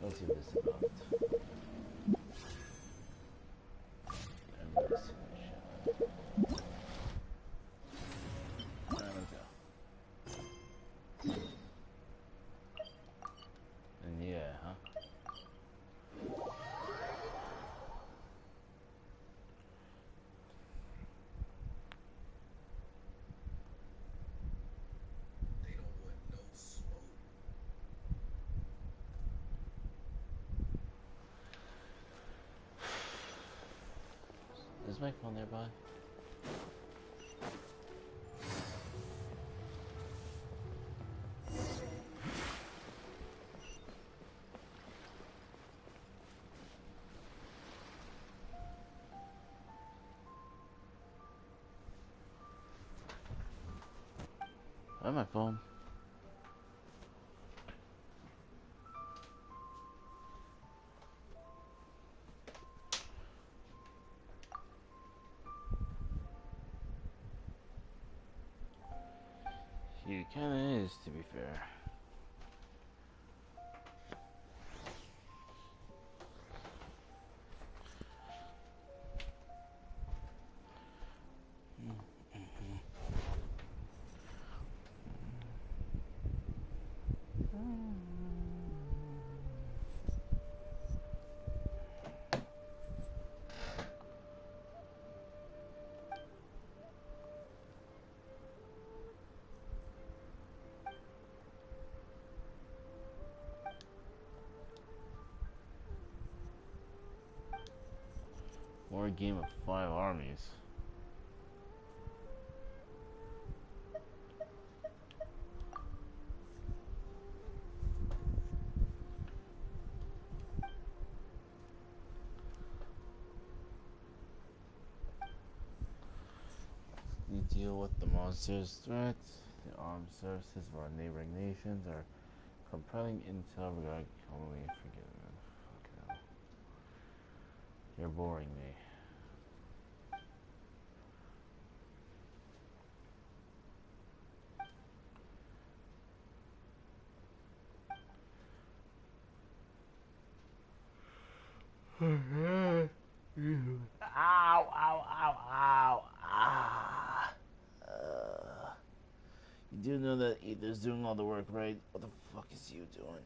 Let's see this about. And let's finish. Alright, let's go. And yeah, huh? Is my phone nearby? I have my phone. He kinda is, to be fair. Or a game of 5 armies. You deal with the monsters' threats. The armed services of our neighboring nations are compelling intel regarding. Holy, forget it, man. Fuck no. You're boring me. Ow, ow, ow, ow, ah. You do know that Ether's doing all the work, right? What the fuck is you doing?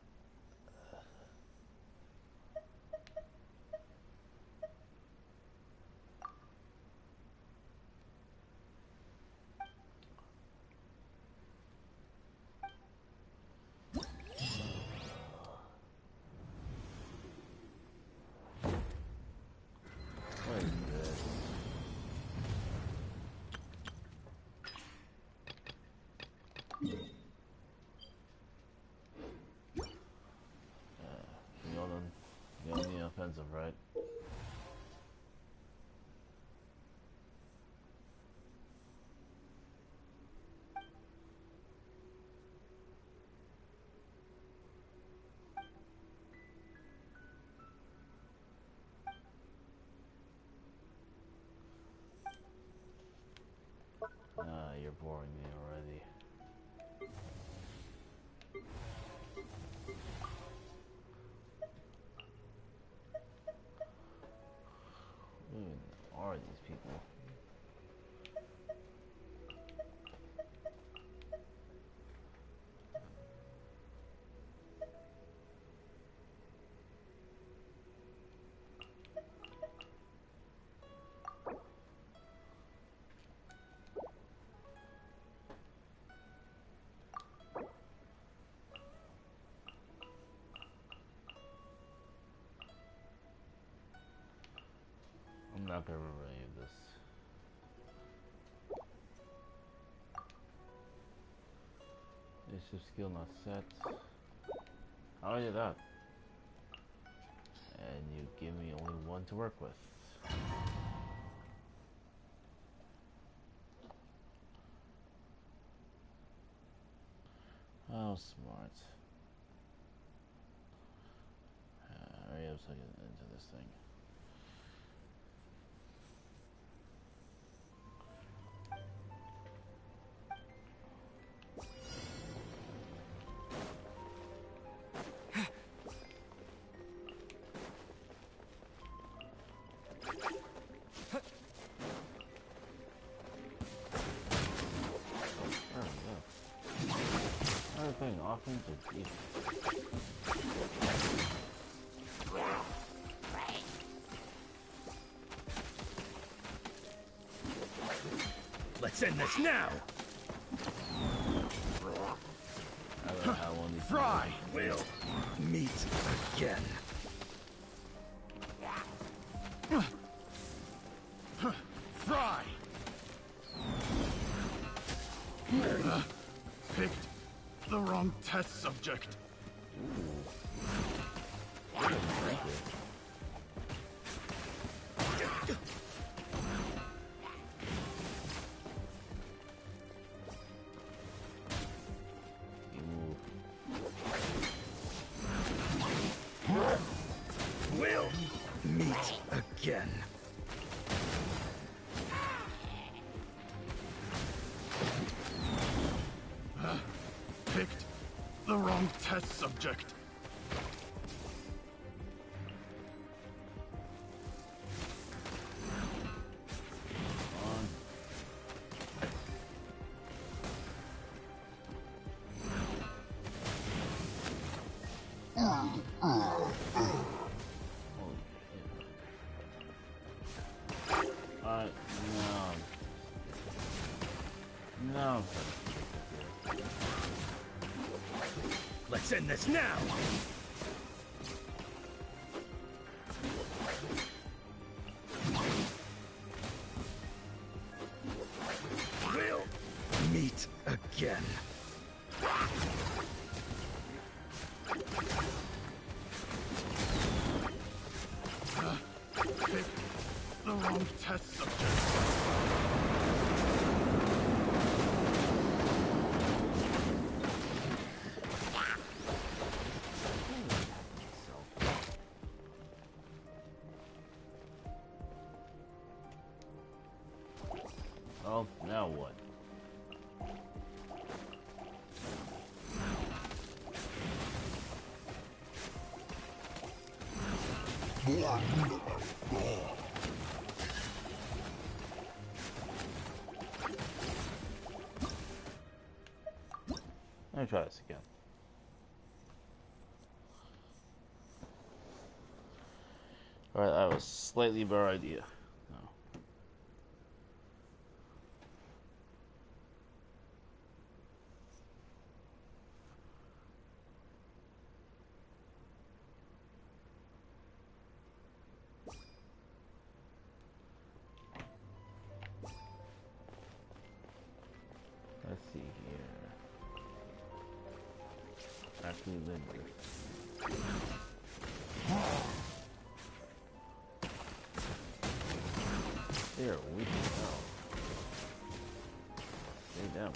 What is this? You're on the offensive, right? You're boring me already. Who even are these people? I'm not gonna remember any of this. Initiative skill not set. How do I do that? And you give me only one to work with. How smart. Hurry up so I get into this thing. putting offense or defense? Let's end this now! I don't know how long these Fry will meet again. Fry! Picked the wrong test subject. We'll meet again. Picked the wrong test subject. No. Let's end this now! We'll meet again. Pick the wrong test subject. Oh, now what? Let me try this again. Alright, that was a slightly better idea. No. Let's see here. Actually live this. They are weak as hell. Stay down.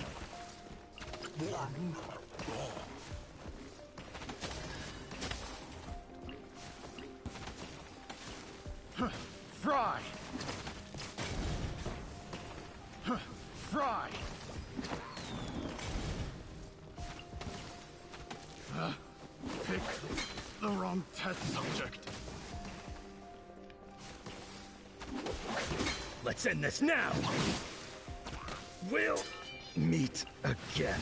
Fry! Fry! Pick the wrong test subject. Let's end this now! We'll meet again.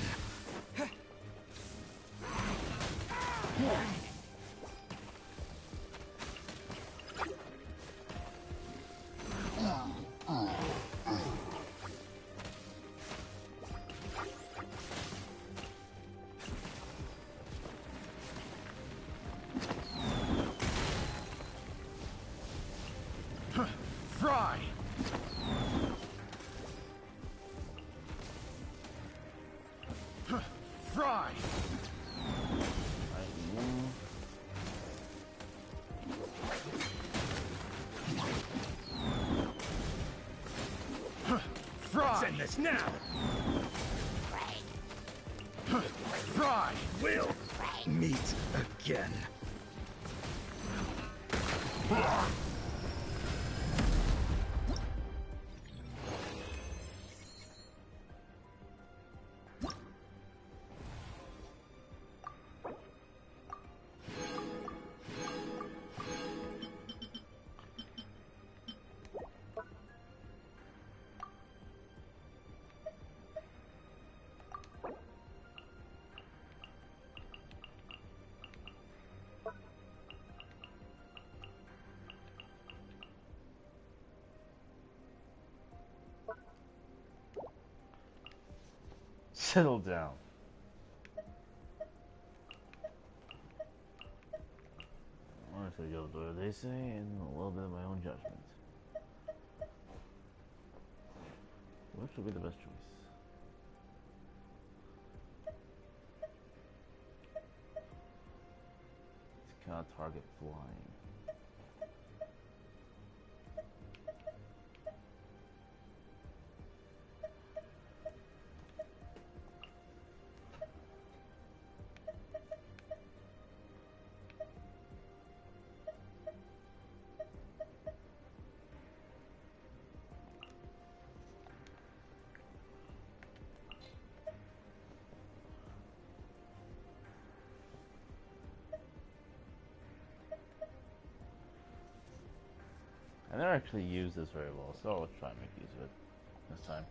Fry! Fry! Fry! Let's end this now! Fry! We'll meet again. settle down. Honestly, go do what they say and a little bit of my own judgment. What should be the best choice? It's kind of target flying. I never actually used this very well, so I'll try and make use of it this time.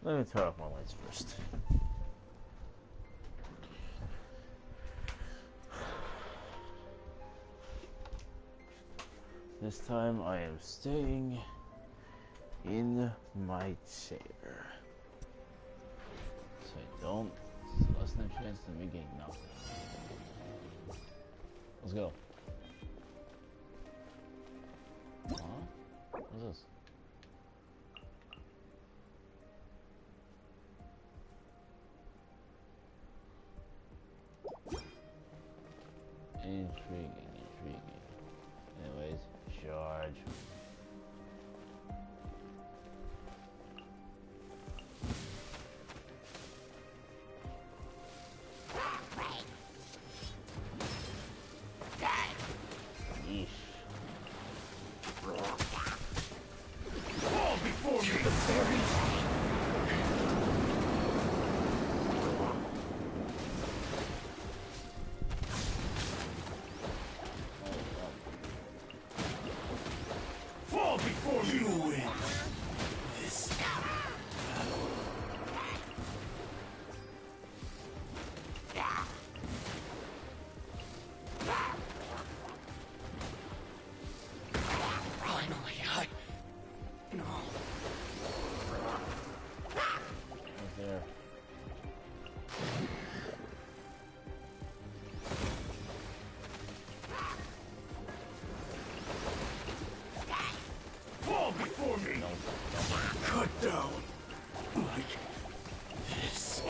Let me turn off my lights first. This time I am staying in my chair. So I don't lessen the chance of me getting knocked out. Let's go. Huh? What's this? Intriguing. Anyways, charge. Yeesh. Fall before me, the fairies! Fall before me! You win. This finally, no. What's there? Fall before me! Cut down. Like this.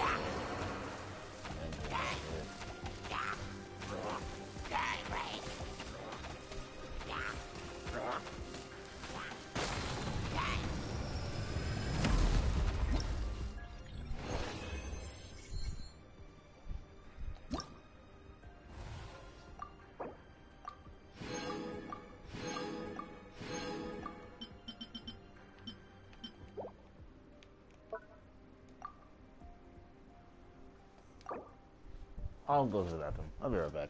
I'll go to the bathroom. I'll be right back.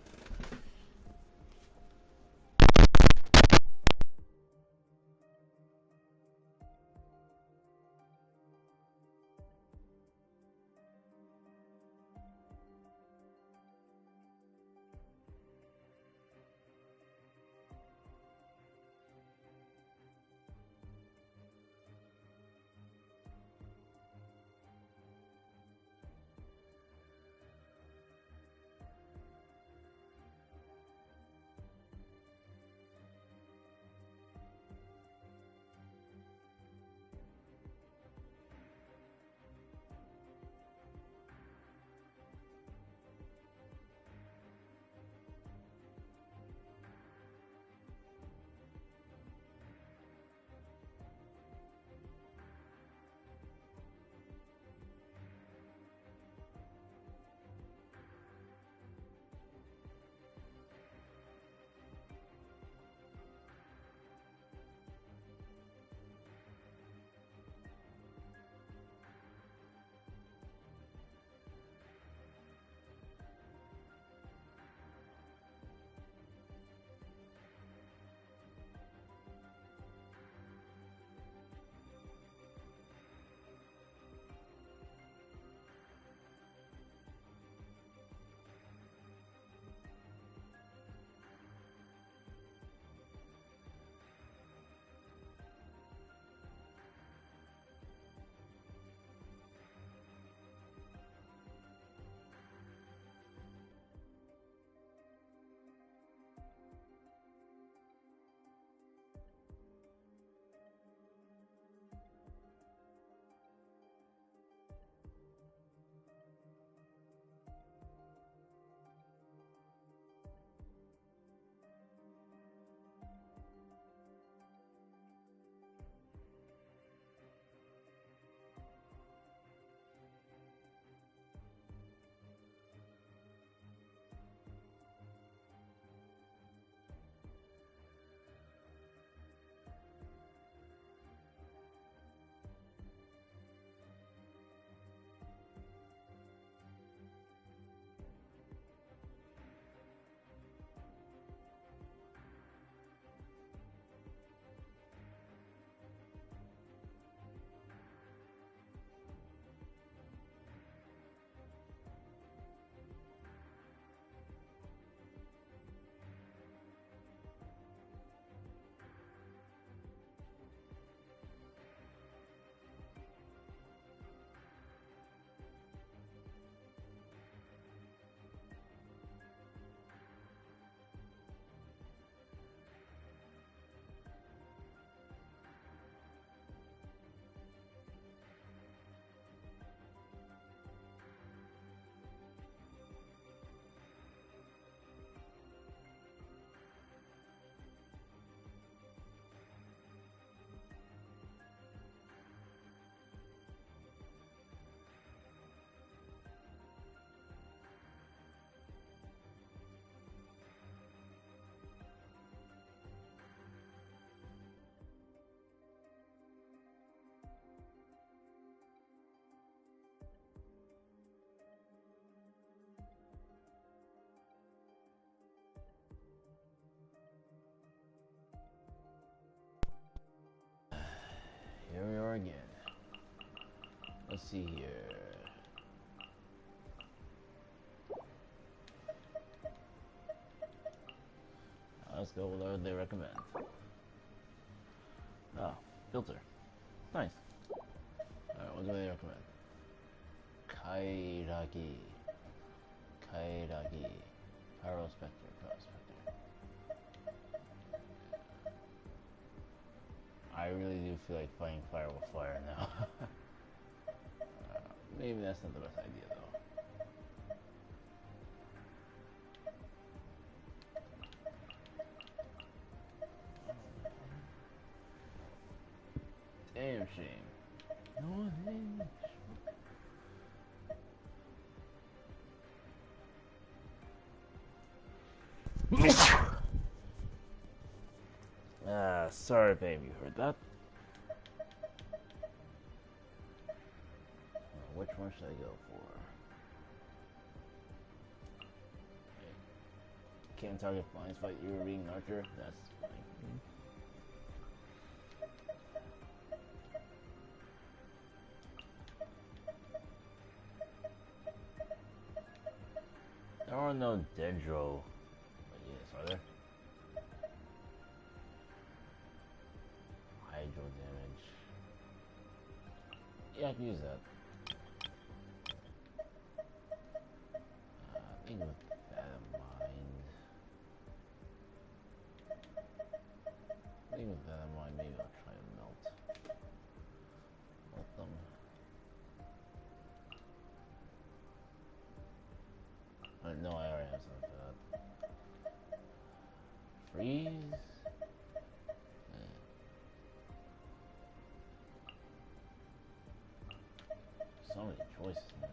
see here. Let's go with what they recommend. Oh, filter. Nice. Alright, what do they recommend? Kairagi. Kairagi. Pyro Spectre. Pyro Spectre. I really do feel like fighting fire with fire now. Maybe that's not the best idea though. Damn shame. No, sorry babe, you heard that? Which one should I go for? Can't target blinds fight you being archer? That's fine. There are no Dendro. Yes, are there? Hydro damage. Yeah, I can use that. I think with that in mind. I think with that in mind, maybe I'll try and melt. Melt them. No, I already have something for that. Freeze? So many choices, man.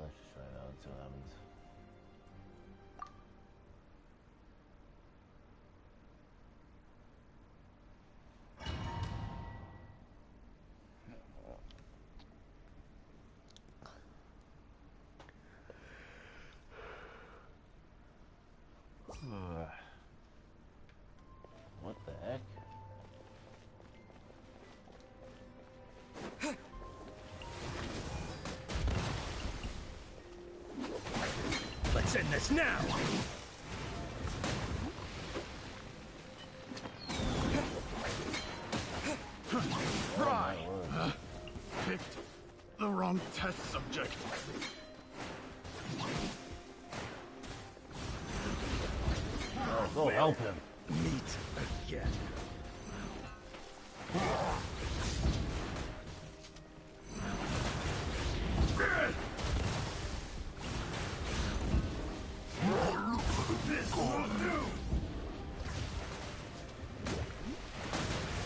Let's just try it out and see what happens. What the heck? Let's end this now! Right! Picked the wrong test subject. Oh, go help him. Meet again. This will do!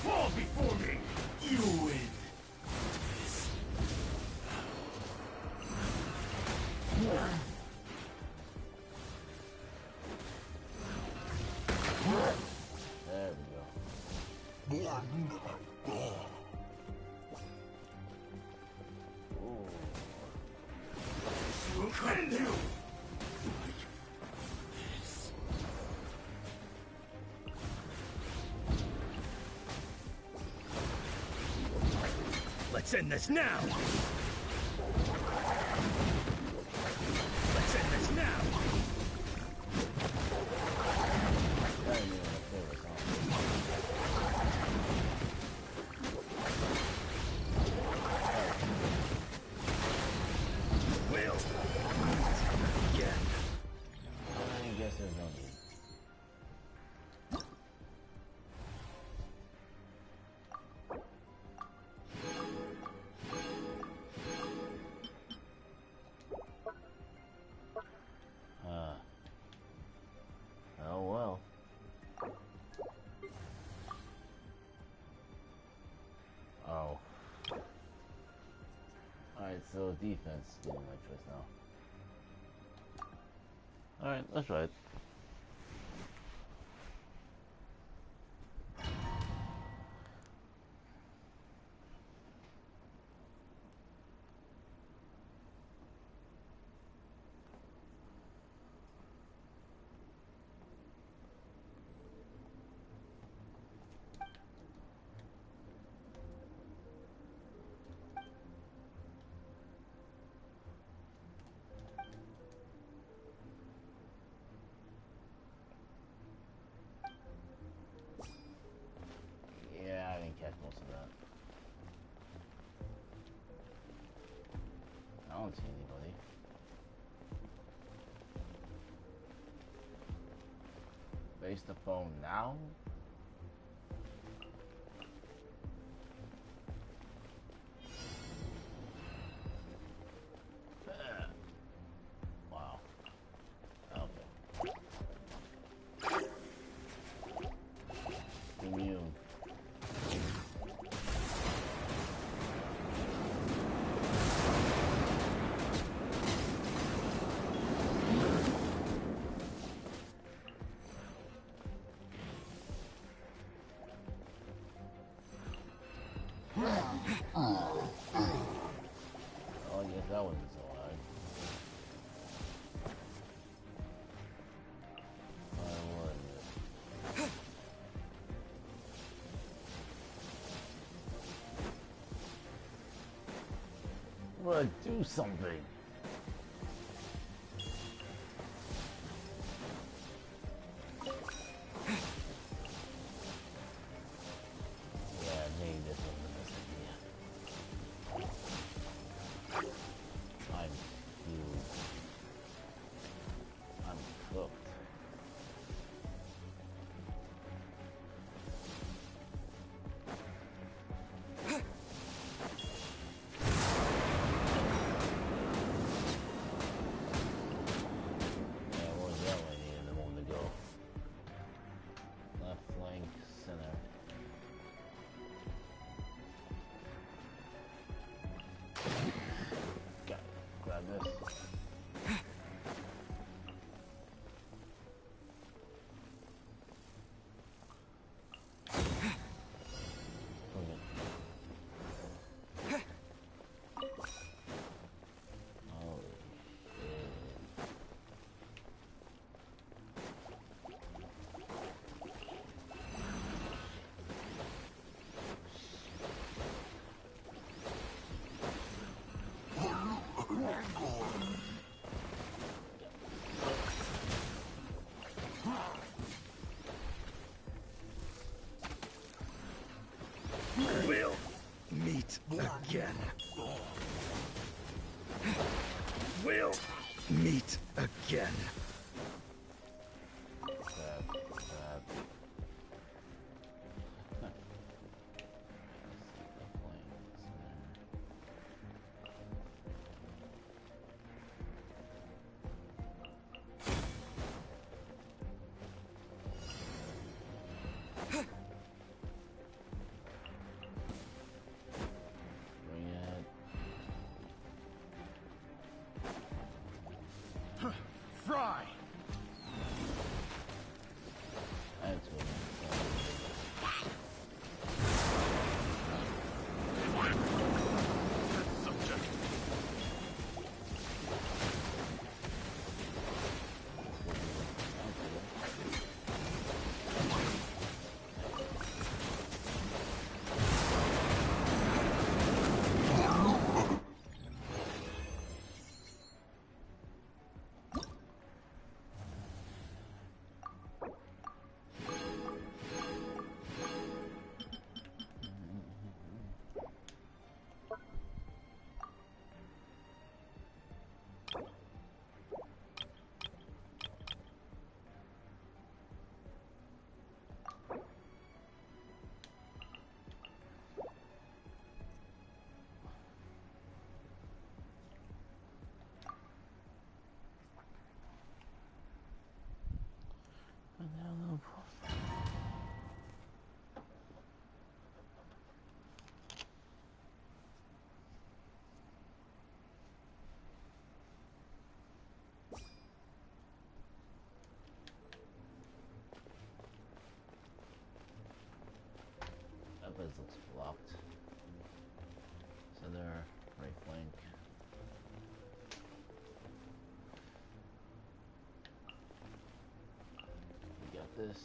Fall before me! You win! There we go. We'll end you! Let's end this now! Let's end this now! We'll meet again. I guess there's no need. Oh well. Oh. Alright, so defense is my choice now. Alright, let's try it. don't see anybody. Face the phone now? Wow. Okay. Immune. Oh, yes, that wasn't so hard. Why was it? Well, do something. Yeah, maybe this was the best idea. I'm huge. I'm cooked. Yeah, what was that way needed a moment ago? Left flank, center. Got it. Grab this. Okay. Holy shit. We'll meet again. We'll meet again. Grab, grab. The flanks there. Bring it. Fry! That's what that place looks blocked. Center, right flank. We got this.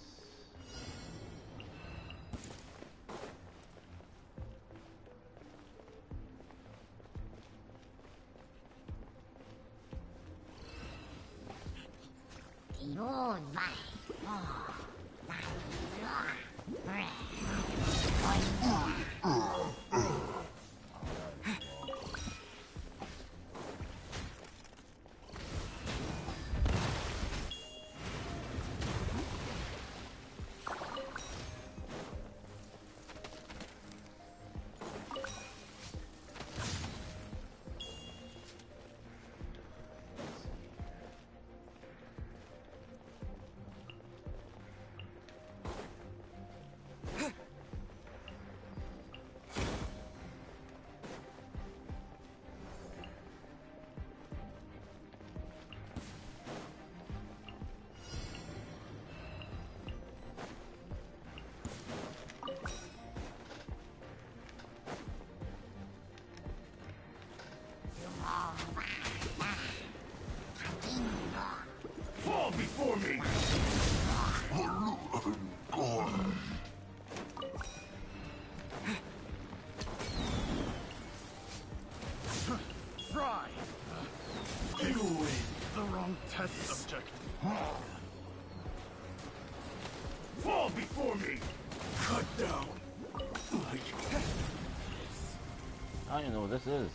don't even know what this is.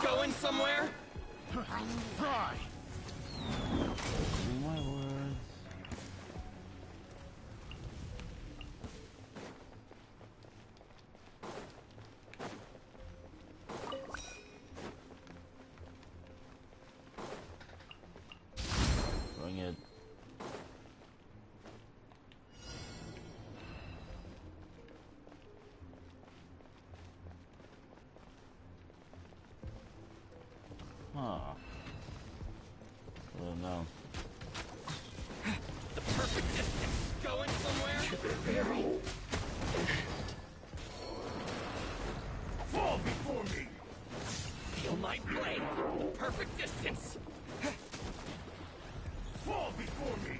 Going somewhere? Fry! My words. Bring it. Huh. I don't know. The perfect distance. Going somewhere? Fall before me! Feel my blade. Perfect distance. Fall before me!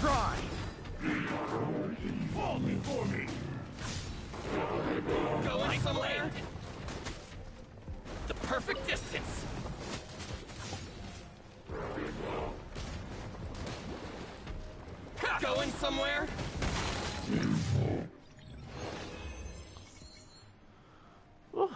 Fry! Fall before me! Going somewhere? The perfect distance. Going somewhere? Whew.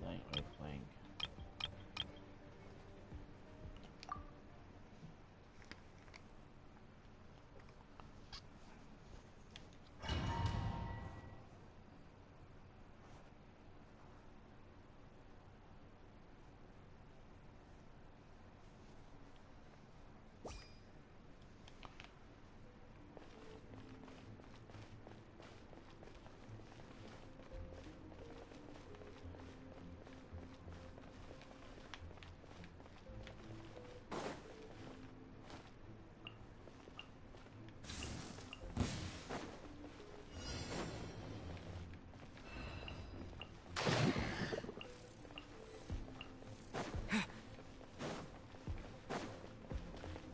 Night we're playing.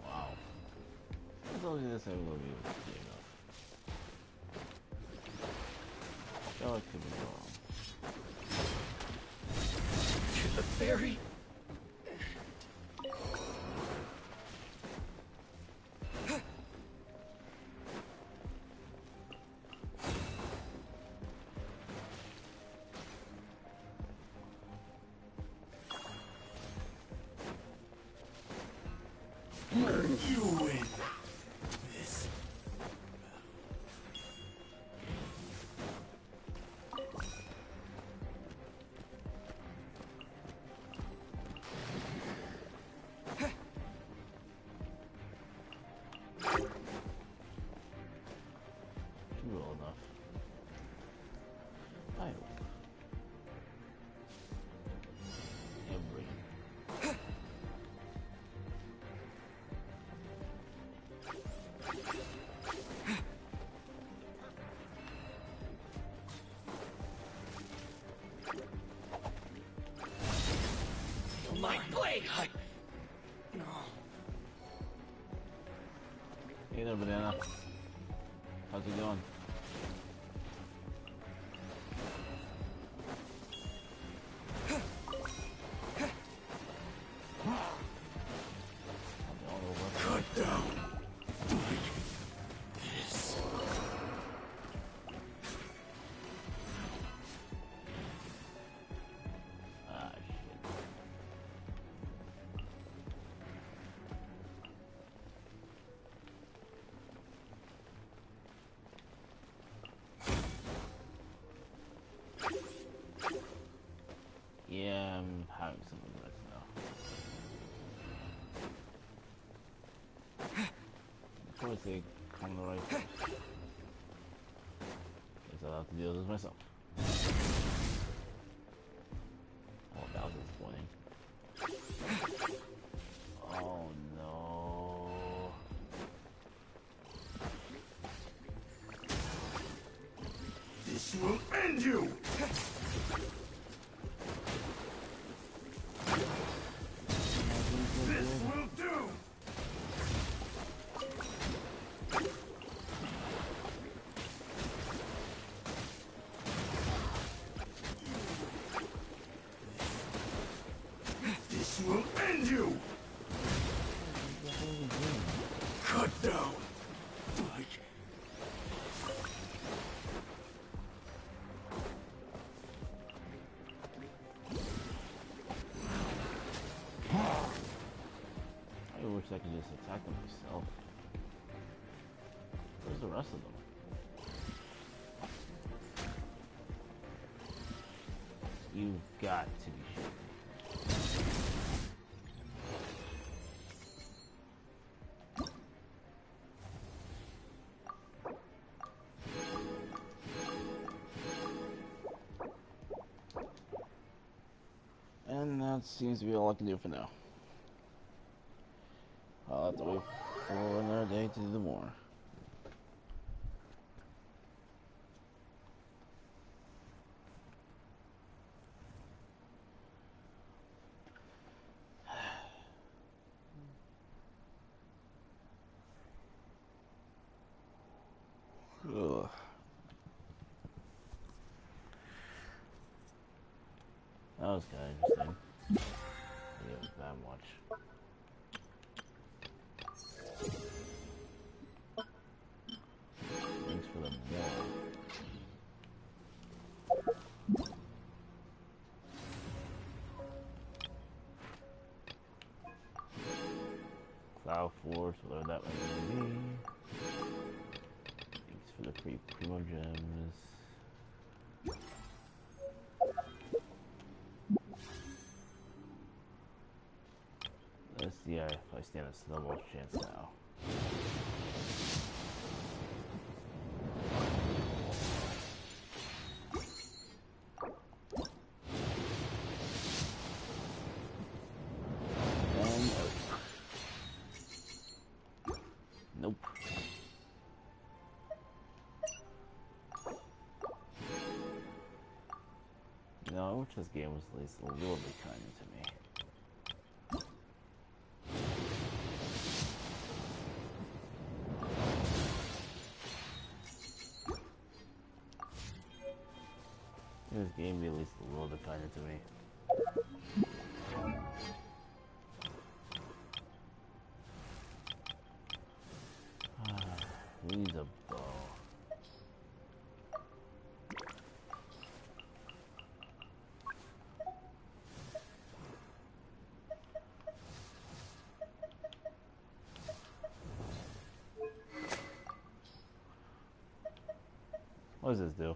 Wow. I told you this I will be able to see enough. So it could be wrong. To the ferry? You win! This Should be well enough. I hope. Every. Feel my blade. No. Hey there, banana. How's it going? cut down. This. Ah, shit. Yeah, I'm having some regrets now. Of course they come the right place. Guess I'll have to deal with this myself. Oh, that was disappointing. Oh no. you! This will do! This will end you! Cut down! Like... I wish I could just attack them myself. Where's the rest of them? You've got to be shitting me. And that seems to be all I can do for now. I'll have to wait for another day to do more. Ugh. That was kind of interesting. Yeah, that much. Thanks for the more. Cloud Force, whatever that may be. Thanks for the free Primo Gems. Let's see if I stand a snowball chance now. Nope. No, I wish this game was at least a little bit kinder to me. This game be at least a little bit kinder to me. Who needs a bow? What does this do?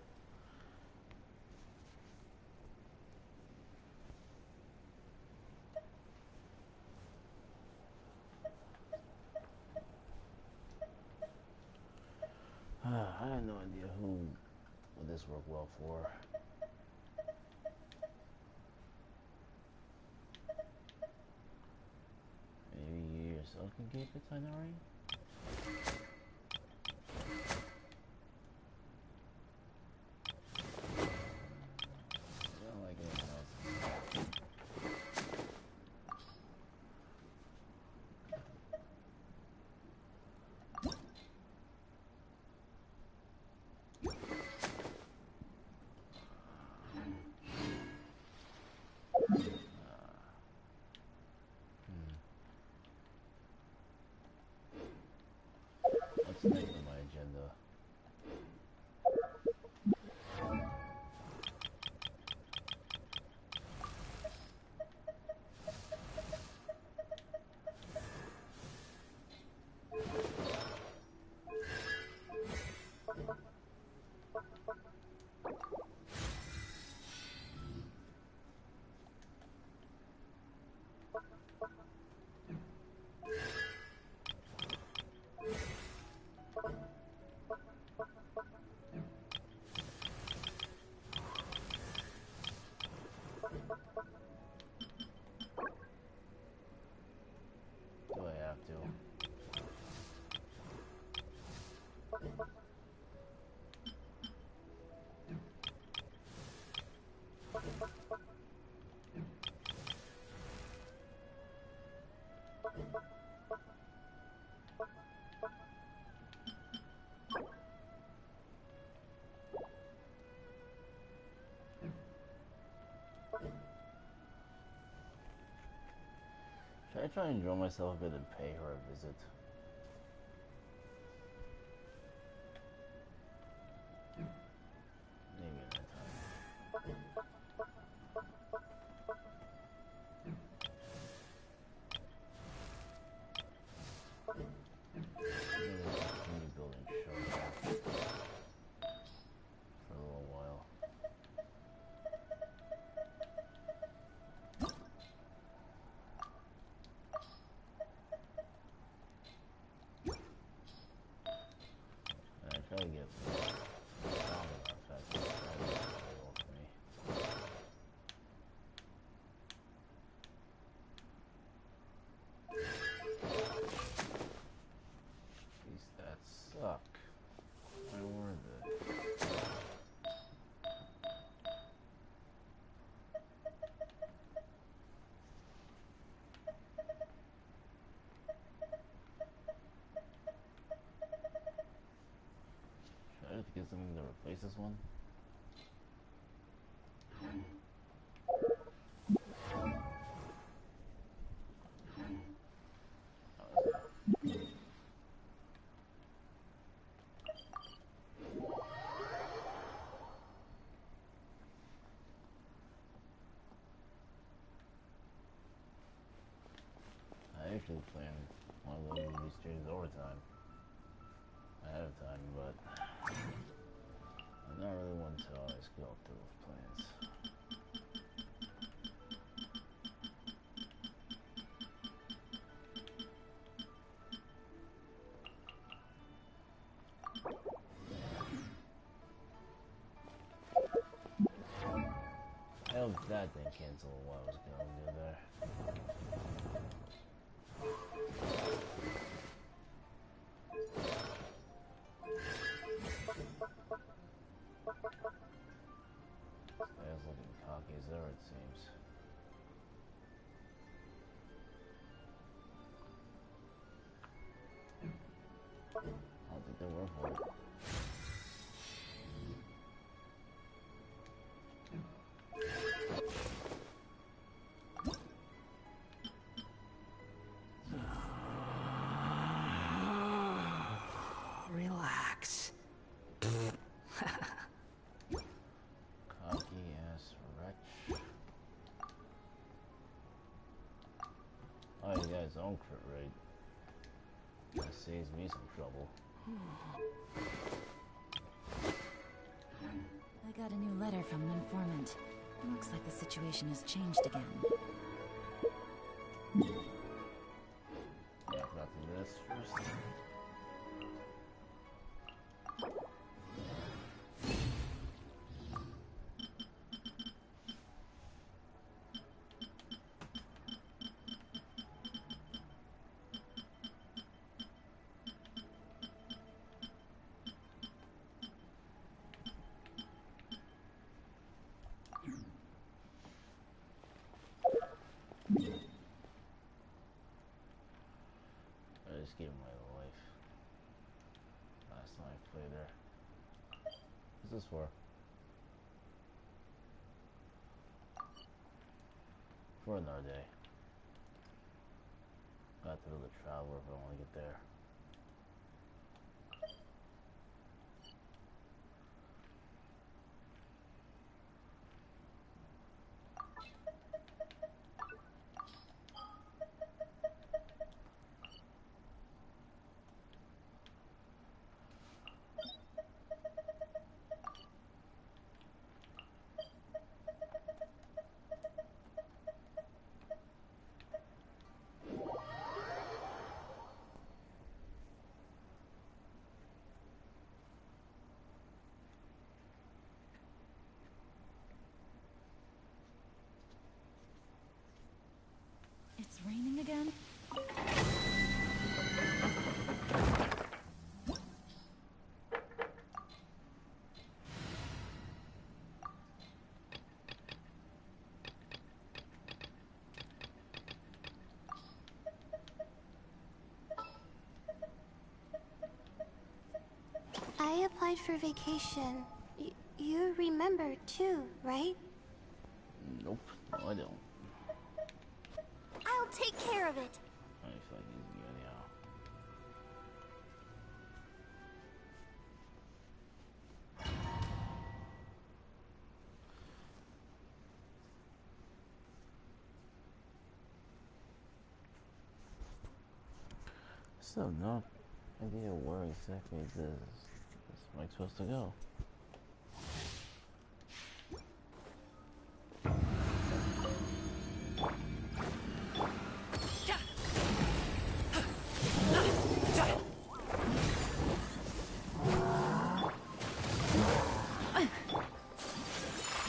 I have no idea who would this work well for. Maybe you yourself can keep it itinerary? I don't like anything else. What's next on my agenda? Do I have to? Should I try and enjoy myself a bit and pay her a visit? Maybe another time. Maybe continue building shelter for a little while. And I try to get sound effects available for me. These stats suck. Why were they? Should I have to get something to replace this one? I actually planned one of those movie streams overtime ahead of time, but I'm not really one to always go through with plans. I hope that didn't cancel what I was gonna do there. This guy's looking cocky as ever, it seems. I don't think they were for it. Relax. Cocky ass wretch. Oh, you got his own crit rate. That saves me some trouble. I got a new letter from an informant. Looks like the situation has changed again. Yeah, I forgot to do this first. I just gave him my life. Last time I played there. What's this for? For another day. Got to build a traveler if I want to get there. applied for vacation. You remember too, right? Nope, no I don't. I'll take care of it. I feel like using you anyhow. So no idea where exactly this mic supposed to go.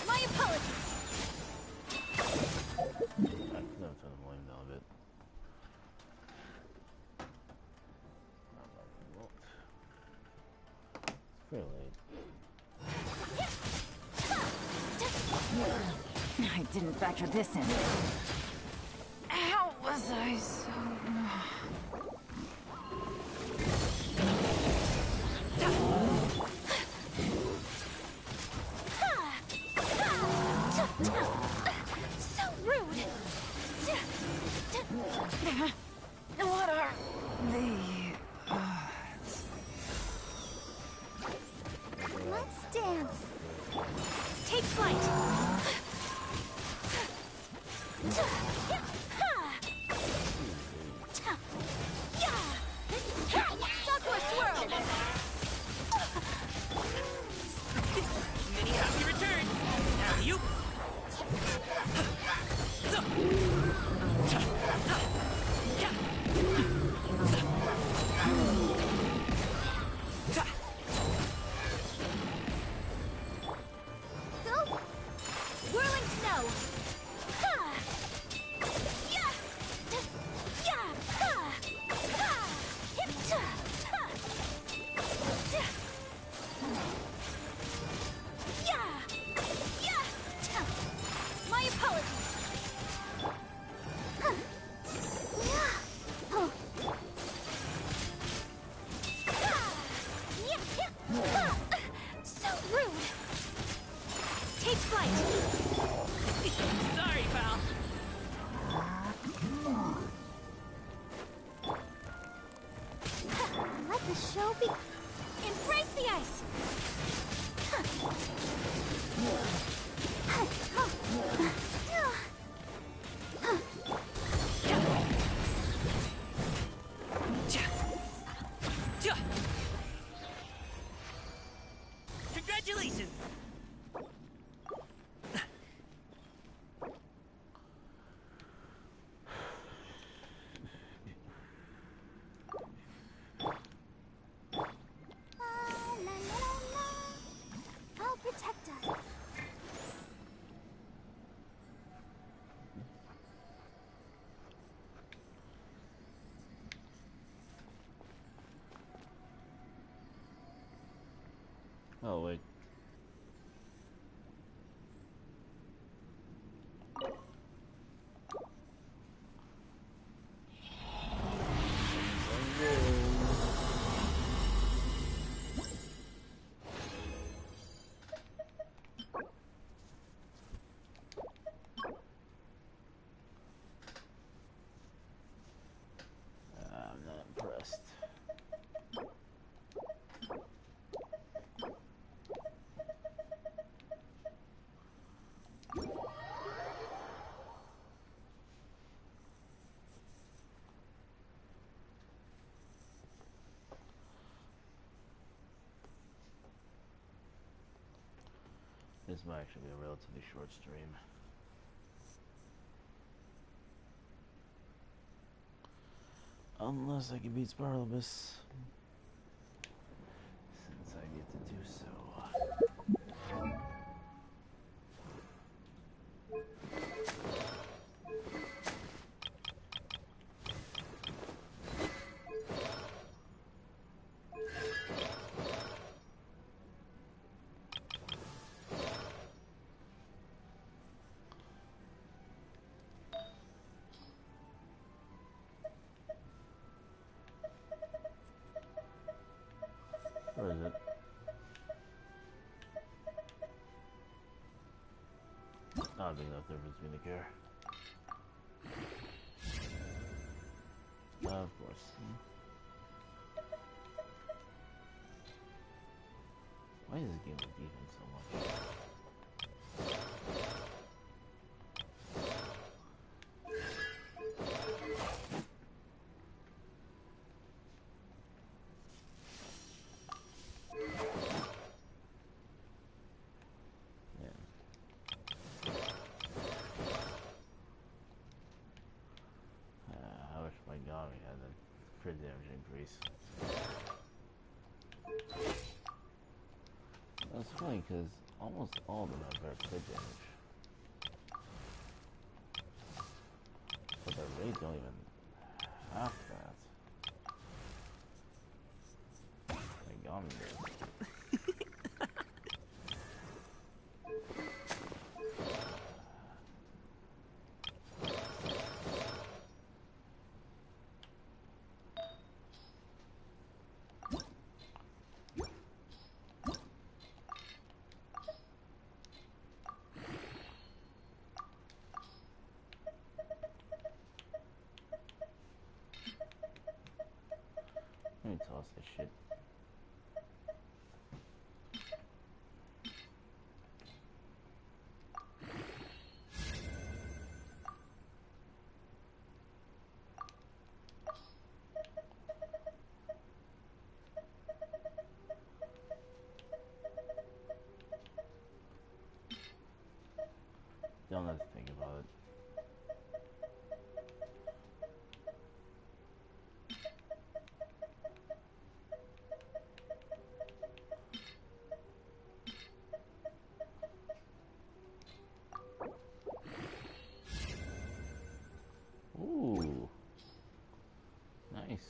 My apologies. I've never turned the volume down a bit. It's pretty late. I didn't factor this in. How was I so... So rude. What are the... Let's dance. Take flight. Sakura swirl. Many happy returns. Now you. Go. Whirling snow. Yeah. Yeah. Yeah. My apologies. So rude. Take flight. Sorry, pal. Let the show be. Embrace the ice. Congratulations. I'll protect us. Oh wait. I'm not impressed. This might actually be a relatively short stream. Unless I can beat Sparlobus. Since I get to do so. Where is it? not a big enough difference for me to care. Of course. Why is this game with defense so much? I wish my god we had a crit damage increase. That's funny because almost all of them have better crit damage. But their rate don't even half that. My god, me does. Let me toss this shit. Don't have to think about it. Ooh. Nice.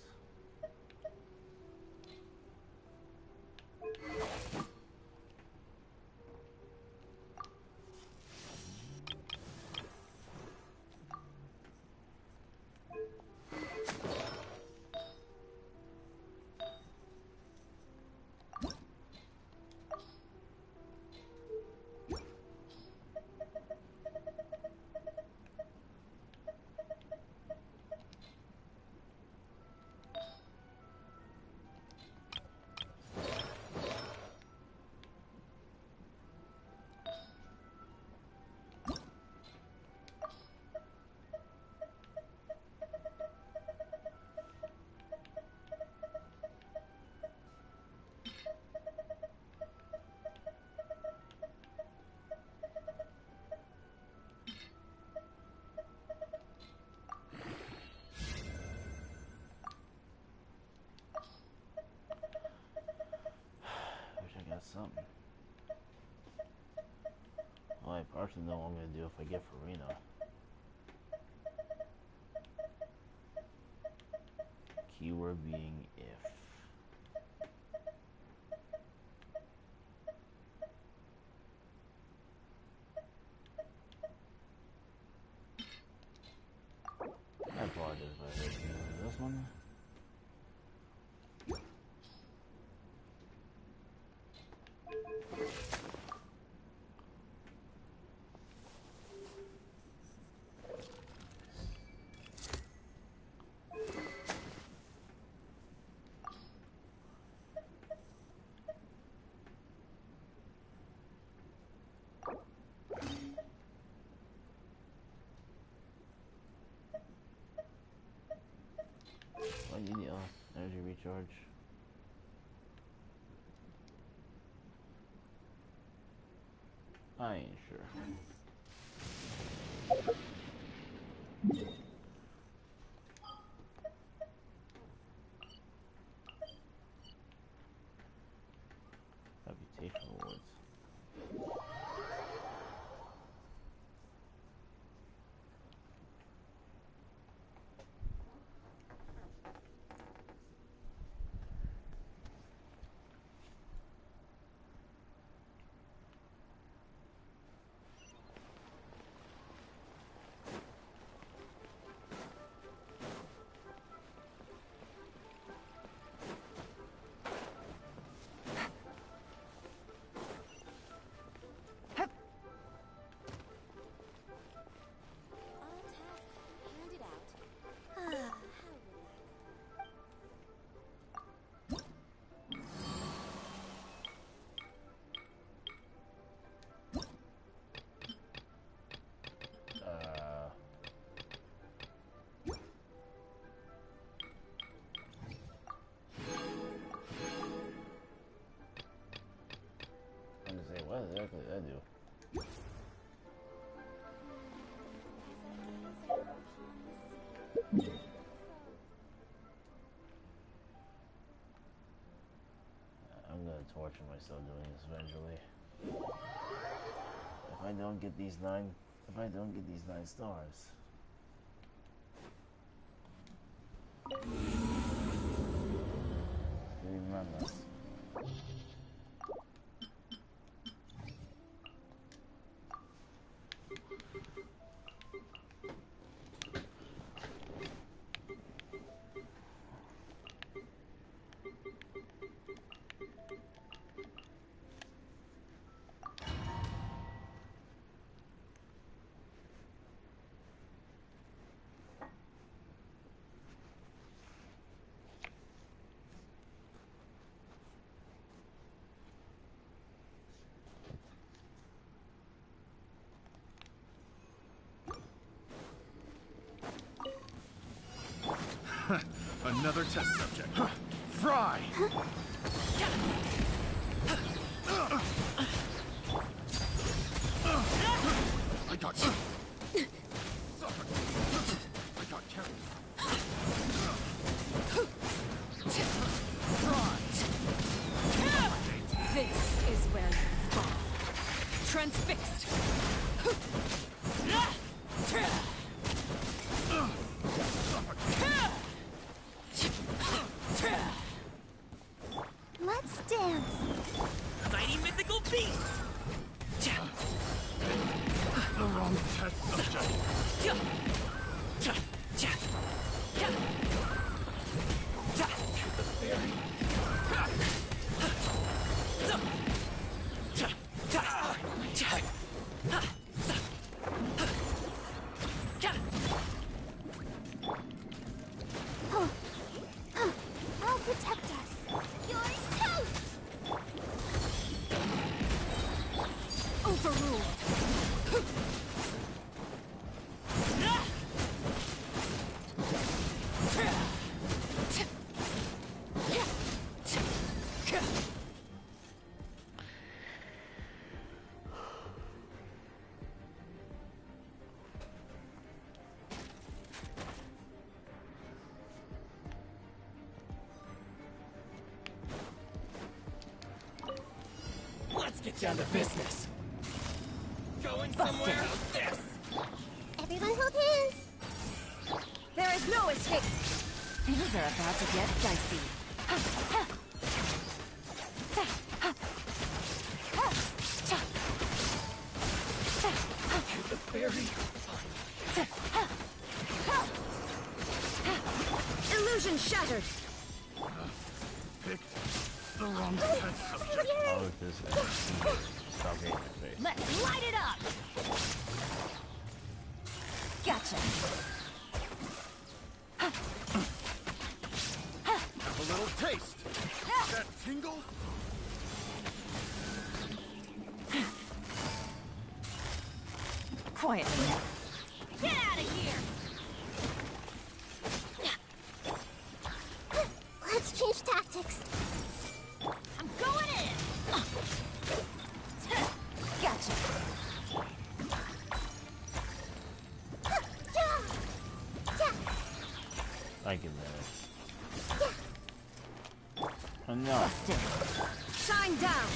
Wish I got something. Well, I partially know what I'm gonna do if I get Farina. Keyword being if. I apologize if I hurt you with this one. What do you need? Oh, energy recharge. I ain't sure. Reputation awards. picture myself doing this eventually. If I don't get these 9 stars. Remember. Another test subject. Fry! I got you. I got carried. This is where you fall. Transfixed. Let's dance. Mighty mythical beast! The wrong test subject. I'll protect us. You're toast! Overruled. Let's get down to business. Going somewhere? How's this? Everyone hold hands. There is no escape. Things are about to get dicey. The berry. Illusion shattered. Pick the wrong test subject. How is this? Stop hitting your face. Let's light it up. Gotcha. Have a little taste. That tingle? Quietly. Get out of here! Let's change tactics. I'm going in! Gotcha. I can manage. Oh no. Busted. Shine down.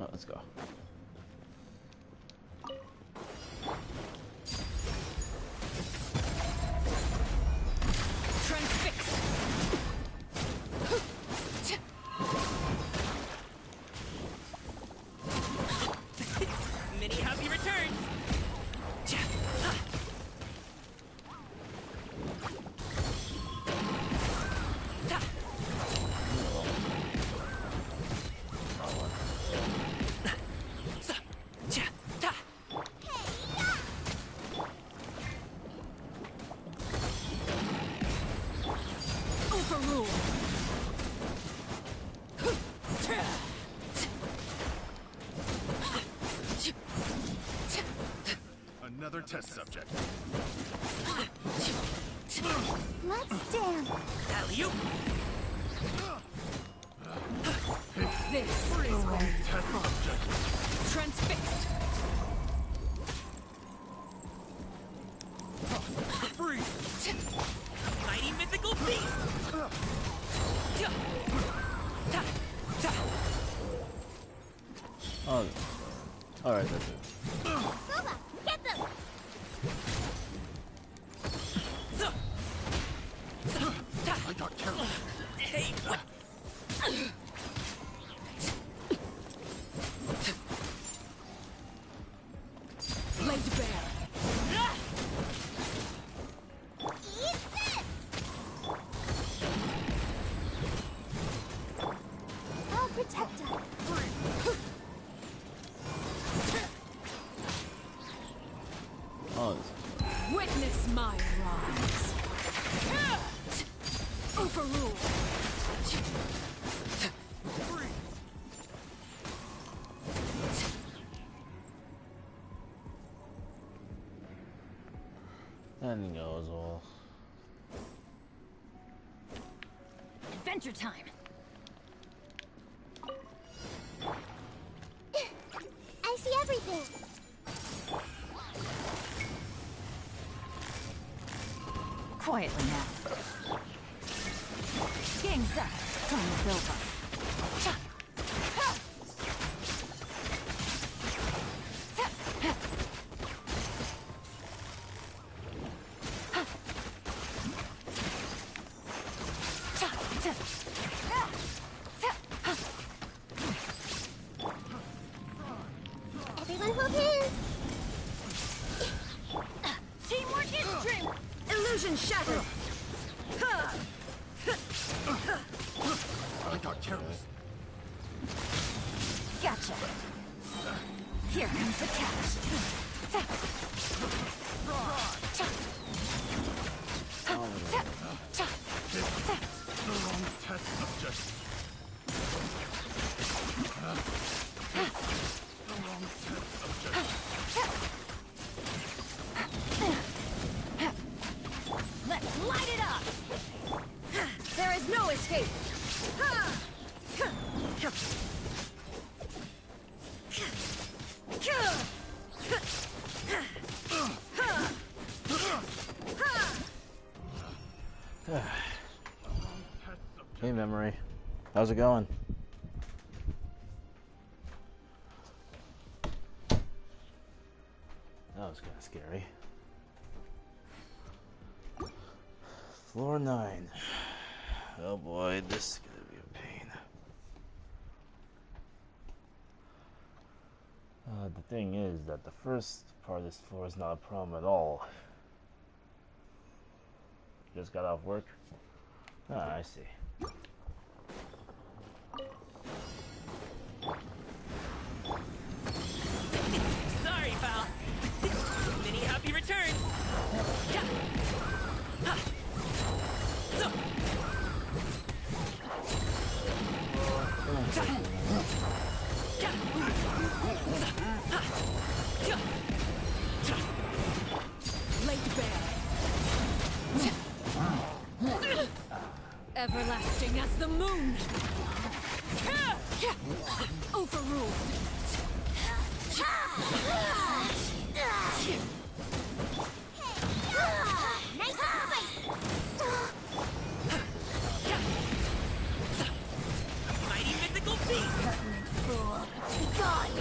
Oh, let's go. Transfixed. Many happy returns. test subject. Let's dance. Alley-oop. This is where you Test subject. transfixed. Freeze! Mighty mythical beast. Oh, alright, that's it. Booba, get them. I got careless. Hey, what? Laid bare. Eat this. I'll protect her. Oh, Witness my rise. Overrule. and goes all. Adventure time. I see everything. Quietly now. Game's up. Time's over. Everyone hold hands. Teamwork is strength. Illusion shattered. I got careless. Gotcha. Here comes the catch. The wrong test subject. The wrong test subject. Let's light it up. There is no escape. Hey, memory. How's it going? That was kind of scary. Floor 9. Oh boy, this is gonna be a pain. The thing is that the first part of this floor is not a problem at all. Just got off work? Ah, I see. Sorry, pal. Many happy returns. Laid bare. Everlasting as the moon. Overruled. Nice and spicy. Mighty mythical beast. Pertinent fool. Be gone.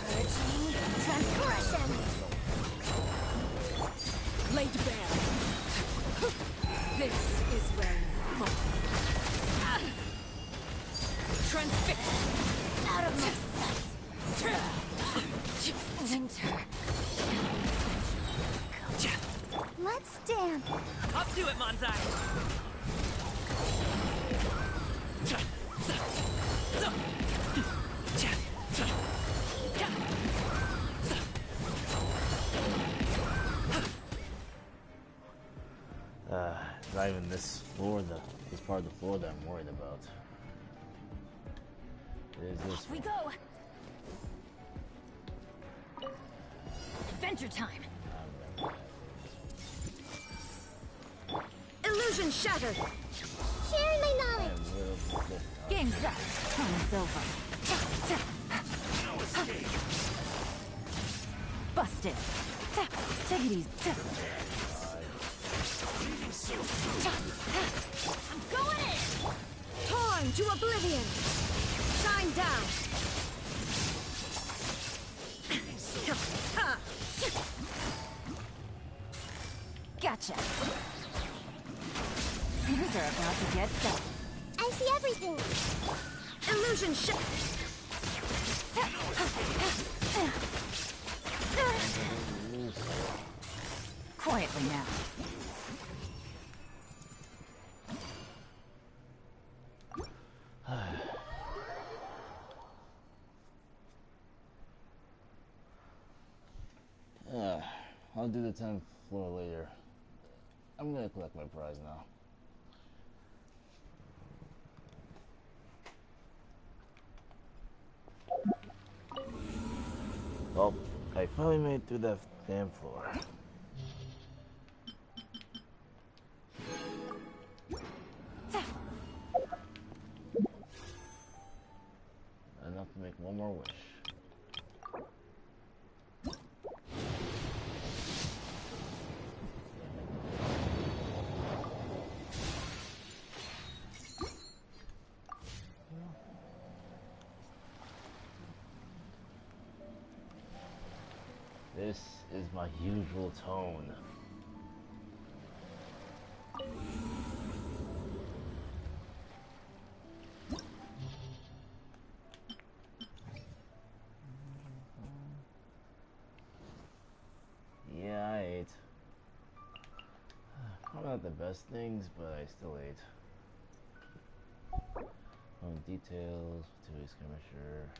Purging transgressions. Laid bare. This is where you fall. Transfixed. Out of my sight. Winter. Let's dance. Up to it, Manzai. Not even this floor, this part of the floor that I'm worried about. It is this We one. go. Adventure time! Illusion shattered! Sharing my knowledge. Game's up. Time's over. No escape. Busted. Take it easy. I'm going in! Torn to oblivion! Shine down! Gotcha. Things are about to get done. I see everything. Illusion shot! Quietly now. I'll do the 10th floor later. I'm gonna collect my prize now. Well, I finally made it through that damn floor. Enough to make one more wish. This is my usual tone. Yeah, I ate. Probably not the best things, but I still ate. Details, two-way skirmisher.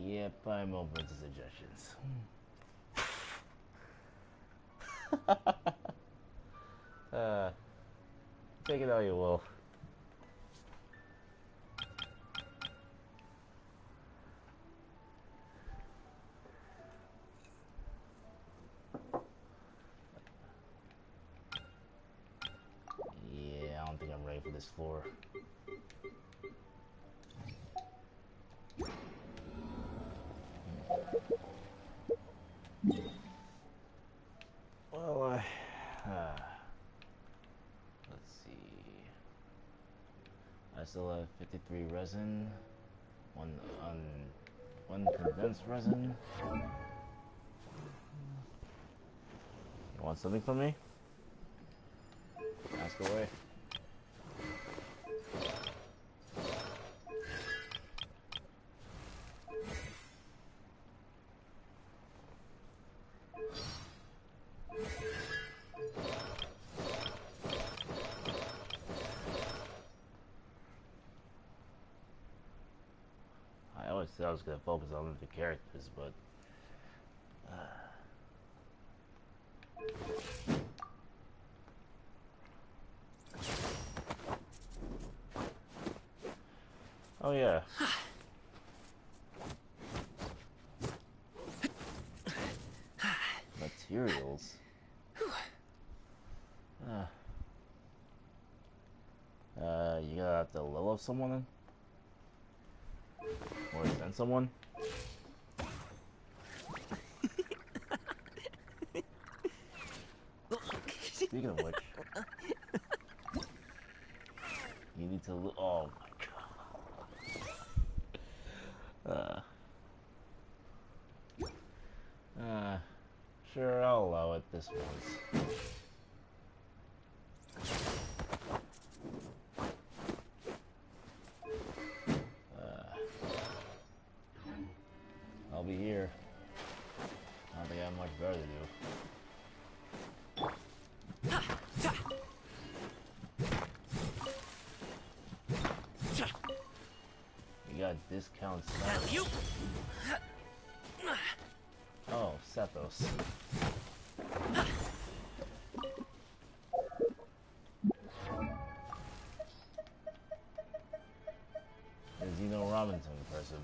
Yep, I'm open to suggestions. Take it how you will. Yeah, I don't think I'm ready for this floor. Well, let's see. I still have 53 resin, one condensed resin. You want something from me? Ask away. I always said I was gonna focus on the characters, but oh yeah. Materials. You gotta have to level up someone then? Or send someone? Speaking of which, you need to oh my god. Sure, I'll allow it this once. I'll be here. I don't think I have much better to do. You got discounts now. Oh, Sethos. Is Robinson person?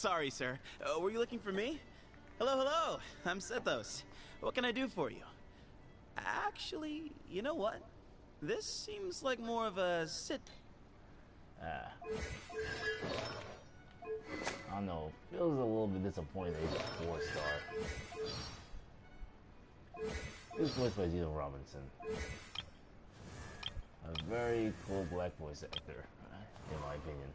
Sorry, sir. Were you looking for me? Hello, hello. I'm Sethos. What can I do for you? Actually, you know what? This seems like more of a sit. I don't know. Feels a little bit disappointed that he's a 4-star. He's voiced by Zeno Robinson. A very cool black voice actor, in my opinion.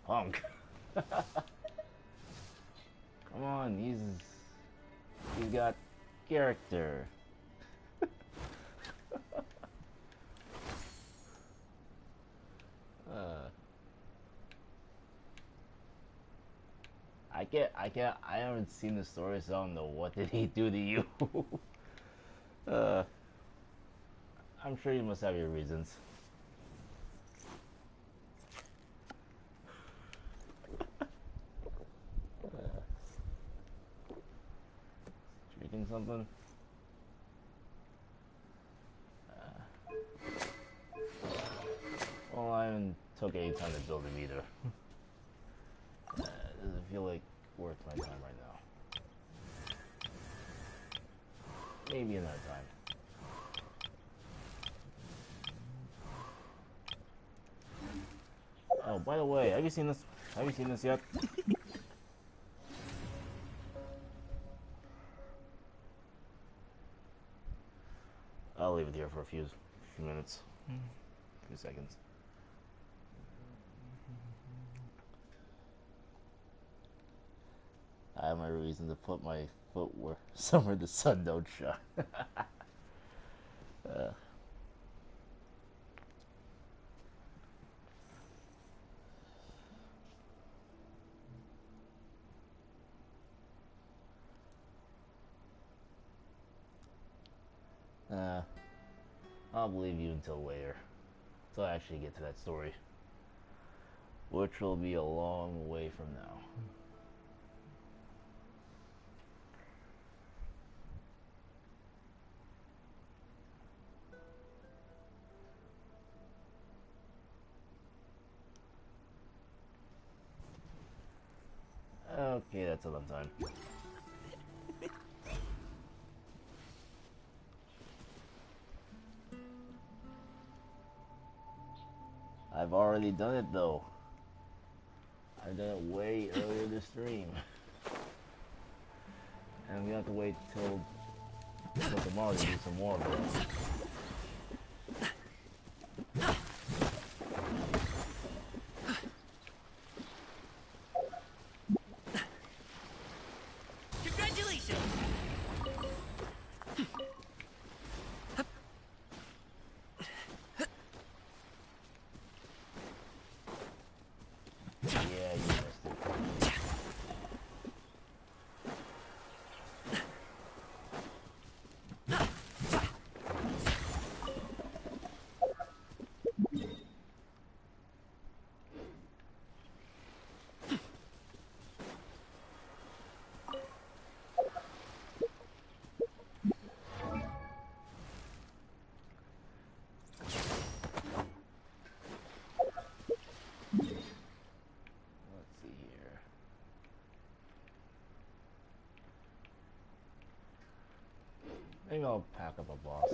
Punk. Come on, he's got character. I haven't seen the story, so I don't know what did he do to you. I'm sure you must have your reasons. Drinking something? Well, I haven't took any time to build him either. Doesn't feel like worth my time right now. Maybe another time. Oh, by the way, have you seen this? Have you seen this yet? I'll leave it here for a few minutes, few seconds. I have my reason to put my foot where somewhere the sun don't shine. I'll believe you until later, until I actually get to that story, which will be a long way from now. Okay, that's enough time. I've already done it though. I've done it way earlier this stream. And we have to wait till tomorrow to do some more of it. Maybe I'll pack up a boss.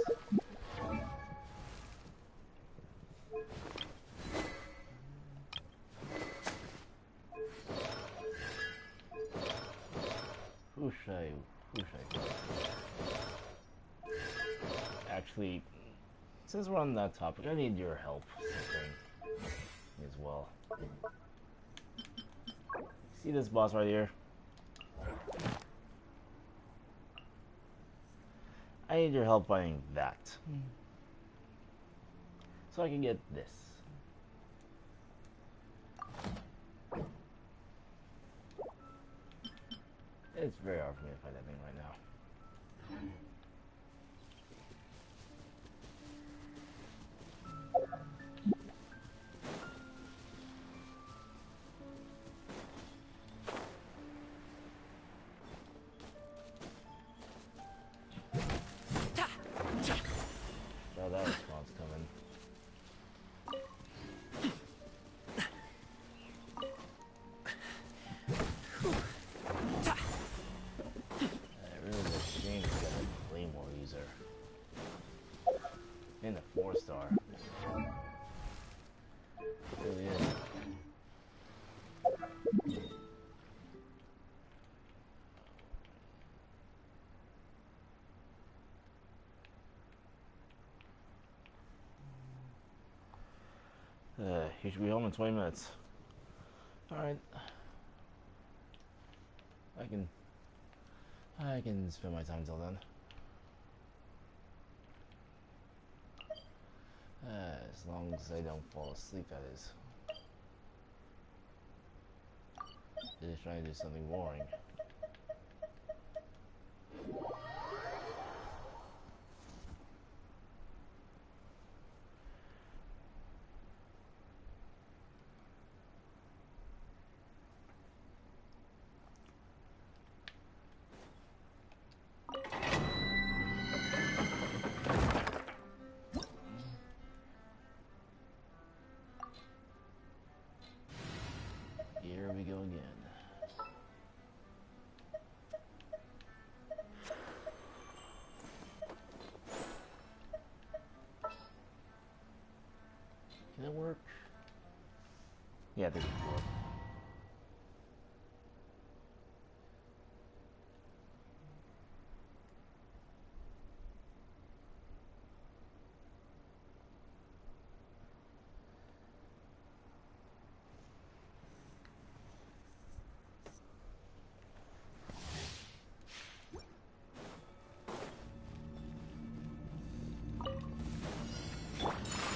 Who should I Actually, since we're on that topic, I need your help as well. See this boss right here? I need your help finding that. So I can get this. It's very hard for me to find that thing right now. He should be home in 20 minutes. Alright. I can spend my time till then. As long as I don't fall asleep, that is. Just trying to do something boring. Here we go again. Can it work? Yeah, this will work.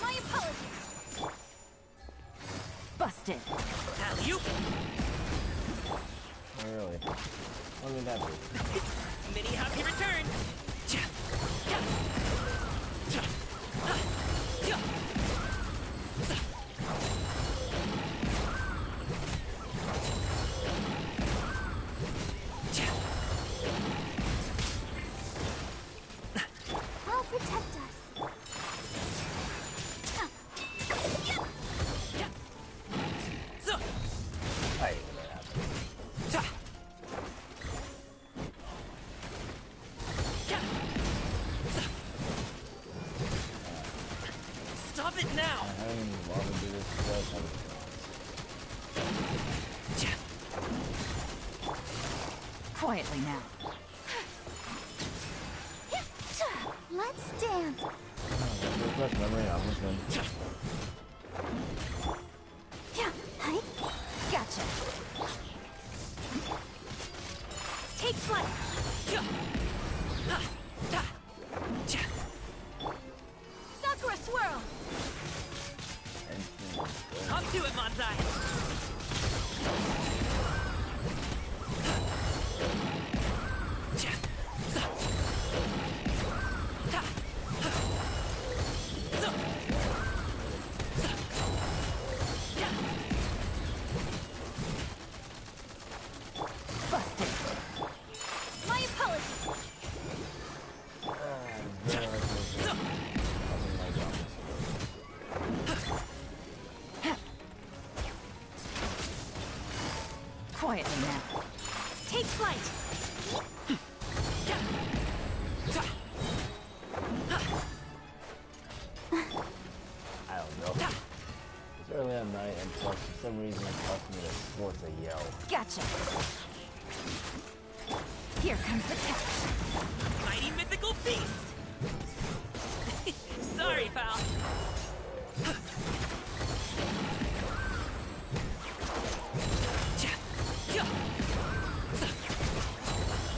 My apologies. Busted. Alley-oop! Oh, really? What would that be? Mini happy return! Cha! Cha! Cha! Ah! Cha! Za! Cha! I'll protect us. Ya! Zo! I hate when that happens. Cha! Ya! Za! Stop it now! I don't even want to do this because I have Cha! Quietly now. Let's dance. refresh memory. I'm listening. Cha! Yeah, hi. Gotcha. Take flight. Ya! Ha! Ta! Cha! Sakura swirl. Up to it, Manzai! Cha! Za! Ta! Ha! Zo! Za! Ya! Busted. My apologies. Zo! Quietly now. Take flight. Ya! Ta! Ha! I don't know. It's early at night, and plus, for some reason, it caused me to force a yell. Gotcha. Here comes the catch. Mighty mythical beast! Sorry, pal. Cha! Ya! Za!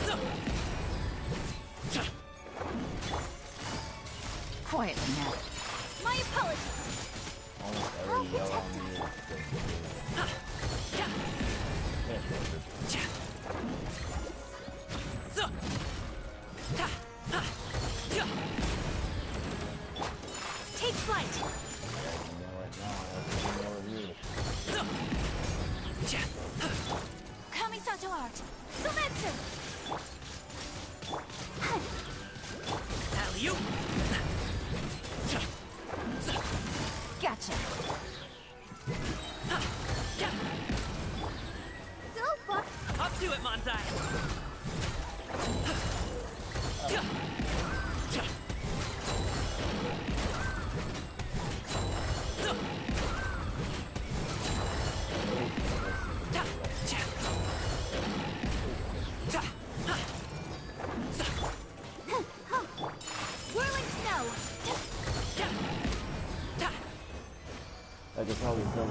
Zo! Cha! Quietly now. My apologies. Almost every yell on me is Ha! Ya! just Cha! Zo! Ta! Ha! Ya! Take flight. you know right now, I have to review. Zo! Cha! Ha! Kamisato art. Sumetsu. Alley-oop! Cha! Za! Gotcha. Ha! Ya! Go for Up to it, Manzai! Ya! Cha! Zo! Ta! Cha! Ta! Ha! Za! whirling snow. Ya! Ta! I could probably film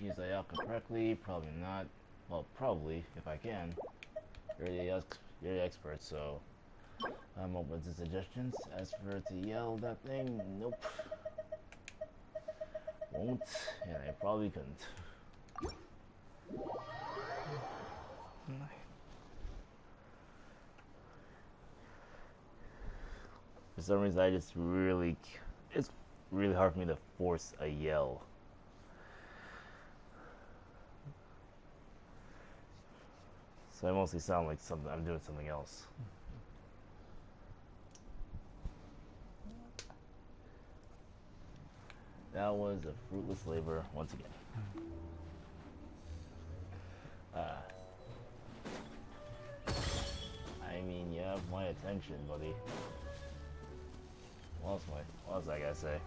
use the outcome correctly. Probably not. Well, probably if I can. You're the expert, so I'm open to suggestions. As for to yell that thing, nope. Won't, and I probably couldn't. For some reason, it's really hard for me to force a yell. So I mostly sound like I'm doing something else. That was a fruitless labor once again. I mean, you have my attention, buddy. What else I gotta say?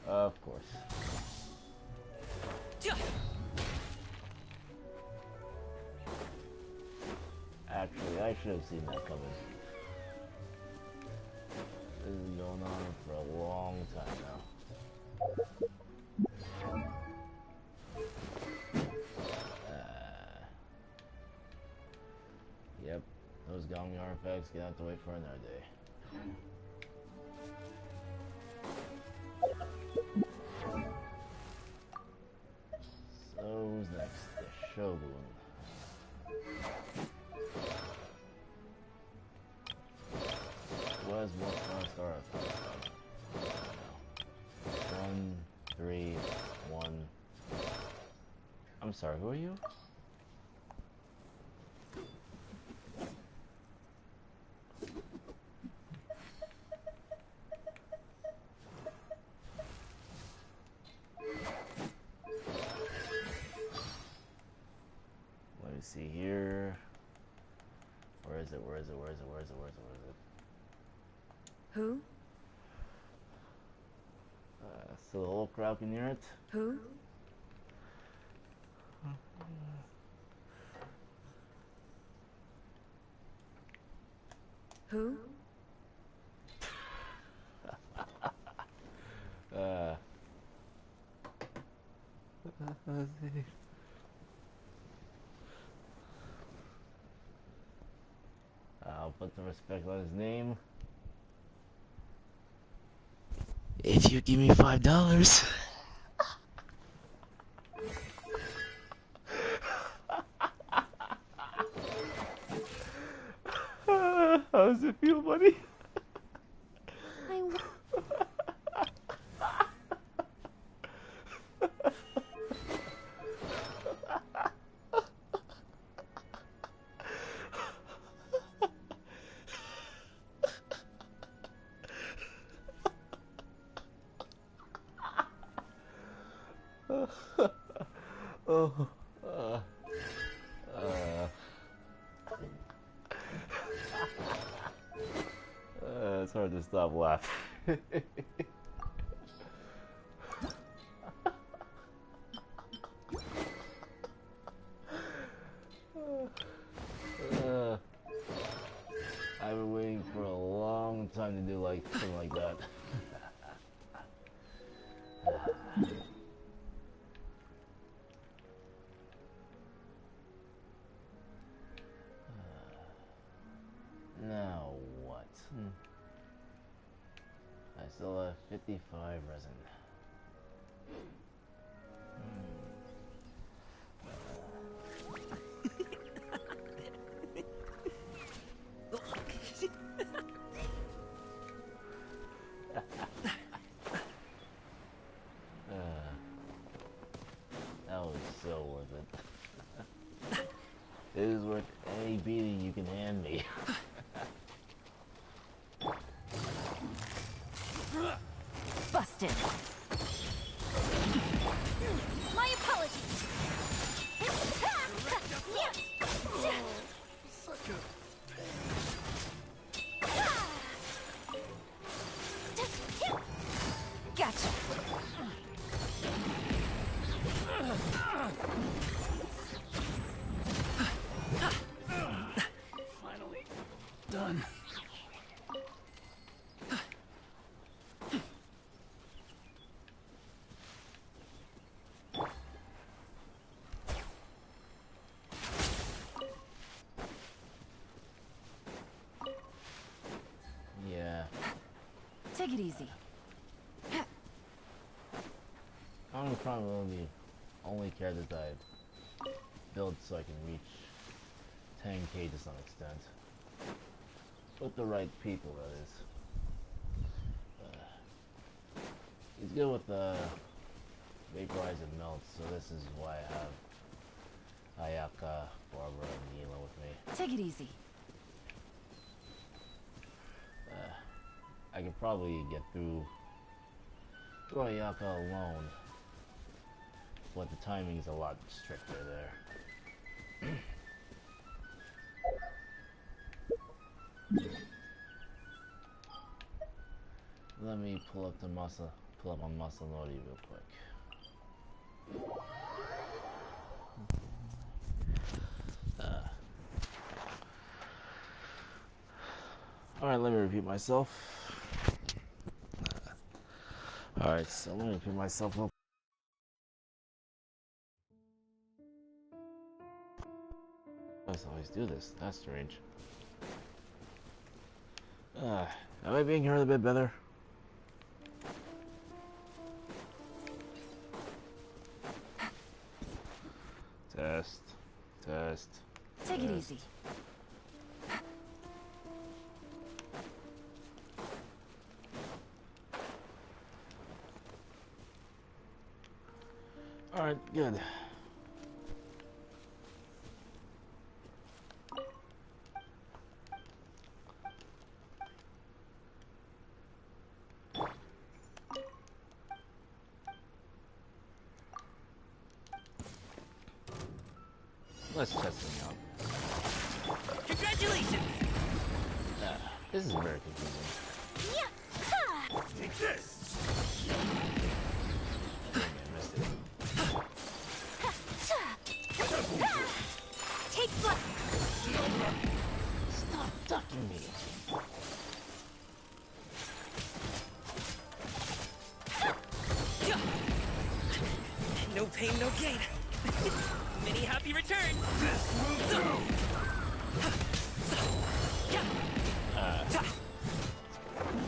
Of course. Actually, I should have seen that coming. This is going on for a long time now. Yep, those Gami artifacts gonna have to wait for another day. So who's next? The Shogun. Who has what first artifact? 1, 3, 1. I'm sorry, who are you? Let me see here. Where is it? Who? So the whole crowd can hear it? Who? Who? I'll put the respect on his name. If you give me $5. How does it feel, buddy? It's hard to stop laughing. I've been waiting for a long time to do like something like that. Now what? I still have 55 resin. That was so worth it. It is worth any beating you can hand me. Busted. My apologies. Such a Gotcha. finally done. Take it easy. I'm probably the only character that I built so I can reach 10k to some extent. With the right people, that is. He's good with vaporize and melt, so this is why I have Ayaka, Barbara, and Neela with me. Take it easy. I could probably get through Ayaka alone, but the timing is a lot stricter there. Let me pull up on Masanori real quick. Alright, let me repeat myself. Alright, so let me repeat myself up. I always do this. That's strange. Am I being heard a bit better? Test. Test. Take test. it easy. Alright, good. Let's test them out. Congratulations! This is very confusing. Take this! Dang, I missed it. Take flight! Stop ducking me. No pain, no gain. Many happy returns.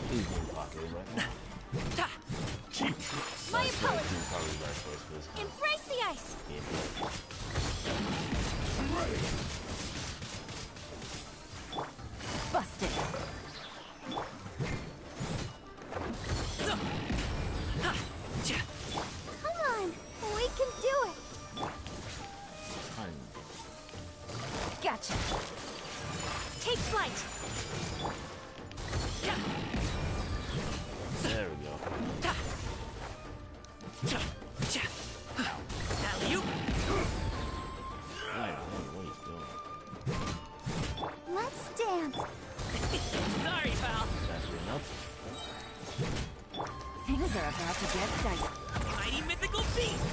He's being popular right now. My That's apologies! probably the right choice for this kind of Embrace the ice! gameplay. Busted. Come on! We can do it! Fine. Gotcha. Take flight! There we go. Alley-oop. Hey, what are you doing? Let's dance! Sorry, pal. That's enough. Things are about to get dicey. Mighty mythical beast.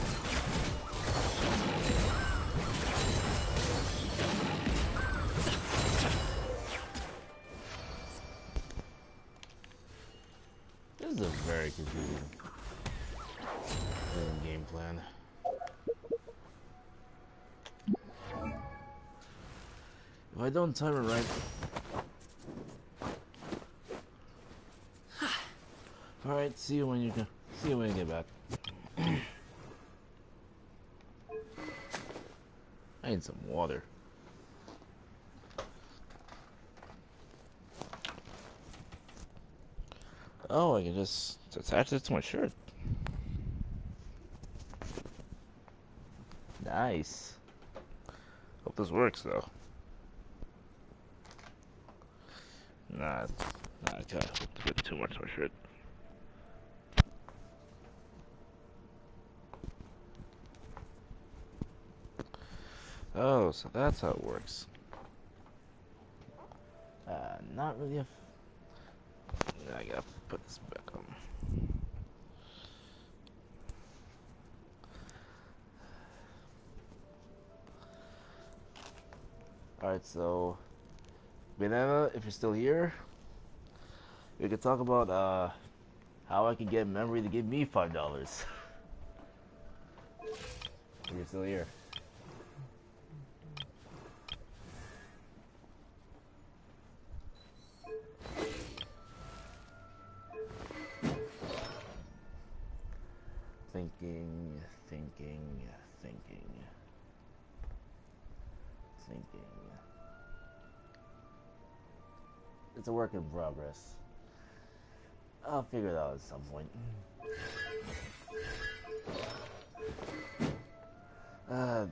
This is a very confusing game plan. If I don't time it right. Alright, see you when you get back. I need some water. Oh, I can just attach it to my shirt. Nice. Hope this works though. Nah, I kind of hooked a bit too much on my shirt. Oh, so that's how it works. Not really a... I gotta put this back on. Alright, so... Banana, if you're still here, we could talk about, how I can get memory to give me $5. If you're still here. thinking, thinking, thinking, thinking. It's a work in progress. I'll figure it out at some point.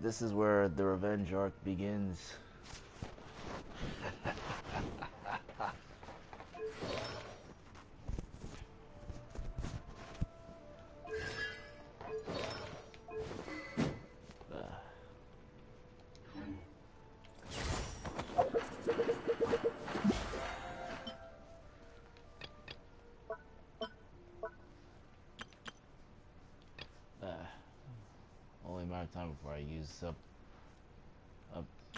This is where the revenge arc begins. Only a matter of time before I use up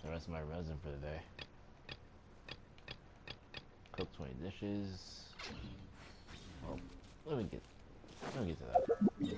the rest of my resin for the day. Cook 20 dishes. Well, let me get to that.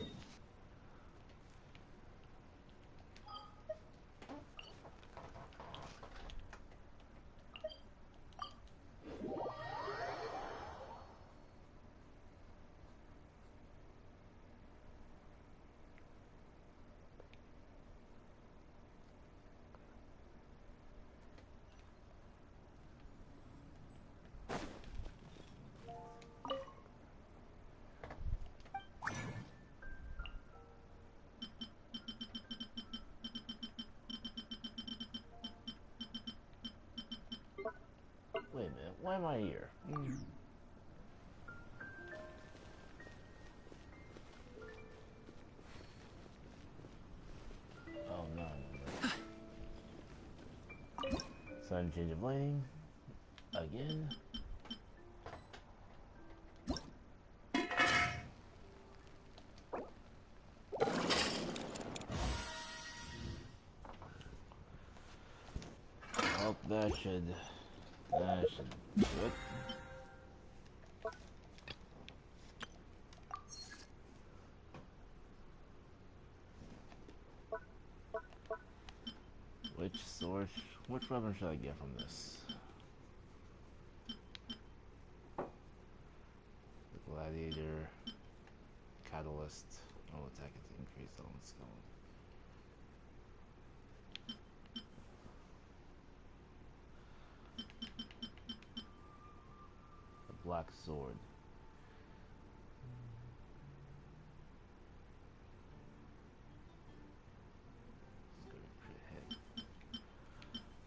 Wait a minute, why am I here? Oh no. Sudden change of lighting. Again. Oh, that should do it. Which weapon should I get from this? The gladiator, catalyst. Oh, attack is increased on skill. The black sword.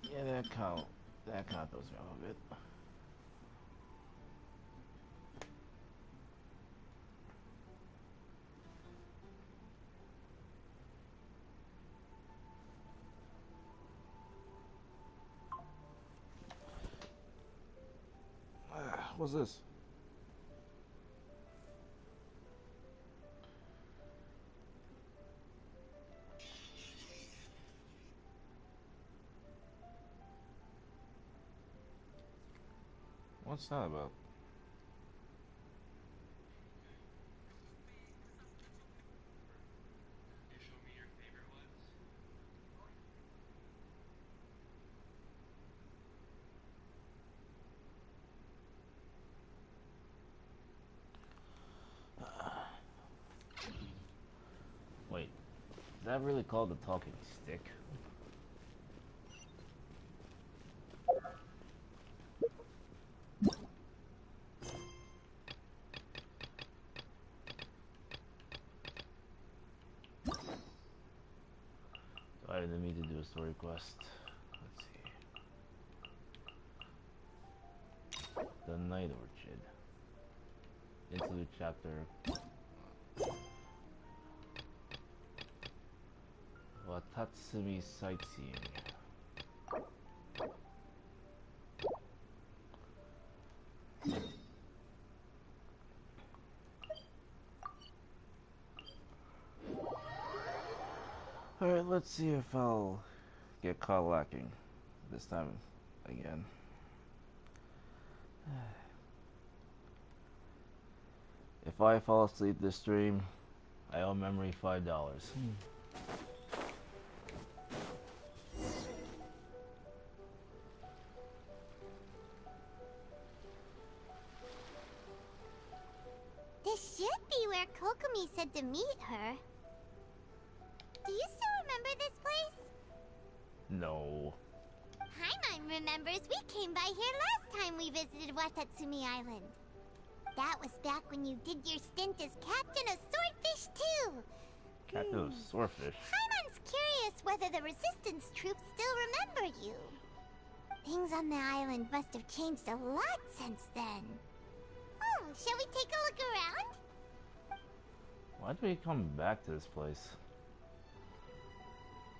Yeah, that kind of throws me off a bit. What's this? What's that about? Wait, is that really called the talking stick? I didn't mean to do a story quest. Let's see. The Night Orchid. Interlude chapter. Watatsumi Sightseeing. Alright, let's see if I'll get caught lacking this time again. If I fall asleep this stream, I owe memory $5. This should be where Kokomi said to meet her. Do you still remember this place? No. Paimon remembers we came by here last time we visited Watatsumi Island. That was back when you did your stint as captain of Swordfish 2. Captain of Swordfish. Paimon's curious whether the Resistance troops still remember you. Things on the island must have changed a lot since then. Oh, shall we take a look around? Why did we come back to this place?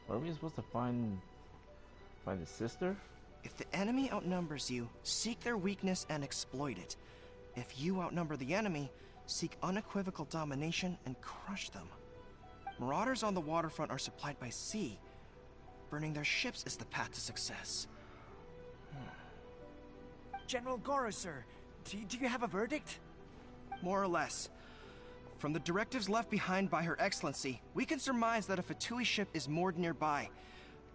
Were we supposed to find his sister? If the enemy outnumbers you, seek their weakness and exploit it. If you outnumber the enemy, seek unequivocal domination and crush them. Marauders on the waterfront are supplied by sea. Burning their ships is the path to success. General Goro, sir, do you have a verdict? More or less. From the directives left behind by Her Excellency, we can surmise that a Fatui ship is moored nearby.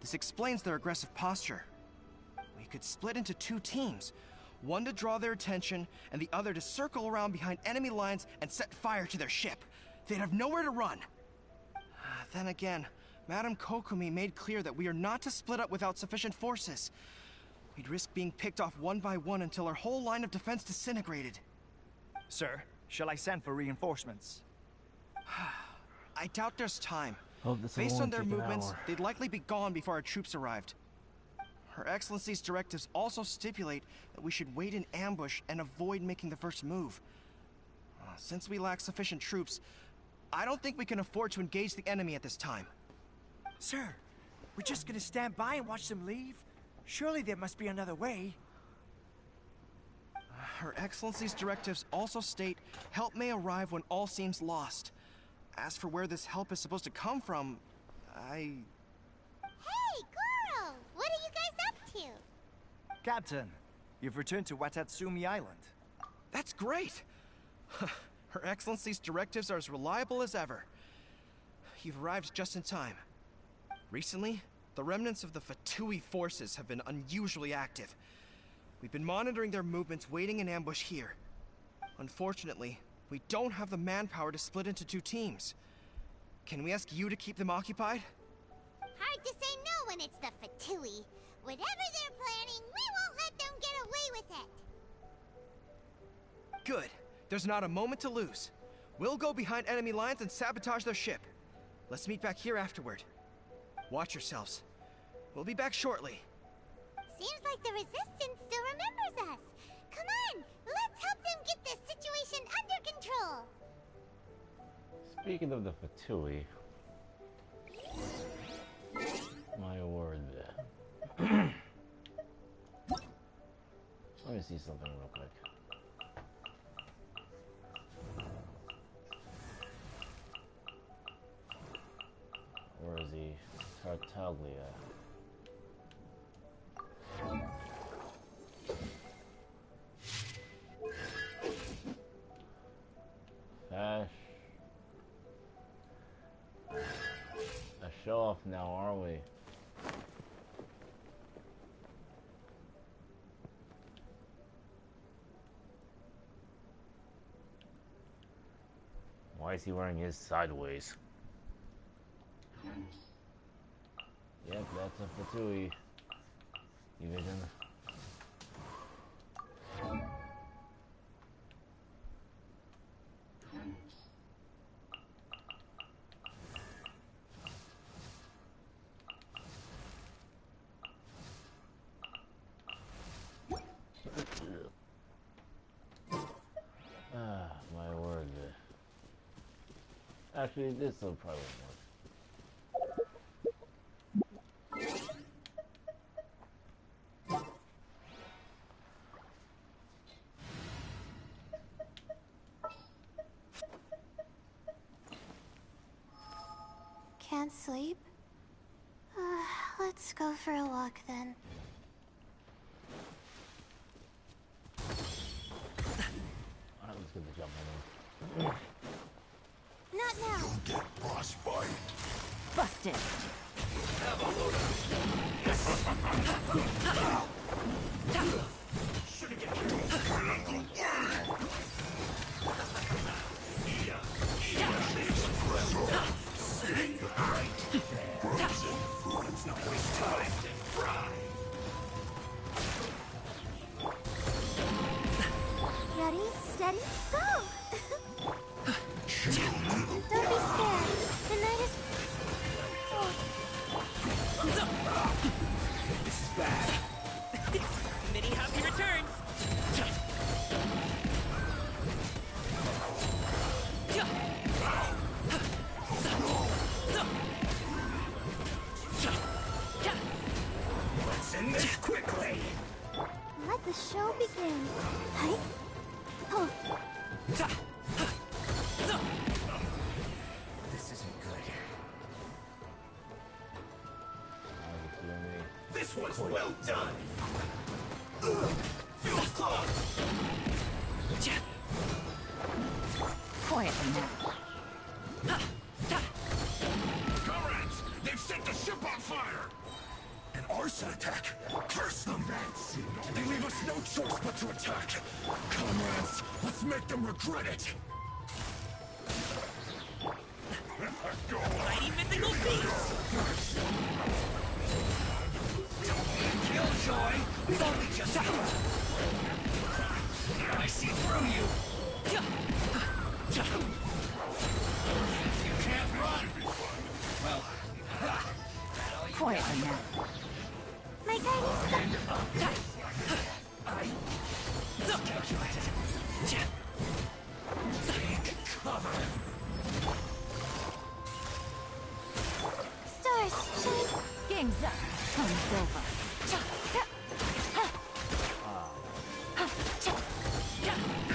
This explains their aggressive posture. We could split into 2 teams, one to draw their attention, and the other to circle around behind enemy lines and set fire to their ship. They'd have nowhere to run. Then again, Madame Kokumi made clear that we are not to split up without sufficient forces. We'd risk being picked off one by one until our whole line of defense disintegrated. Sir, shall I send for reinforcements? I doubt there's time. Based on their movements, they'd likely be gone before our troops arrived. Her Excellency's directives also stipulate that we should wait in ambush and avoid making the first move. Since we lack sufficient troops, I don't think we can afford to engage the enemy at this time. Sir, we're just gonna stand by and watch them leave? Surely there must be another way. Her Excellency's directives also state help may arrive when all seems lost. As for where this help is supposed to come from, Hey, Goro! What are you guys up to? Captain, you've returned to Watatsumi Island. That's great! Her Excellency's directives are as reliable as ever. You've arrived just in time. Recently, the remnants of the Fatui forces have been unusually active. We've been monitoring their movements, waiting in ambush here. Unfortunately, we don't have the manpower to split into 2 teams. Can we ask you to keep them occupied? Hard to say no when it's the Fatui. Whatever they're planning, we won't let them get away with it. Good. There's not a moment to lose. We'll go behind enemy lines and sabotage their ship. Let's meet back here afterward. Watch yourselves. We'll be back shortly. Seems like the Resistance still remembers us. Come on, let's help them get this situation under control. Speaking of the Fatui, my word. Let me see something real quick. Where is he? Tartaglia. Fash. A show off now, are we? Why is he wearing his sideways? Yep, that's a Fatui division. Ah, my word. Actually, this will probably work. Can't sleep? Let's go for a walk then. Alright, let's get the jump on him. Not now. You'll get frostbite. Busted. Ready, steady, go! Don't be scared. The night is... This is bad. Many happy returns. Let's end this quickly. Let the show begin. Hi. Oh. This isn't good. This was well done. Feels close. Quietly now. Comrades, they've set the ship on fire! An arson attack. Curse them. They leave us no choice but to attack. Comrades, let's make them regret it. Go on. Mighty mythical beast. Killjoy is only just I see through you. You can't run. Well, Quietly now. My guiding calculated. Take cover. stars shine. Game's up. Time's over.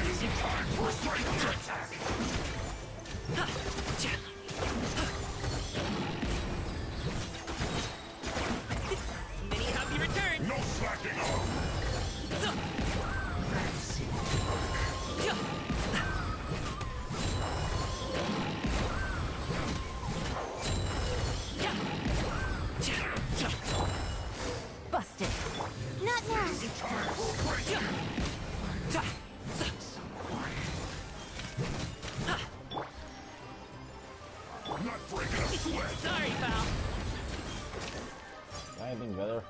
Easy time for a strike attack. Many happy returns. No slacking off. Busted. Not now. Not breaking a sweat. Sorry, pal. Anything better?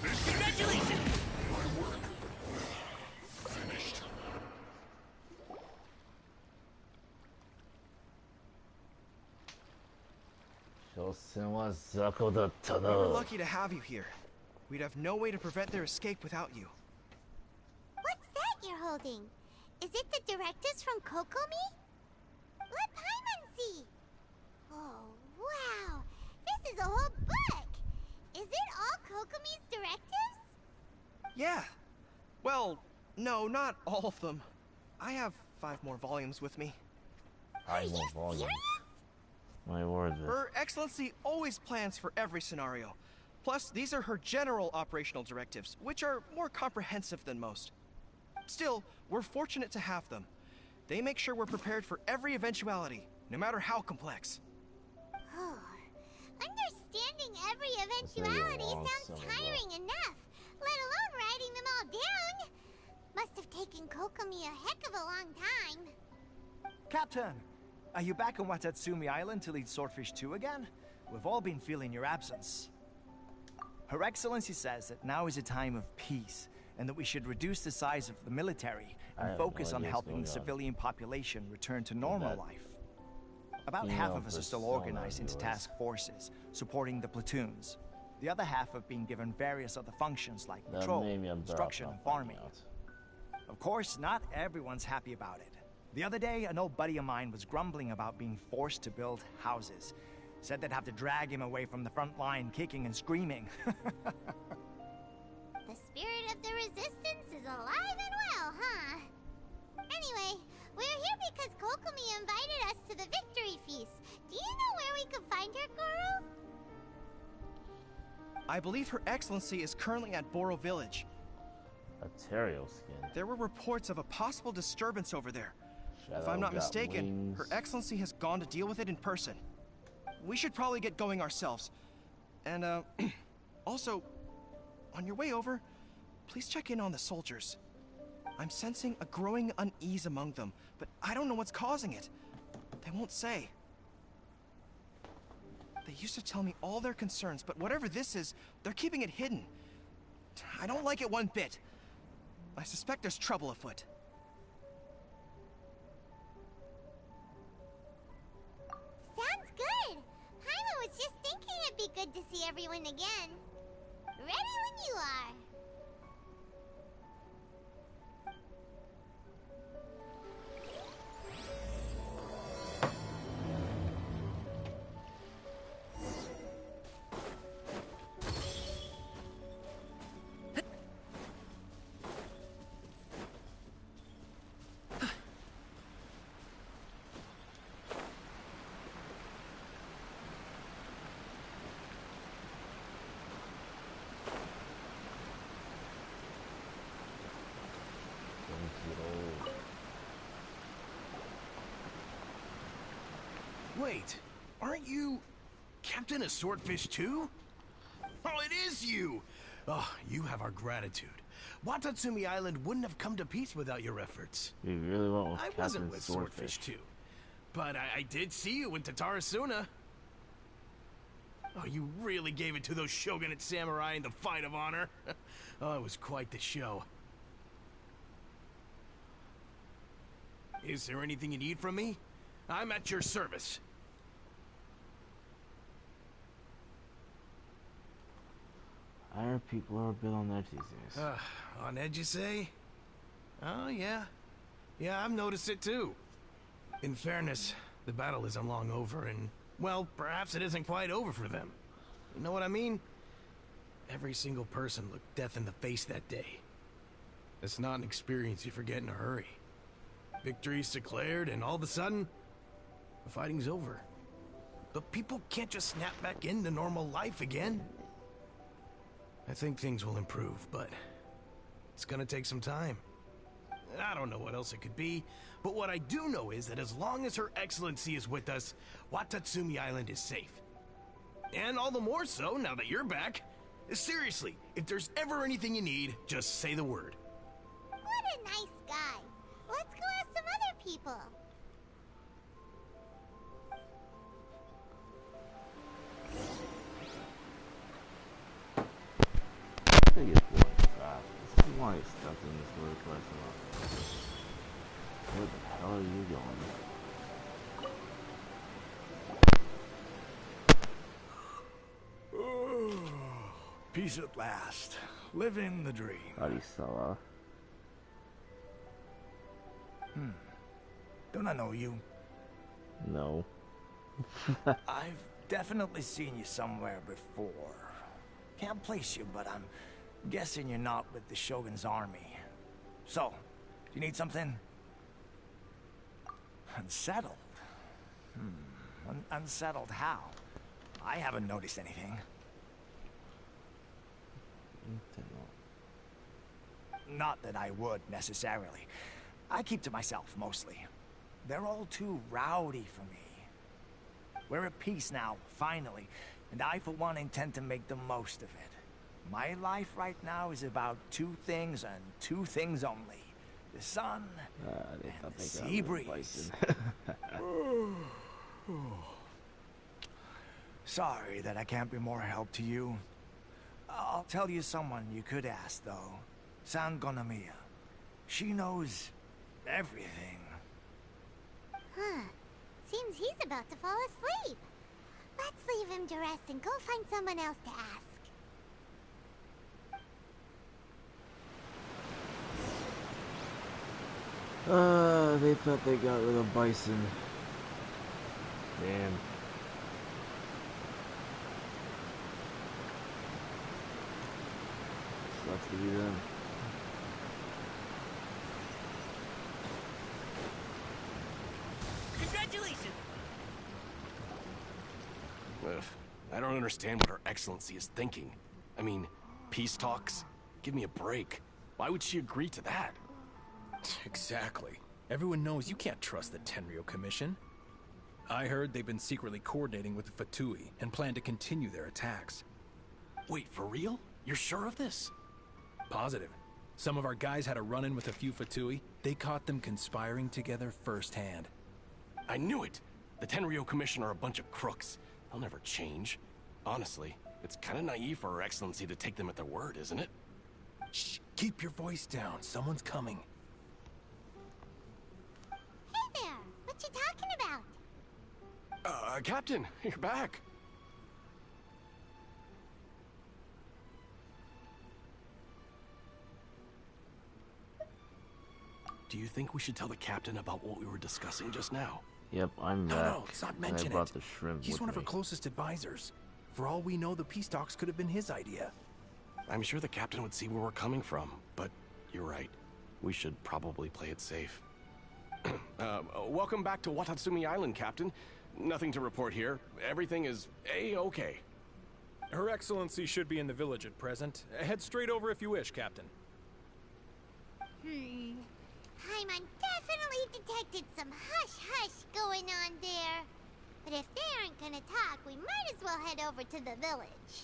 Congratulations. My work. Finished. We were lucky to have you here. We'd have no way to prevent their escape without you. What's that you're holding? Is it the directives from Kokomi? Let Paimon see. Oh, wow. This is a whole book. Is it all Kokomi's directives? Yeah. Well, no, not all of them. I have 5 more volumes with me. I won't volume. My word. Her Excellency always plans for every scenario. Plus, these are her general operational directives, which are more comprehensive than most. Still, we're fortunate to have them. They make sure we're prepared for every eventuality, no matter how complex. Oh, understanding every eventuality sounds tiring enough, let alone writing them all down. Must have taken Kokomi a heck of a long time. Captain, are you back on Watatsumi Island to lead Swordfish 2 again? We've all been feeling your absence. Her Excellency says that now is a time of peace, and that we should reduce the size of the military and focus on helping the civilian population return to normal life. About half of us are still organized into task forces, supporting the platoons. The other half have been given various other functions like patrol, instruction, and farming. Of course, not everyone's happy about it. The other day, an old buddy of mine was grumbling about being forced to build houses. Said they'd have to drag him away from the front line, kicking and screaming. The spirit of the resistance is alive and well, huh? Anyway, we're here because Kokomi invited us to the victory feast. Do you know where we could find her, Guru? I believe Her Excellency is currently at Boro Village. Ontario skin. There were reports of a possible disturbance over there. Shadow If I'm not got mistaken, wings. Her Excellency has gone to deal with it in person. We should probably get going ourselves. And, also, on your way over, please check in on the soldiers. I'm sensing a growing unease among them, but I don't know what's causing it. They won't say. They used to tell me all their concerns, but whatever this is, they're keeping it hidden. I don't like it one bit. I suspect there's trouble afoot. Sounds good. Hyla was just thinking it'd be good to see everyone again. Ready when you are. Wait, aren't you Captain of Swordfish too? Oh, it is you! Oh, you have our gratitude. Watatsumi Island wouldn't have come to peace without your efforts. You really went with I Captain wasn't with Swordfish too, but I did see you in Tatarasuna. Oh, you really gave it to those shogunate samurai in the fight of honor. Oh, it was quite the show. Is there anything you need from me? I'm at your service. I heard people are a bit on edge these days. On edge, you say? Oh, yeah. Yeah, I've noticed it too. In fairness, the battle isn't long over, and, well, perhaps it isn't quite over for them. You know what I mean? Every single person looked death in the face that day. It's not an experience you forget in a hurry. Victory's declared, and all of a sudden, the fighting's over. But people can't just snap back into normal life again. I think things will improve, but it's gonna take some time. I don't know what else it could be, but what I do know is that as long as Her Excellency is with us, Watatsumi Island is safe. And all the more so now that you're back. Seriously, if there's ever anything you need, just say the word. What a nice guy. Let's go ask some other people. I think it's boring fast. This is why I stuck in this little question. Where the hell are you going? Peace at last. Living the dream. Arisala. Don't I know you? No. I've definitely seen you somewhere before. Can't place you, but I'm guessing you're not with the Shogun's army. So, do you need something? Unsettled? Unsettled how? I haven't noticed anything. Not that I would, necessarily. I keep to myself, mostly. They're all too rowdy for me. We're at peace now, finally, and I, for one, intend to make the most of it. My life right now is about two things and two things only. The sun and the sea breeze. Sorry that I can't be more help to you. I'll tell you someone you could ask, though. Sangonomiya. She knows everything. Huh. Seems he's about to fall asleep. Let's leave him to rest and go find someone else to ask. They thought they got rid of Bison. Damn. Sucks to be them. Congratulations! I don't understand what Her Excellency is thinking. I mean, peace talks? Give me a break. Why would she agree to that? Exactly. Everyone knows you can't trust the Tenryo Commission. I heard they've been secretly coordinating with the Fatui and plan to continue their attacks. Wait, for real? You're sure of this? Positive. Some of our guys had a run-in with a few Fatui. They caught them conspiring together firsthand. I knew it! The Tenryo Commission are a bunch of crooks. They'll never change. Honestly, it's kinda naive for Her Excellency to take them at their word, isn't it? Shh, keep your voice down. Someone's coming. Hey there! What you talking about? Captain, you're back. Do you think we should tell the captain about what we were discussing just now? Yep, I'm back. No, let's not And mention I brought it. the shrimp He's with one of me. her closest advisors. For all we know, the peace talks could have been his idea. I'm sure the captain would see where we're coming from, but you're right. We should probably play it safe. Welcome back to Watatsumi Island, Captain. Nothing to report here. Everything is A-okay. Her Excellency should be in the village at present. Head straight over if you wish, Captain. Paimon definitely detected some hush-hush going on there. But if they aren't gonna talk, we might as well head over to the village.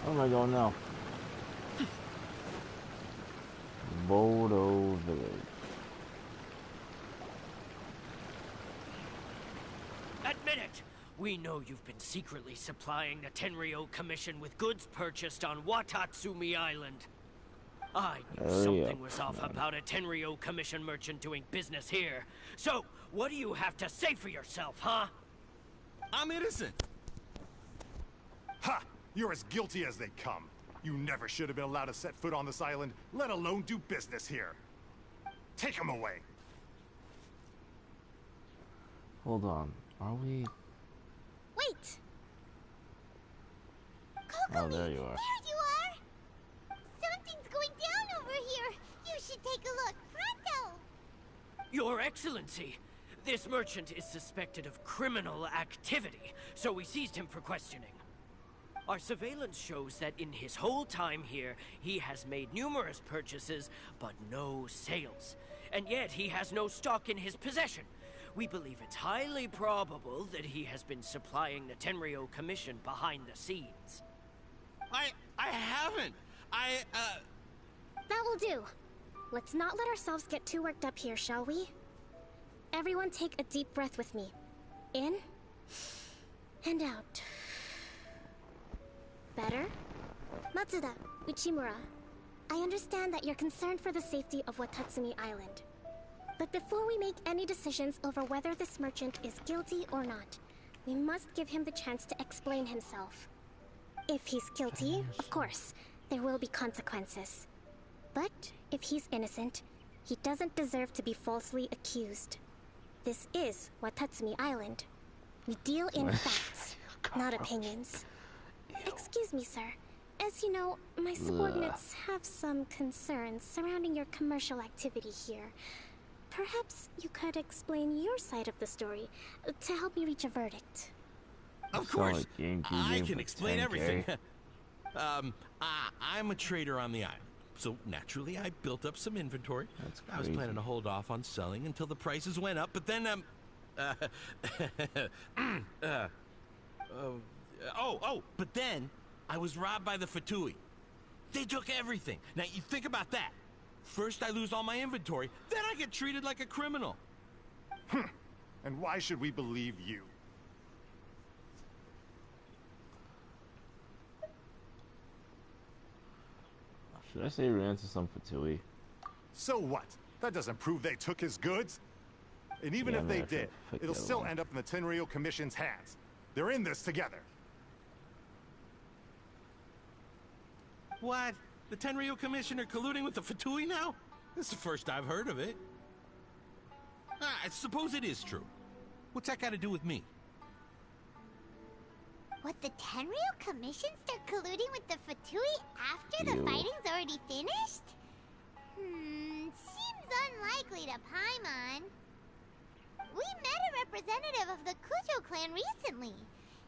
Where am I going now? Bodo Village. Admit it! We know you've been secretly supplying the Tenryo Commission with goods purchased on Watatsumi Island. I knew something was off about a Tenryo Commission merchant doing business here. So, what do you have to say for yourself, huh? I'm innocent! Ha! You're as guilty as they come. You never should have been allowed to set foot on this island, let alone do business here. Take him away. Hold on. Are we? Wait! Oh, there you are. There you are! Something's going down over here. You should take a look. Pronto! Your Excellency, this merchant is suspected of criminal activity, so we seized him for questioning. Our surveillance shows that in his whole time here, he has made numerous purchases, but no sales. And yet he has no stock in his possession. We believe it's highly probable that he has been supplying the Tenryo Commission behind the scenes. I haven't! That will do. Let's not let ourselves get too worked up here, shall we? Everyone take a deep breath with me. In and out. Better? Matsuda, Uchimura, I understand that you're concerned for the safety of Watatsumi Island. But before we make any decisions over whether this merchant is guilty or not, we must give him the chance to explain himself. If he's guilty, of course, there will be consequences. But if he's innocent, he doesn't deserve to be falsely accused. This is Watatsumi Island. We deal in facts, not opinions. Excuse me, sir. As you know, my subordinates have some concerns surrounding your commercial activity here. Perhaps you could explain your side of the story to help me reach a verdict. Of course, I can explain everything. I'm a trader on the island, so naturally I built up some inventory. I was planning to hold off on selling until the prices went up, but then but then I was robbed by the Fatui. They took everything. Now you think about that. First I lose all my inventory, then I get treated like a criminal. And why should we believe you? Should I say we ran into some Fatui? So what? That doesn't prove they took his goods. And even if they did, it'll still end up in the Tenryo Commission's hands. They're in this together. What? The Tenryo Commissioner colluding with the Fatui now? This is the first I've heard of it. I suppose it is true. What's that got to do with me? What, the Tenryo Commission start colluding with the Fatui after the fighting's already finished? Seems unlikely to Paimon. We met a representative of the Kujo clan recently.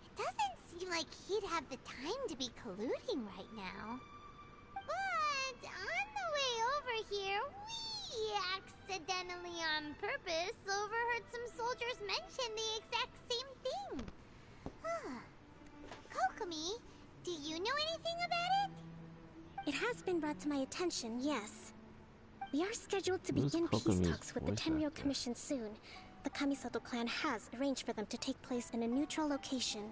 It doesn't seem like he'd have the time to be colluding right now. But on the way over here, we accidentally on purpose overheard some soldiers mention the exact same thing. Kokomi, do you know anything about it? It has been brought to my attention, yes. We are scheduled to Who's begin peace Kokomi's talks with the voice Tenryo actor? Commission soon. The Kamisato clan has arranged for them to take place in a neutral location.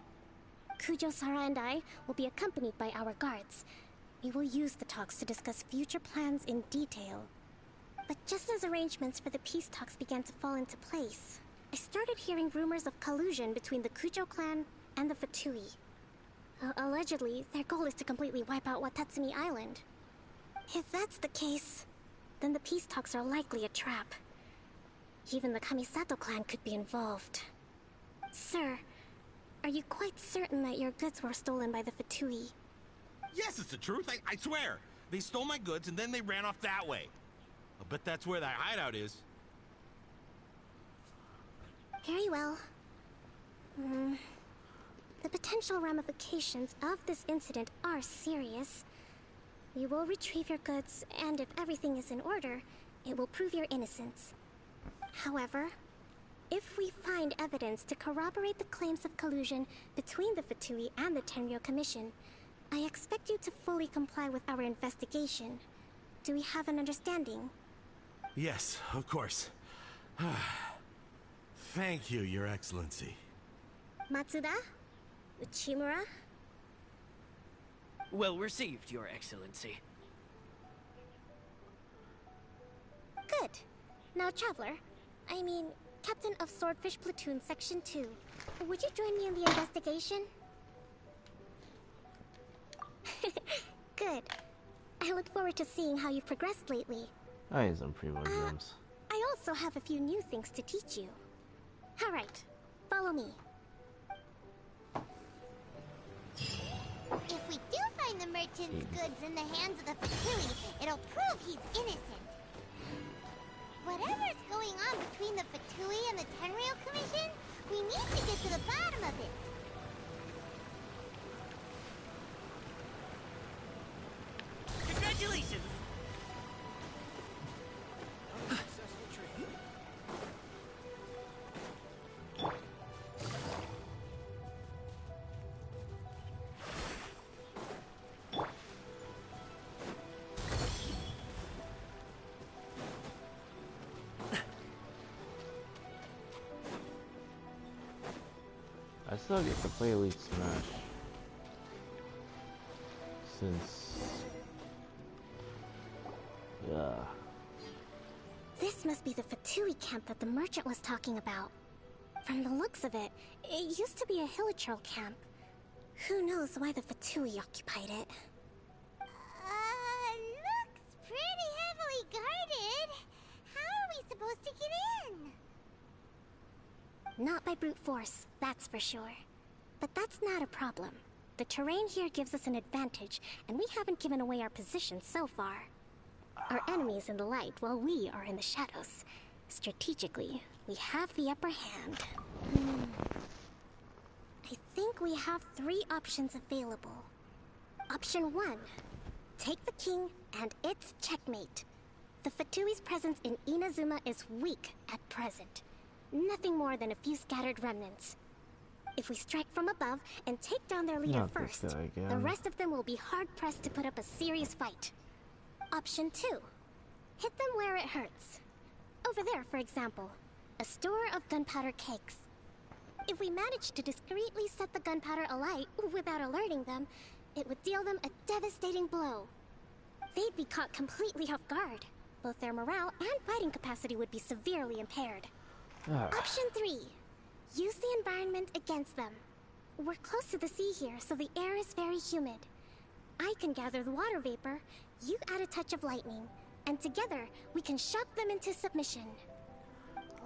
Kujo Sara and I will be accompanied by our guards. We will use the talks to discuss future plans in detail. But just as arrangements for the peace talks began to fall into place, I started hearing rumors of collusion between the Kujo clan and the Fatui. Allegedly, their goal is to completely wipe out Watatsumi Island. If that's the case, then the peace talks are likely a trap. Even the Kamisato clan could be involved. Sir, are you quite certain that your goods were stolen by the Fatui? Yes, it's the truth. I swear. They stole my goods and then they ran off that way. I'll bet that's where that hideout is. Very well. The potential ramifications of this incident are serious. We will retrieve your goods, and if everything is in order, it will prove your innocence. However, if we find evidence to corroborate the claims of collusion between the Fatui and the Tenryo Commission, I expect you to fully comply with our investigation. Do we have an understanding? Yes, of course. Thank you, Your Excellency. Matsuda? Uchimura? Well received, Your Excellency. Good. Now, Traveler, Captain of Swordfish Platoon Section 2, would you join me in the investigation? Good. I look forward to seeing how you've progressed lately. I had some primo gems. I also have a few new things to teach you. Alright, follow me. If we do find the merchant's goods in the hands of the Fatui, it'll prove he's innocent. Whatever's going on between the Fatui and the Tenryo Commission, we need to get to the bottom of it. Congratulations! I still get to play Elite Smash. Since... yeah. This must be the Fatui camp that the merchant was talking about. From the looks of it, it used to be a Hilichurl camp. Who knows why the Fatui occupied it? Looks pretty heavily guarded. How are we supposed to get in? Not by brute force, that's for sure. But that's not a problem. The terrain here gives us an advantage, and we haven't given away our position so far. Our enemy is in the light, while we are in the shadows. Strategically, we have the upper hand. I think we have 3 options available. Option 1. Take the king, and it's checkmate. The Fatui's presence in Inazuma is weak at present. Nothing more than a few scattered remnants. If we strike from above and take down their leader Not this first, guy again. the rest of them will be hard-pressed to put up a serious fight. Option 2. Hit them where it hurts. Over there, for example, a store of gunpowder cakes. If we manage to discreetly set the gunpowder alight without alerting them, it would deal them a devastating blow. They'd be caught completely off guard. Both their morale and fighting capacity would be severely impaired. Option 3. Use the environment against them. We're close to the sea here, so the air is very humid. I can gather the water vapor, you add a touch of lightning, and together we can shock them into submission.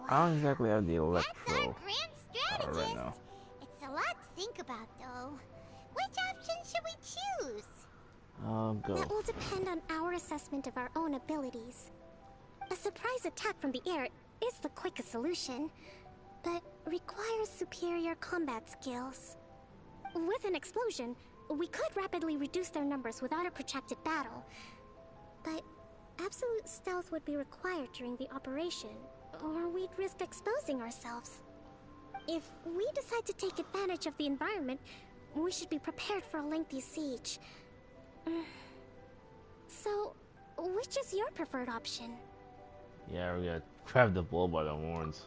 I don't exactly have the electro That's our grand strategist. right now. It's a lot to think about, though. Which option should we choose? Go. That will depend on our assessment of our own abilities. A surprise attack from the air is the quickest solution, but requires superior combat skills. With an explosion, we could rapidly reduce their numbers without a protracted battle, but absolute stealth would be required during the operation, or we'd risk exposing ourselves. If we decide to take advantage of the environment, we should be prepared for a lengthy siege. So, which is your preferred option? Yeah, we're gonna grab the bull by the horns.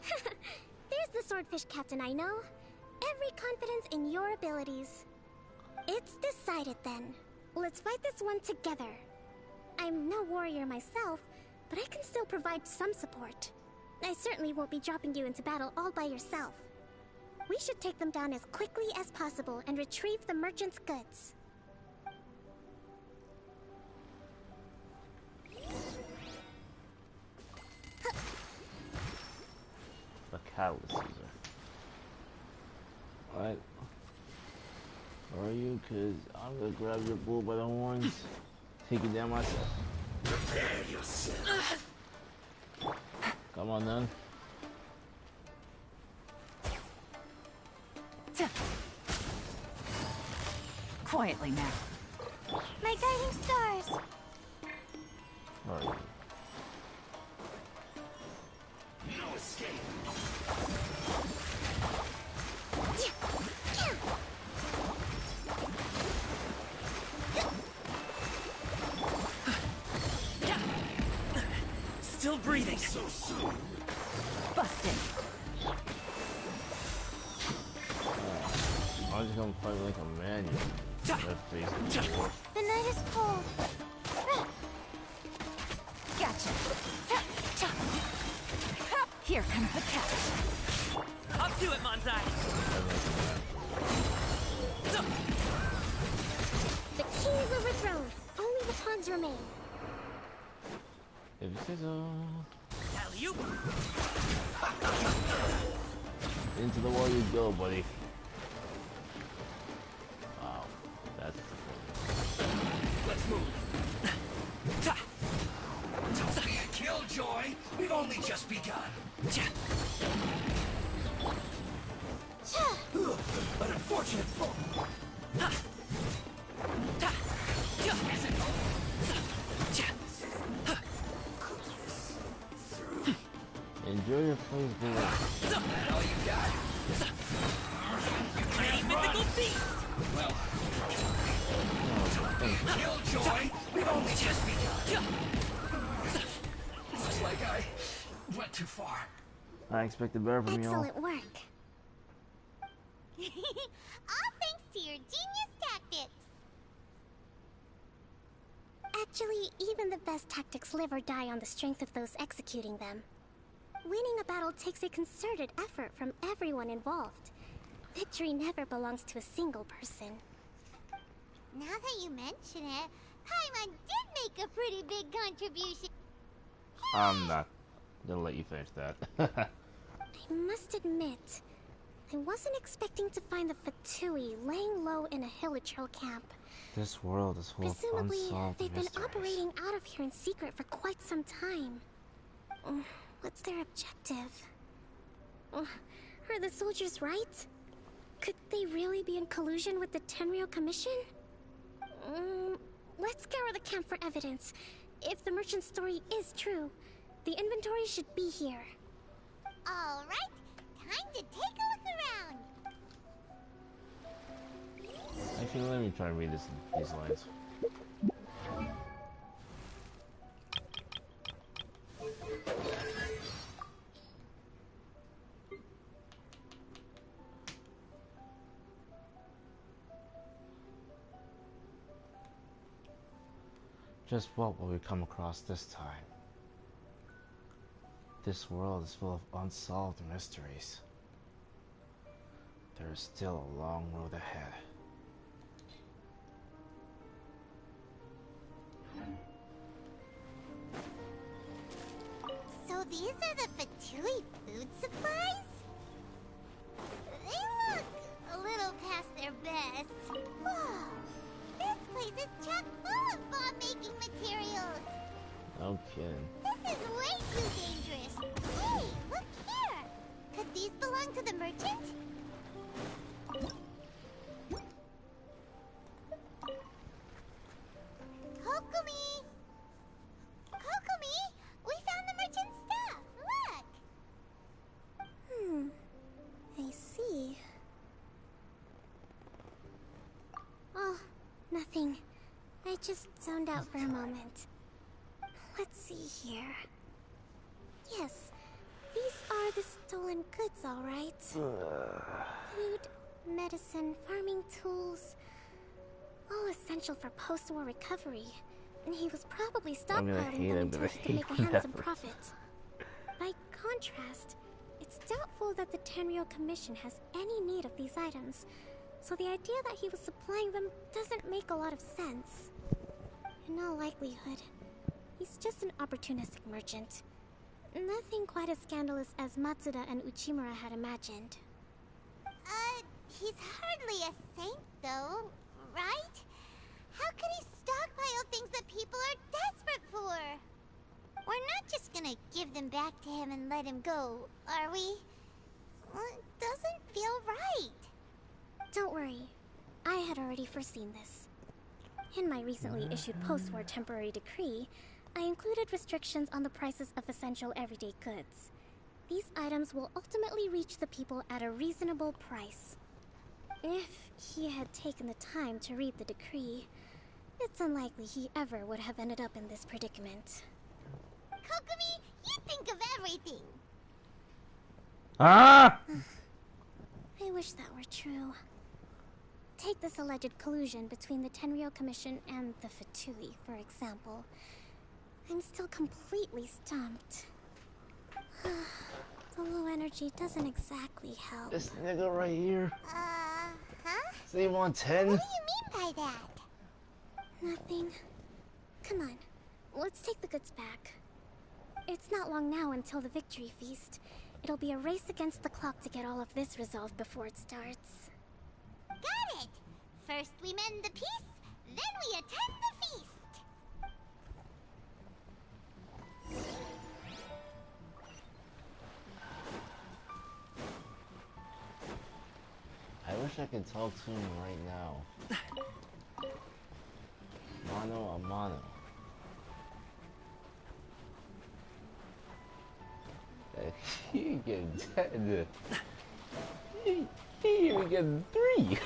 There's the swordfish captain I know. Every confidence in your abilities. It's decided then. Let's fight this one together. I'm no warrior myself, but I can still provide some support. I certainly won't be dropping you into battle all by yourself. We should take them down as quickly as possible and retrieve the merchant's goods. The Catalyst Caesar. Alright. Where are you? Cause I'm gonna grab your bull by the horns, take it down myself. Prepare yourself. Come on then. Quietly now. My guiding stars. Where are you? No escape. Still breathing. So soon. Busted. I'm just gonna fight like a man. The night is cold. Gotcha. Here comes the catch. Up to it, Manzai. The king is overthrown. Only the pawns remain. If you say so. Alley-oop. Into the wall you go, buddy. Wow, that's Let's move. Don't be a killjoy. We've only just begun. An unfortunate fall. enjoy your plays, boy. All you got? Pretty mythical beast. Well, killjoy. We've only just begun. Looks like I went too far. I expected better from you all. Excellent work. All thanks to your genius tactics. Actually, even the best tactics live or die on the strength of those executing them. Winning a battle takes a concerted effort from everyone involved. Victory never belongs to a single person. Now that you mention it, Paimon did make a pretty big contribution. I'm not gonna let you finish that. I must admit, I wasn't expecting to find the Fatui laying low in a Hilichurl camp. This world is full of Presumably, unsolved they've been mysteries. operating out of here in secret for quite some time. What's their objective? Are the soldiers right? Could they really be in collusion with the Tenryou Commission? Let's scour the camp for evidence. If the merchant's story is true, the inventory should be here. All right, time to take a look around. Actually, let me try and read these lines. Just what will we come across this time? This world is full of unsolved mysteries. There is still a long road ahead. So these are the Fatui food supplies? They look a little past their best. Whoa! This place is chock full of bomb-making materials. No kidding. This is way too dangerous. Hey, look here. Could these belong to the merchant? Kokumi! Kokumi! We found the merchant's stuff. Look! I see. Oh, nothing. I just zoned out for a moment. Let's see here. Yes, these are the stolen goods, all right. Food, medicine, farming tools, all essential for post-war recovery. And he was probably stockpiling them until he could make a handsome profit. By contrast, it's doubtful that the Tenryo Commission has any need of these items, so the idea that he was supplying them doesn't make a lot of sense. In all likelihood, he's just an opportunistic merchant. Nothing quite as scandalous as Matsuda and Uchimura had imagined. He's hardly a saint, though, right? How could he stockpile things that people are desperate for? We're not just gonna give them back to him and let him go, are we? Well, it doesn't feel right. Don't worry. I had already foreseen this. In my recently issued post-war temporary decree, I included restrictions on the prices of essential everyday goods. These items will ultimately reach the people at a reasonable price. If he had taken the time to read the decree, it's unlikely he ever would have ended up in this predicament. Kokomi, you think of everything! Ah! I wish that were true. Take this alleged collusion between the Tenryo Commission and the Fatui, for example. I'm still completely stumped. The low energy doesn't exactly help. This nigga right here. Huh? Say 110? What do you mean by that? Nothing. Come on, let's take the goods back. It's not long now until the victory feast. It'll be a race against the clock to get all of this resolved before it starts. Got it! First we mend the peace, then we attend the feast! I wish I could talk to him right now. Mano a mano. He ain't getting 10. He ain't even getting 3.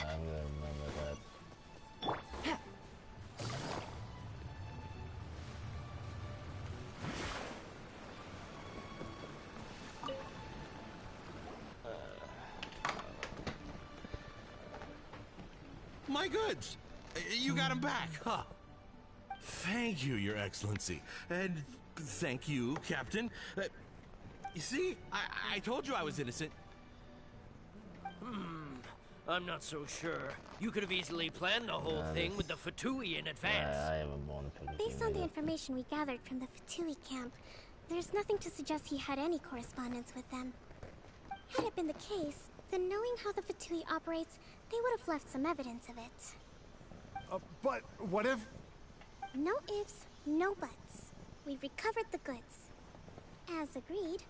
I'm gonna remember that. My goods! You got them back, huh? Thank you, Your Excellency. And thank you, Captain. You see, I told you I was innocent. I'm not so sure. You could have easily planned the whole thing with the Fatui in advance. I haven't born a pig. Based on the information we gathered from the Fatui camp, there's nothing to suggest he had any correspondence with them. Had it been the case, then knowing how the Fatui operates, they would have left some evidence of it. But what if... No ifs, no buts. We've recovered the goods. As agreed,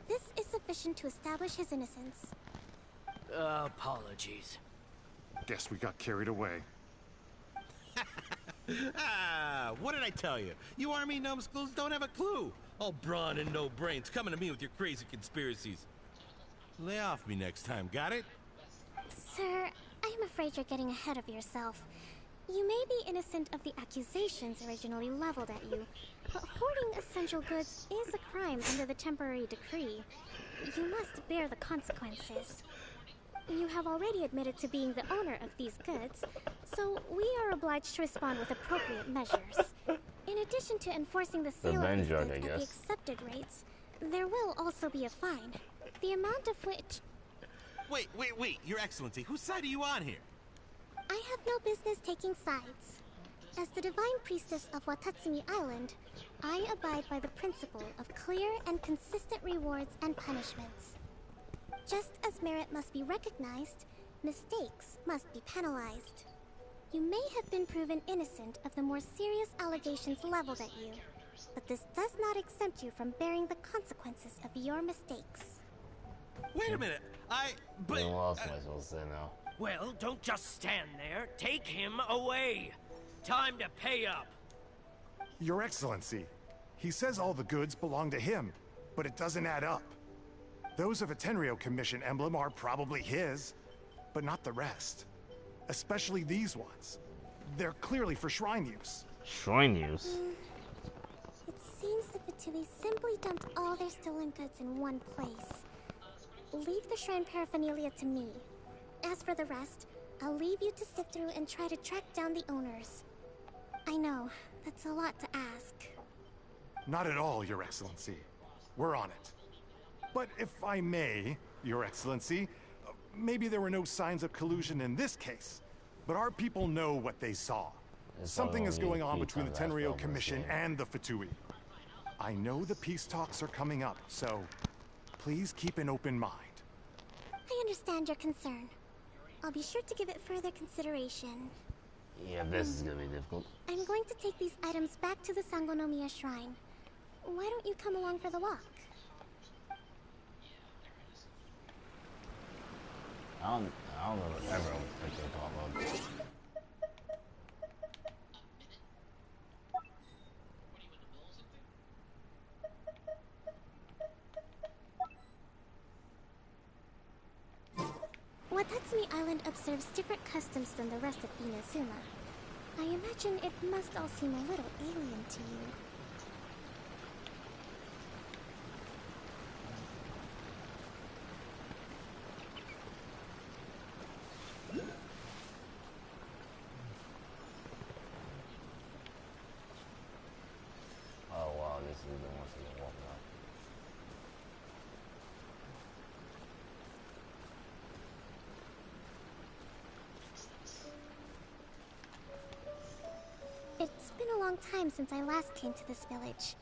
this is sufficient to establish his innocence. Apologies. Guess we got carried away. What did I tell you? You army numbskulls don't have a clue. All brawn and no brains coming to me with your crazy conspiracies. Lay off me next time, got it? Sir, I'm afraid you're getting ahead of yourself. You may be innocent of the accusations originally leveled at you, but hoarding essential goods is a crime under the temporary decree. You must bear the consequences. You have already admitted to being the owner of these goods, so we are obliged to respond with appropriate measures. In addition to enforcing the sale of these goods at the accepted rates, there will also be a fine, the amount of which... Wait, Your Excellency, whose side are you on here? I have no business taking sides. As the Divine Priestess of Watatsumi Island, I abide by the principle of clear and consistent rewards and punishments. Just as merit must be recognized, mistakes must be penalized. You may have been proven innocent of the more serious allegations leveled at you, but this does not exempt you from bearing the consequences of your mistakes. Wait a minute, What else am I supposed to say now? Well, don't just stand there. Take him away. Time to pay up. Your Excellency, he says all the goods belong to him, but it doesn't add up. Those of a Tenryo Commission emblem are probably his, but not the rest. Especially these ones. They're clearly for shrine use. Shrine use? It seems the Fatui simply dumped all their stolen goods in one place. Leave the shrine paraphernalia to me. As for the rest, I'll leave you to sift through and try to track down the owners. I know, that's a lot to ask. Not at all, Your Excellency. We're on it. But if I may, Your Excellency, maybe there were no signs of collusion in this case, but our people know what they saw. Something is going on between the Tenryo Commission and the Fatui. I know the peace talks are coming up, so please keep an open mind. I understand your concern. I'll be sure to give it further consideration. Yeah, this is gonna be difficult. I'm going to take these items back to the Sangonomiya Shrine. Why don't you come along for the walk? I don't know if everyone would take their thought mode. Watatsumi Island observes different customs than the rest of Inazuma. I imagine it must all seem a little alien to you. Oh wow, this is the one to walk up. It's been a long time since I last came to this village.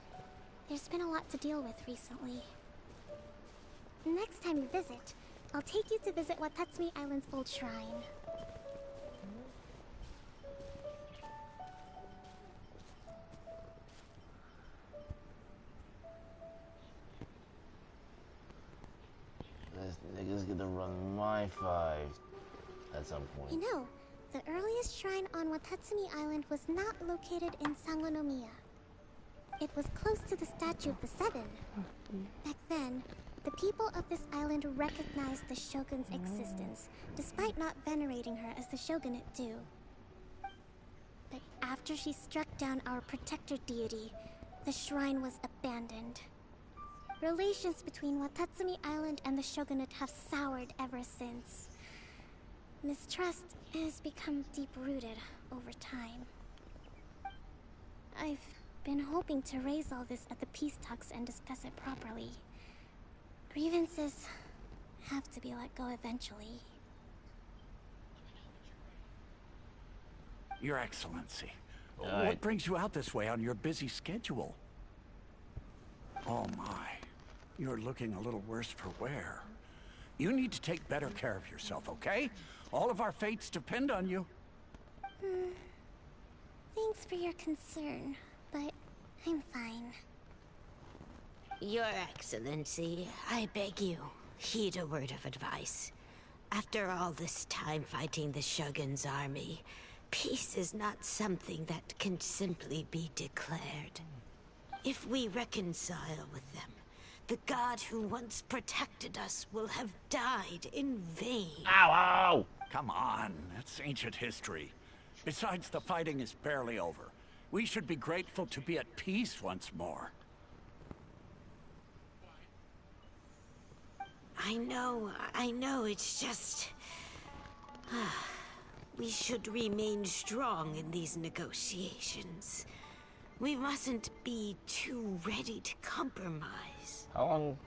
There's been a lot to deal with recently. Next time you visit, I'll take you to visit Watatsumi Island's old shrine. This nigga's gonna run my 5 at some point. You know, the earliest shrine on Watatsumi Island was not located in Sangonomiya. It was close to the statue of the Seven. Back then, the people of this island recognized the Shogun's existence, despite not venerating her as the Shogunate do. But after she struck down our protector deity, the shrine was abandoned. Relations between Watatsumi Island and the Shogunate have soured ever since. Mistrust has become deep-rooted over time. I've been hoping to raise all this at the peace talks and discuss it properly. Grievances have to be let go eventually. Your Excellency, what brings you out this way on your busy schedule? Oh my, you're looking a little worse for wear. You need to take better care of yourself, okay? All of our fates depend on you. Thanks for your concern, but I'm fine. Your Excellency, I beg you, heed a word of advice. After all this time fighting the Shogun's army, peace is not something that can simply be declared. If we reconcile with them, the god who once protected us will have died in vain. Ow, ow! Come on, that's ancient history. Besides, the fighting is barely over. We should be grateful to be at peace once more. I know, it's just... we should remain strong in these negotiations. We mustn't be too ready to compromise. How long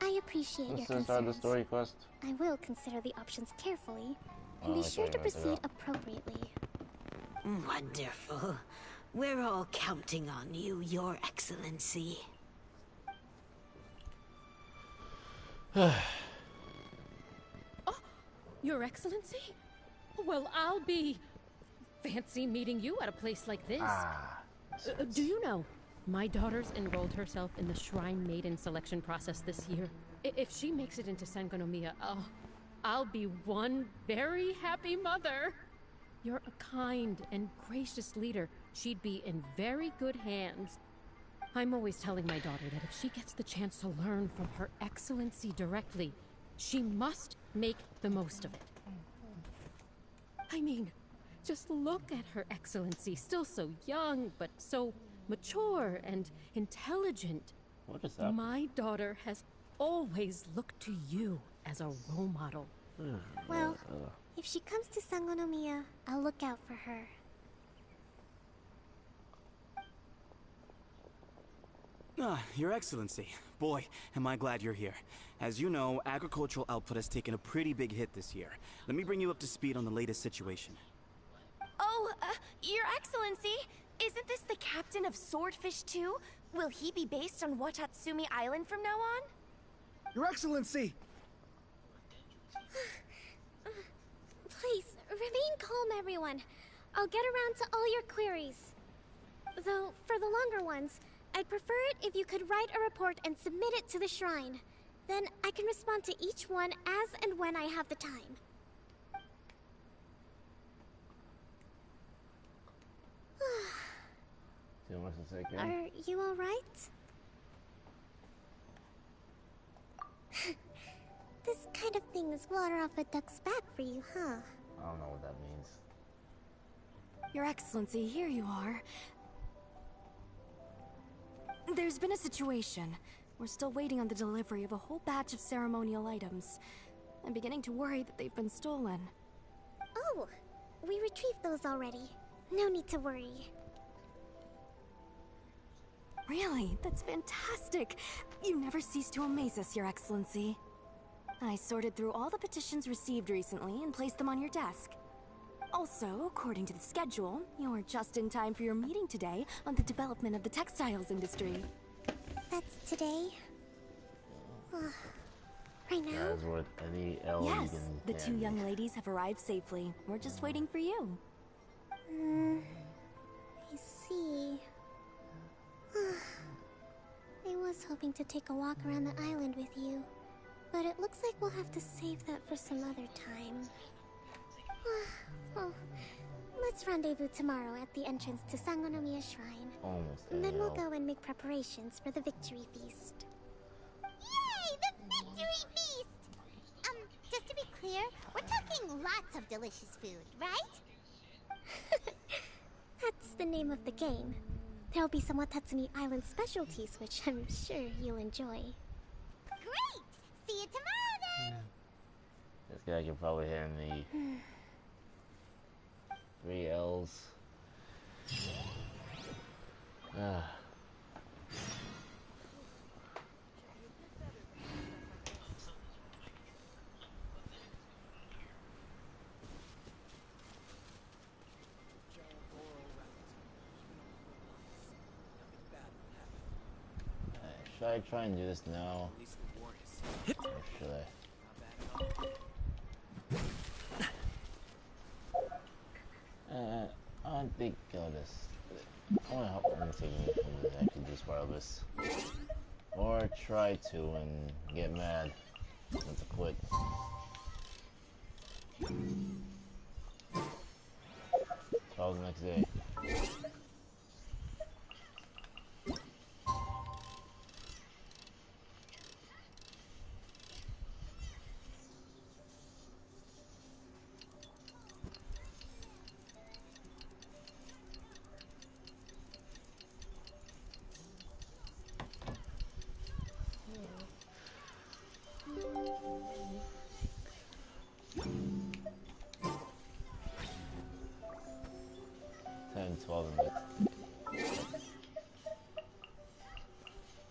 I appreciate your since started the concerns. story quest? I will consider the options carefully, and be sure to proceed appropriately. Wonderful. We're all counting on you, Your Excellency. Your Excellency? Well, I'll be... fancy meeting you at a place like this. Do you know, my daughter's enrolled herself in the Shrine Maiden selection process this year. If she makes it into Sangonomiya, I'll be one very happy mother. You're a kind and gracious leader. She'd be in very good hands. I'm always telling my daughter that if she gets the chance to learn from Her Excellency directly, she must make the most of it. I mean, just look at Her Excellency, still so young, but so mature and intelligent. What is that? My daughter has always looked to you as a role model. Well, if she comes to Sangonomiya, I'll look out for her. Your Excellency. Boy, am I glad you're here. As you know, agricultural output has taken a pretty big hit this year. Let me bring you up to speed on the latest situation. Oh, Your Excellency, isn't this the captain of Swordfish 2? Will he be based on Watatsumi Island from now on? Your Excellency! Please, remain calm, everyone. I'll get around to all your queries. Though, for the longer ones, I'd prefer it if you could write a report and submit it to the shrine. Then I can respond to each one as and when I have the time. Too much to say, Are you alright? This kind of thing is water off a duck's back for you, huh? I don't know what that means. Your Excellency, here you are. There's been a situation. We're still waiting on the delivery of a whole batch of ceremonial items. I'm beginning to worry that they've been stolen. Oh, we retrieved those already. No need to worry. Really? That's fantastic. You never cease to amaze us, Your Excellency. I sorted through all the petitions received recently and placed them on your desk. Also, according to the schedule, you're just in time for your meeting today on the development of the textiles industry. That's today? Right now? That's worth any L you Yes, can the two young ladies have arrived safely. We're just waiting for you. I see. I was hoping to take a walk around the island with you, but it looks like we'll have to save that for some other time. Well, let's rendezvous tomorrow at the entrance to Sangonomiya Shrine. Almost And then we'll any go and make preparations for the victory feast. Yay! The victory feast! Just to be clear, we're talking lots of delicious food, right? That's the name of the game. There'll be some Watatsumi Island specialties, which I'm sure you'll enjoy. Great! See you tomorrow then! This guy can probably hit the 3 L's. Should I try and do this now? Or should I don't think I'll just... I want to help them take me from the actually do part of this. Or try to and get mad and to quit. Till the next day.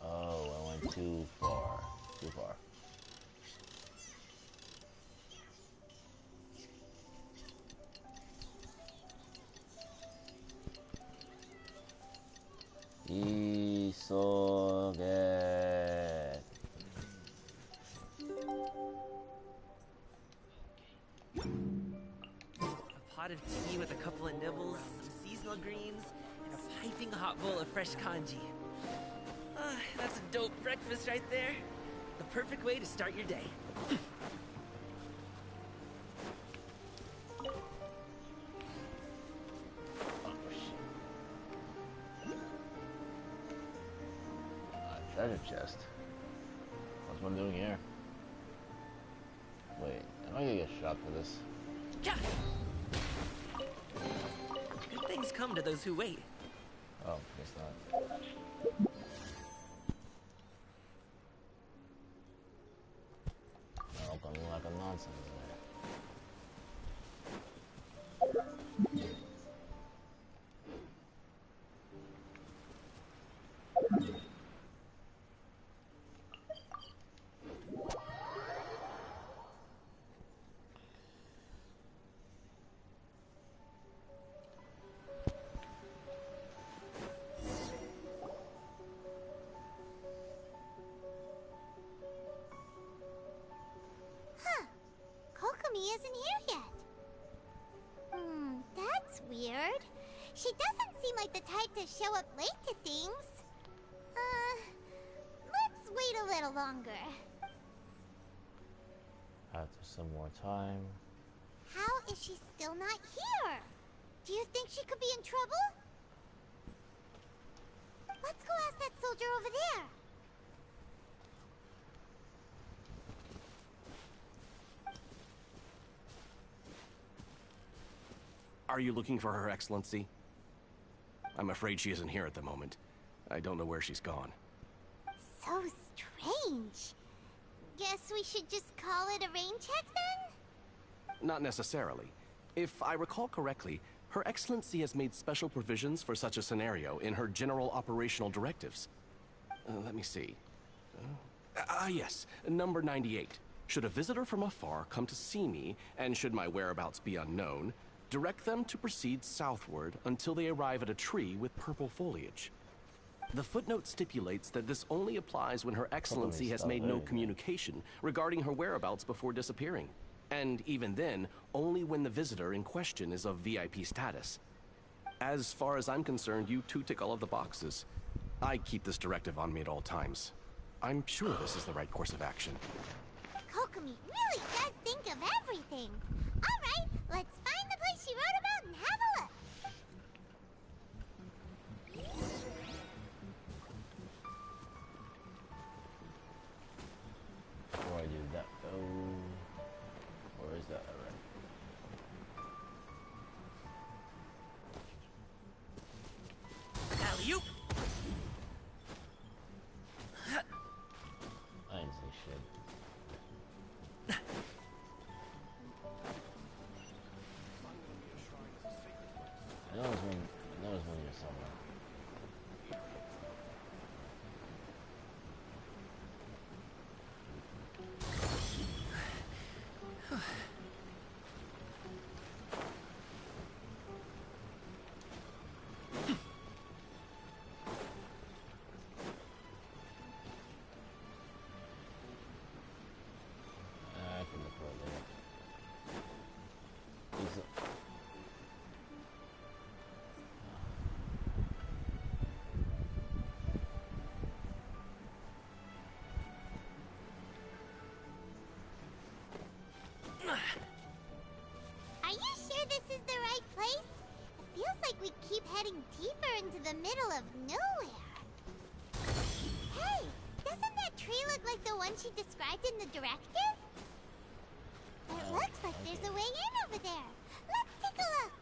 Oh, I went too far. Too far. Isoge. A pot of tea with a couple of nibbles, some seasonal greens, and a piping hot bowl of fresh kanji. That's a dope breakfast right there. The perfect way to start your day. treasure chest. What's one doing here? Wait, am I gonna get shot for this? Good things come to those who wait. Oh, guess not. Oh, coming like a nonsense there. Kokomi isn't here yet. That's weird. She doesn't seem like the type to show up late to things. Let's wait a little longer. After some more time. How is she still not here? Do you think she could be in trouble? Let's go ask that soldier over there. Are you looking for Her Excellency? I'm afraid she isn't here at the moment. I don't know where she's gone. So strange. Guess we should just call it a rain check then? Not necessarily. If I recall correctly, Her Excellency has made special provisions for such a scenario in her general operational directives. Let me see. Yes, number 98. Should a visitor from afar come to see me, and should my whereabouts be unknown, direct them to proceed southward until they arrive at a tree with purple foliage. The footnote stipulates that this only applies when Her Excellency has made no communication regarding her whereabouts before disappearing. And even then, only when the visitor in question is of VIP status. As far as I'm concerned, you two tick all of the boxes. I keep this directive on me at all times. I'm sure this is the right course of action. Kokomi really does think of everything. All right, let's find the place she wrote about and have a look. Before I do that, where is that already? Alley-oop! I didn't say shit. I know there's one here somewhere. I can look right there. Are you sure this is the right place? It feels like we keep heading deeper into the middle of nowhere. Hey, doesn't that tree look like the one she described in the directive? It looks like there's a way in over there. Let's take a look.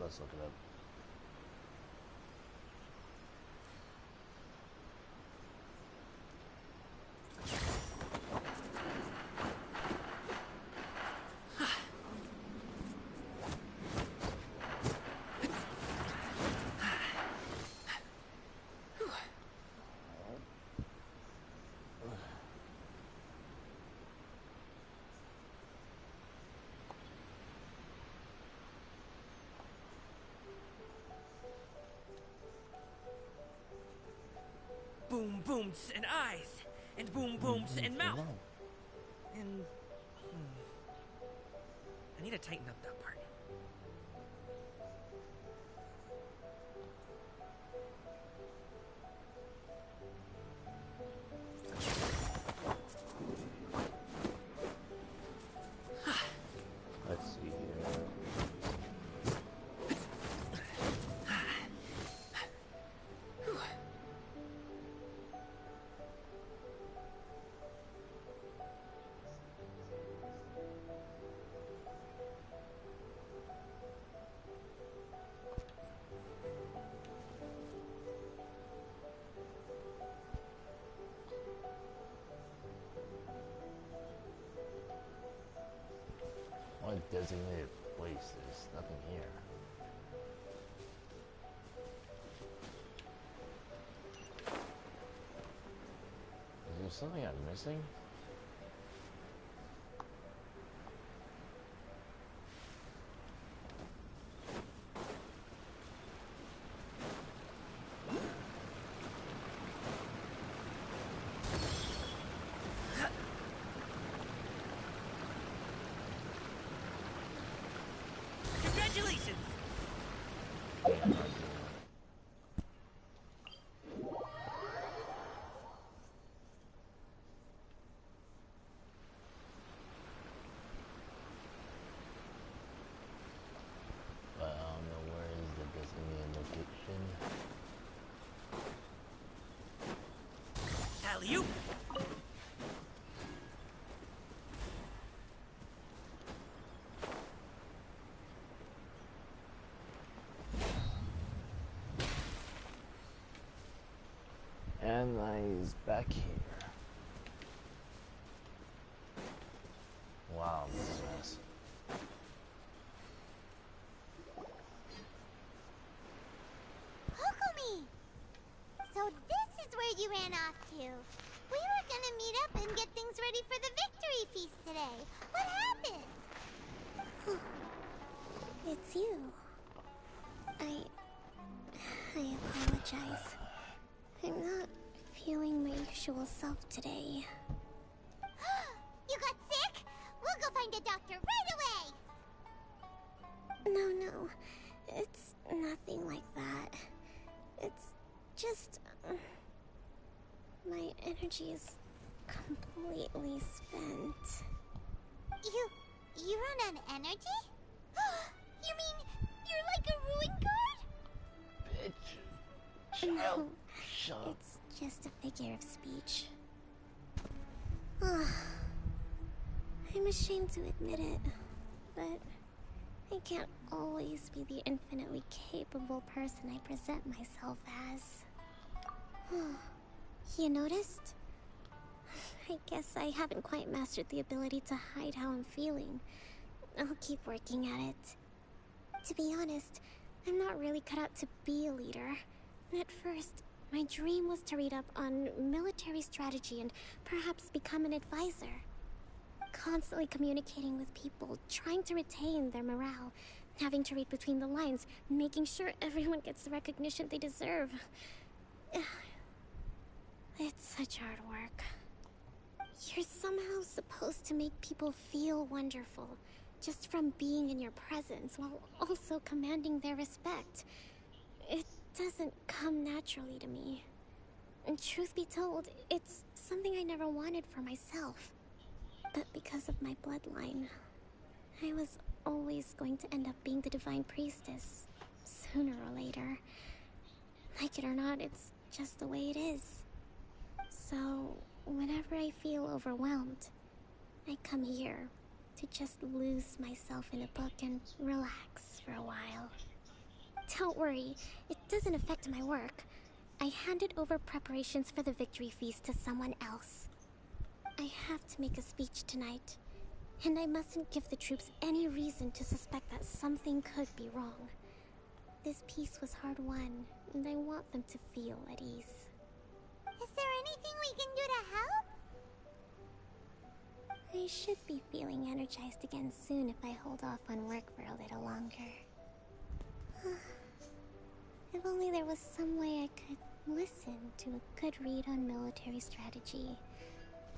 Let's look it up. Boom booms and eyes, and boom booms and mouth. And I need to tighten up that part. Let's see here. One designated place. There's nothing here. Is there something I'm missing? Congratulations! But I don't know where is the designated location. Alley-oop! And he's back here. Wow, this is nice. Kokumi! So this is where you ran off to. We were gonna meet up and get things ready for the victory feast today. What happened? It's you. I apologize. I'm not feeling my usual self today. You got sick? We'll go find a doctor right away! No. It's nothing like that. It's just... my energy is completely spent. You run on energy? You mean you're like a ruin guard? Bitch. No, Shut up. it's just a figure of speech. I'm ashamed to admit it, but I can't always be the infinitely capable person I present myself as. You noticed? I guess I haven't quite mastered the ability to hide how I'm feeling. I'll keep working at it. To be honest, I'm not really cut out to be a leader. At first, my dream was to read up on military strategy and perhaps become an advisor. Constantly communicating with people, trying to retain their morale, having to read between the lines, making sure everyone gets the recognition they deserve. It's such hard work. You're somehow supposed to make people feel wonderful, just from being in your presence, while also commanding their respect. It doesn't come naturally to me. And truth be told, it's something I never wanted for myself. But because of my bloodline, I was always going to end up being the Divine Priestess, sooner or later. Like it or not, it's just the way it is. So, whenever I feel overwhelmed, I come here to just lose myself in a book and relax for a while. Don't worry, it doesn't affect my work. I handed over preparations for the victory feast to someone else. I have to make a speech tonight, and I mustn't give the troops any reason to suspect that something could be wrong. This peace was hard won, and I want them to feel at ease. Is there anything we can do to help? I should be feeling energized again soon if I hold off on work for a little longer. If only there was some way I could listen to a good read on military strategy.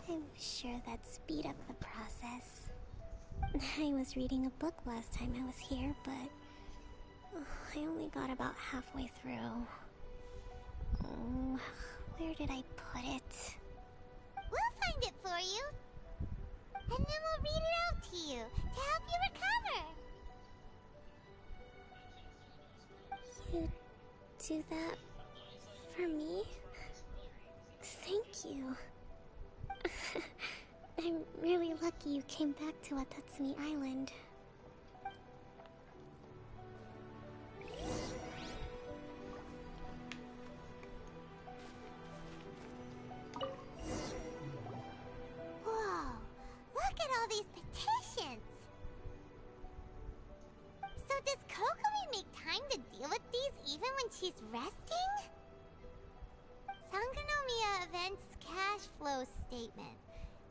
I'm sure that'd speed up the process. I was reading a book last time I was here, but I only got about halfway through. Oh, where did I put it? We'll find it for you. And then we'll read it out to you to help you recover. You do that for me? Thank you. I'm really lucky you came back to Watatsumi Island. Whoa, look at all these petitions. So does Kokomi make time to deal with these even when she's resting? Sangonomiya Events Cash Flow Statement.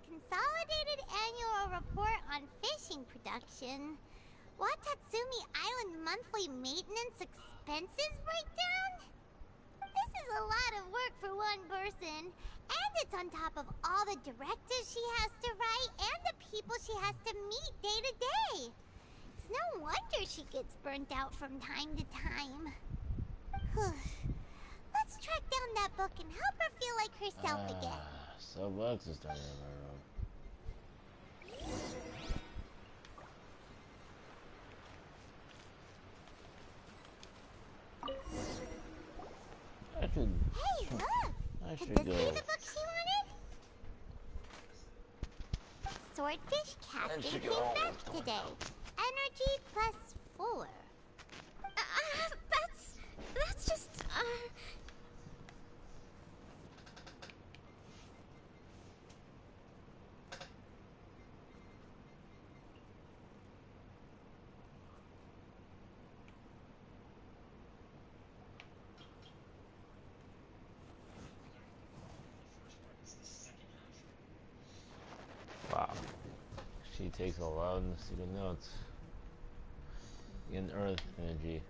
Consolidated Annual Report on Fishing Production. Watatsumi Island Monthly Maintenance Expenses Breakdown? This is a lot of work for one person. And it's on top of all the directives she has to write and the people she has to meet day to day. It's no wonder she gets burnt out from time to time. Let's track down that book and help her feel like herself again. Subbugs is starting to run. I should. Hey, look! I Could should this go. be the book she wanted? Swordfish Captain came back today. Energy +4. That's just, Wow. She takes a lot of secret notes. In Earth energy.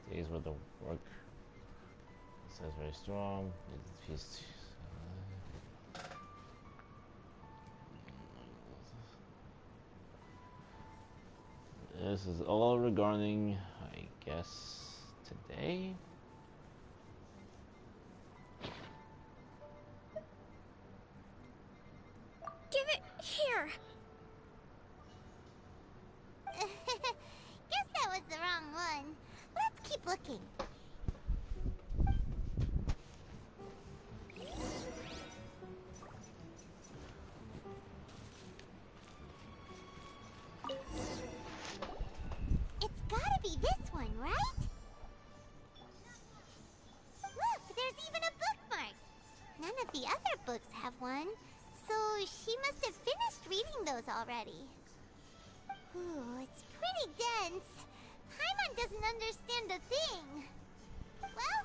Stays with the work. It says very strong. She's this is all regarding, I guess, today. give it here. Guess that was the wrong one. Let's keep looking. It's gotta be this one, right? Look, there's even a bookmark. None of the other books have one, so she must have finished reading those already. Ooh, it's pretty dense. Paimon doesn't understand a thing. Well,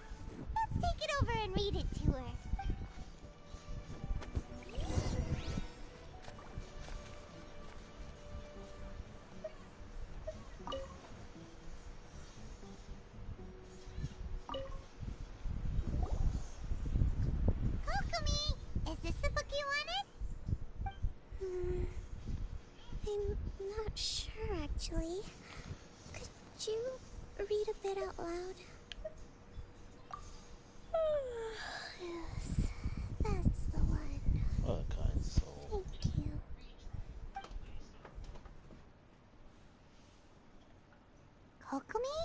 let's take it over and read it to her. Kokomi, is this the book you wanted? I'm not sure, actually. Could you read a bit out loud? Yes, that's the one. What a kind soul. Thank you. Kokomi?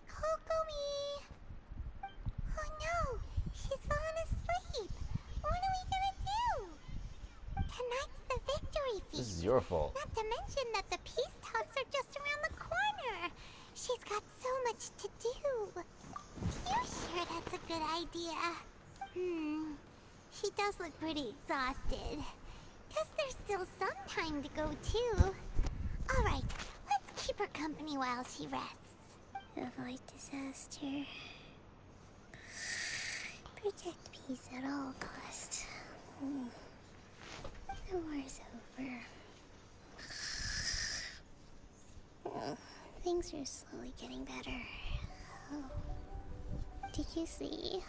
Kokomi! Oh no! She's fallen asleep! What are we gonna do? Tonight's the victory feast. This is your fault. Not to idea. She does look pretty exhausted. Guess there's still some time to go, too. Alright, let's keep her company while she rests. Avoid disaster. Protect peace at all costs. The war's over. Things are slowly getting better. Oh. Did you see?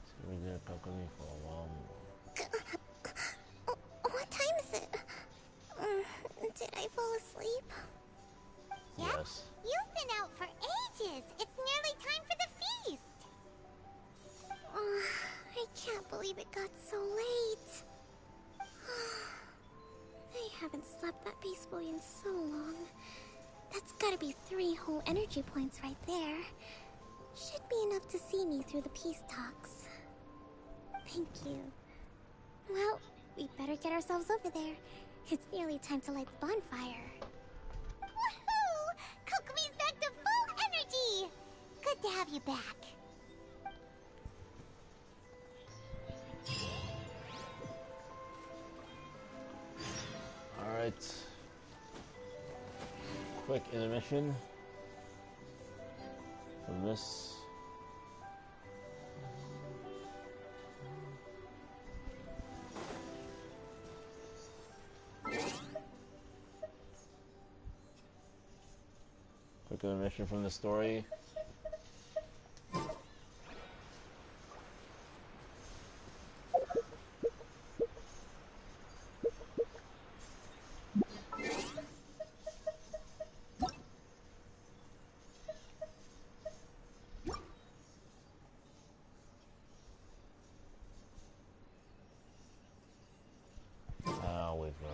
So we did accompany for a while more. What time is it? Did I fall asleep? Yes. You've been out for ages. It's nearly time for the feast. I can't believe it got so late. I haven't slept that peacefully in so long. That's gotta be 3 whole energy points right there. Should be enough to see me through the peace talks. Thank you. Well, we better get ourselves over there. It's nearly time to light the bonfire. Woohoo! Kokomi's back to full energy! Good to have you back. Alright. Quick intermission from this. Quick intermission from the story. Wait for it.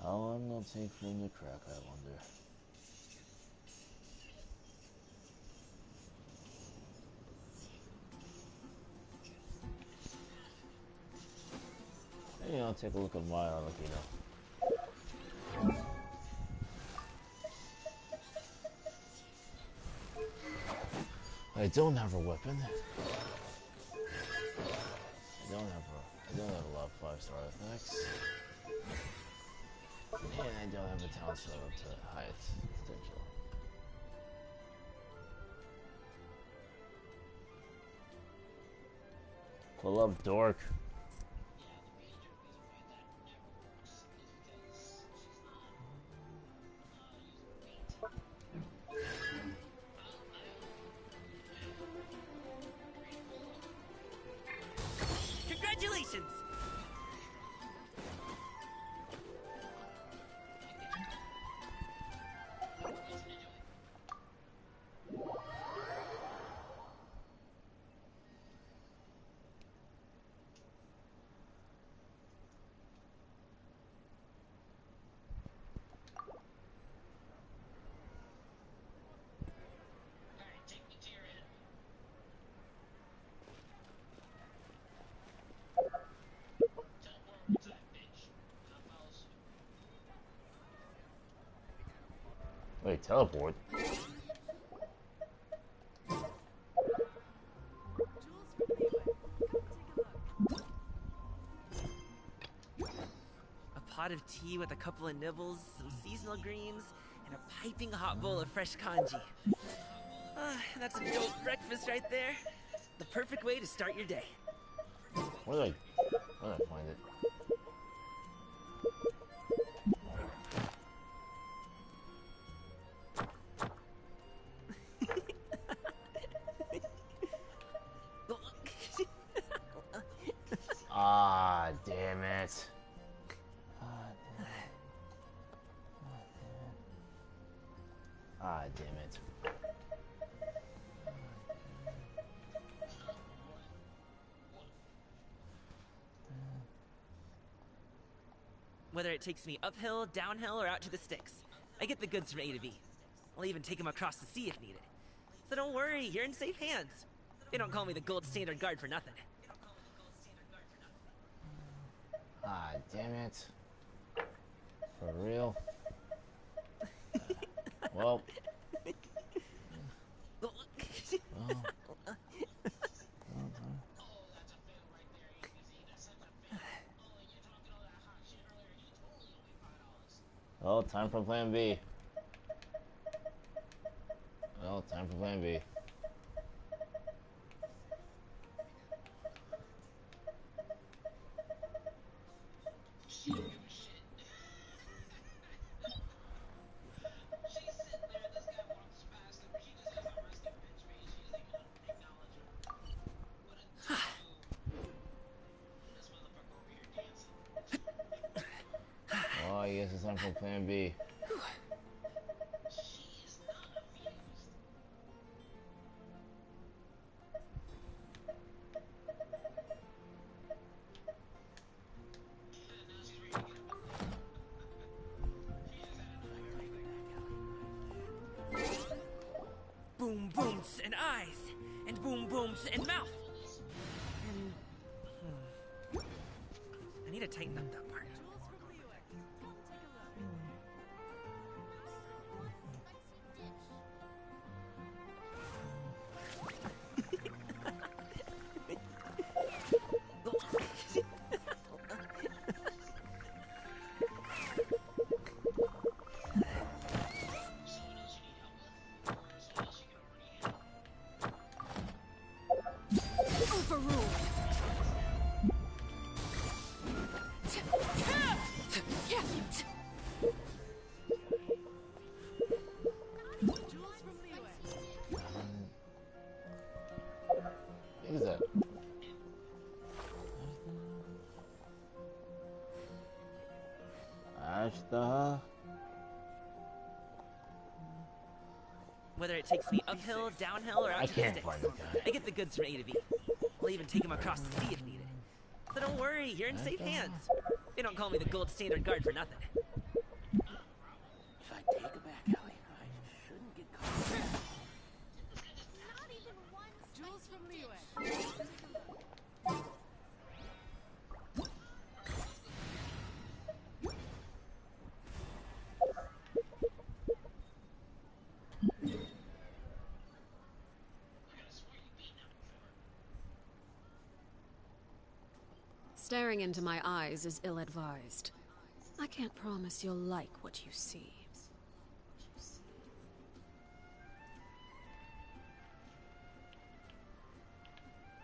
How long will it take for him to crack, I wonder. Hey, I'll take a look at mine, I'll let you know. I don't have a weapon. I don't have a lot of 5-star effects. And I don't have a talent set up to highest potential. Pull up, dork. Congratulations! Wait, teleport? A pot of tea with a couple of nibbles, some seasonal greens, and a piping hot bowl of fresh kanji. That's a dope breakfast right there. The perfect way to start your day. Where did I find it? Ah, damn it. Ah, damn it. Whether it takes me uphill, downhill, or out to the sticks, I get the goods from A to B. I'll even take them across the sea if needed. So don't worry, you're in safe hands. They don't call me the gold standard guard for nothing. Ah, damn it. For real? Well. Oh, time for plan B. Oh, time for plan B. Oh, I guess it's time for plan B. Boom booms and eyes, and boom booms and mouth. And I need to tighten up that part. What is that? Ashta. Whether it takes me uphill, downhill, or out to the sticks, I get the goods from A to B. I'll even take them across the sea if needed. So don't worry, you're in safe hands. They don't call me the gold standard guard for nothing. If I take a back alley, I shouldn't get caught. Jules from Leeway. Staring into my eyes is ill-advised. I can't promise you'll like what you see.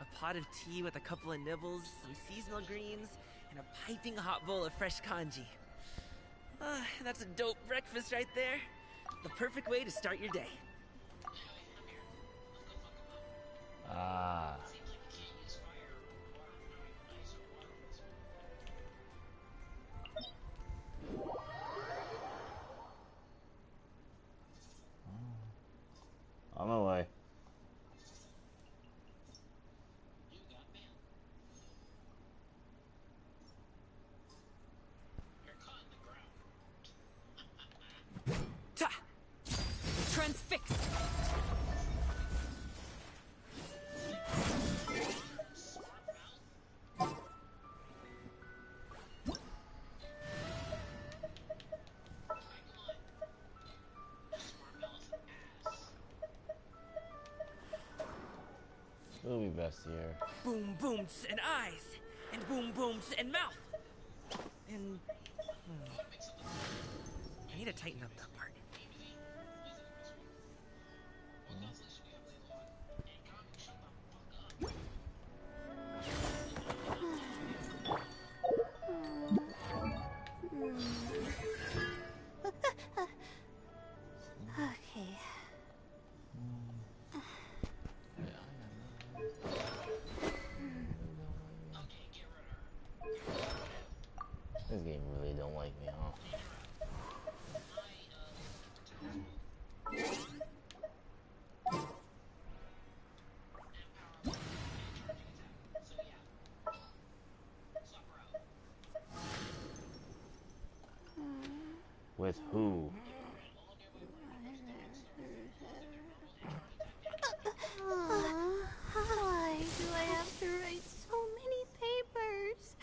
A pot of tea with a couple of nibbles, some seasonal greens, and a piping hot bowl of fresh kanji. That's a dope breakfast right there. The perfect way to start your day. Ah. On my way. Transfixed. It'll be best here. Boom booms and eyes, and boom booms and mouth. And I need to tighten up that part. Okay. This game really don't like me, huh? Who? Why do I have to write so many papers?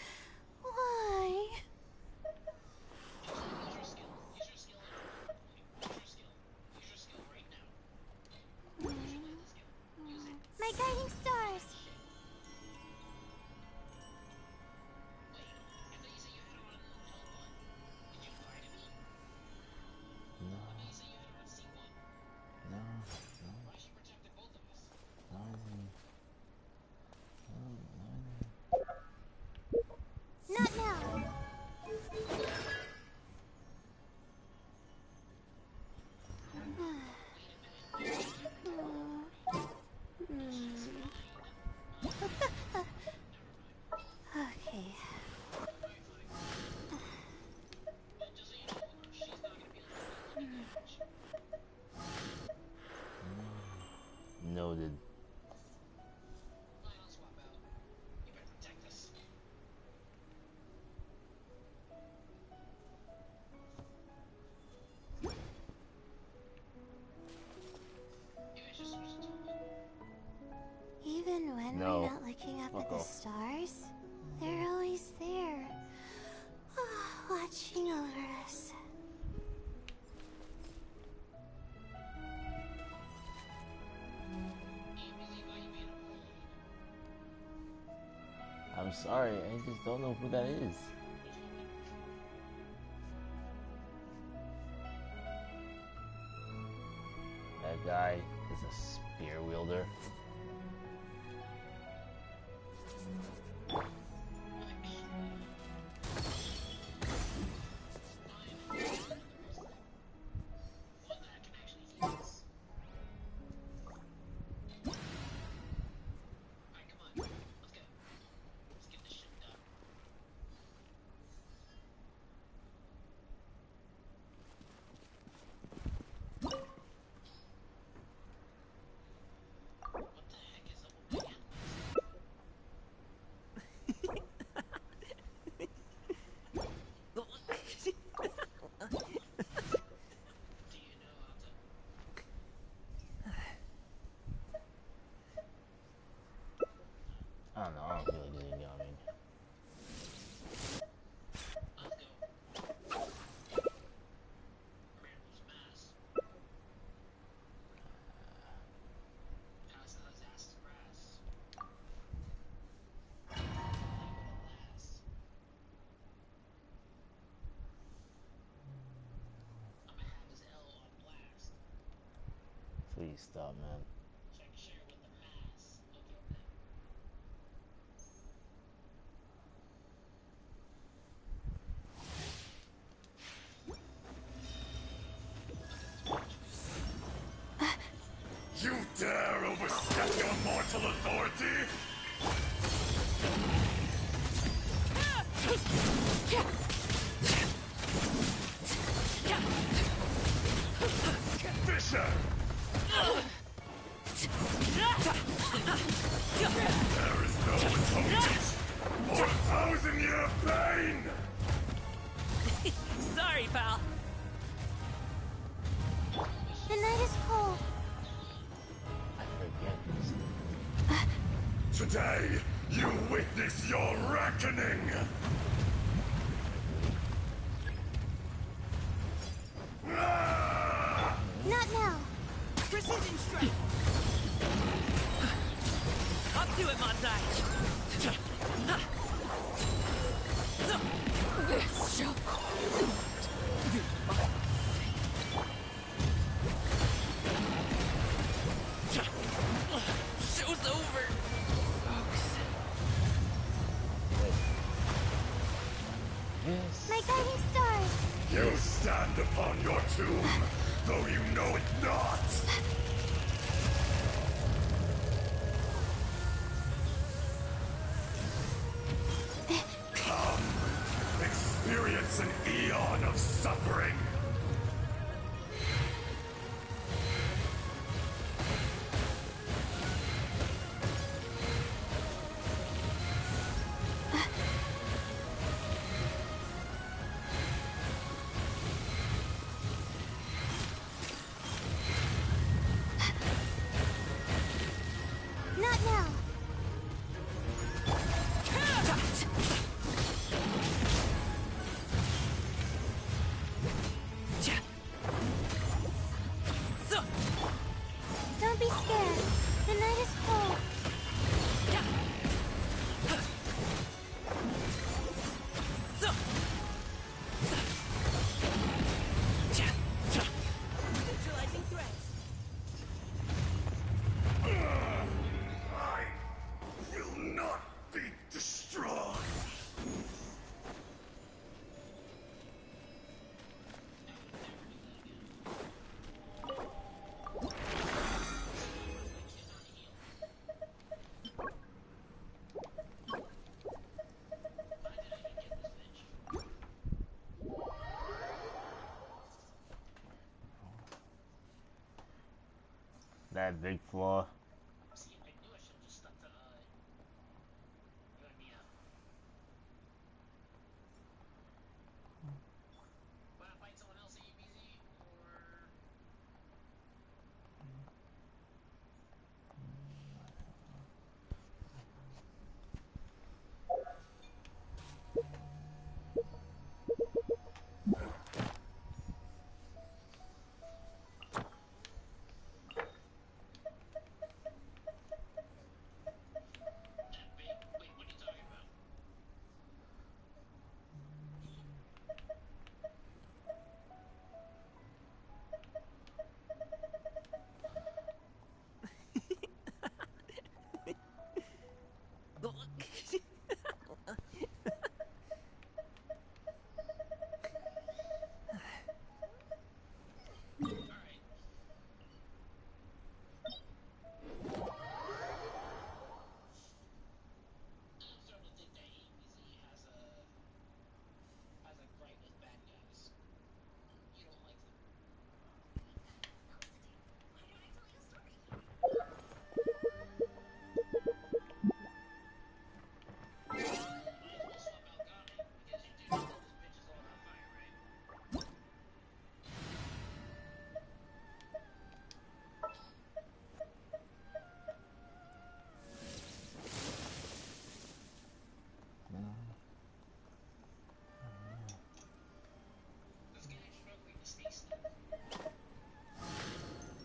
Why? My guiding stars! Not now! Okay. Noted. Even when No. we're not looking up Fuck at the off. stars, they're always there. Watching over us. I'm sorry, I just don't know who that is. That guy is a spear wielder. I don't know, I don't feel like getting going. Please stop, man. You dare overstep your mortal authority? Fisher! There is no atonement for 1,000-year pain! Sorry, pal. The night is cold. Today, you witness your reckoning! Not now. Precision strike. Up to it, Manzai. This shall Show's over. My guiding stars. You stand upon your tomb, though you know it not! Come, experience an eon of suffering! That big flaw.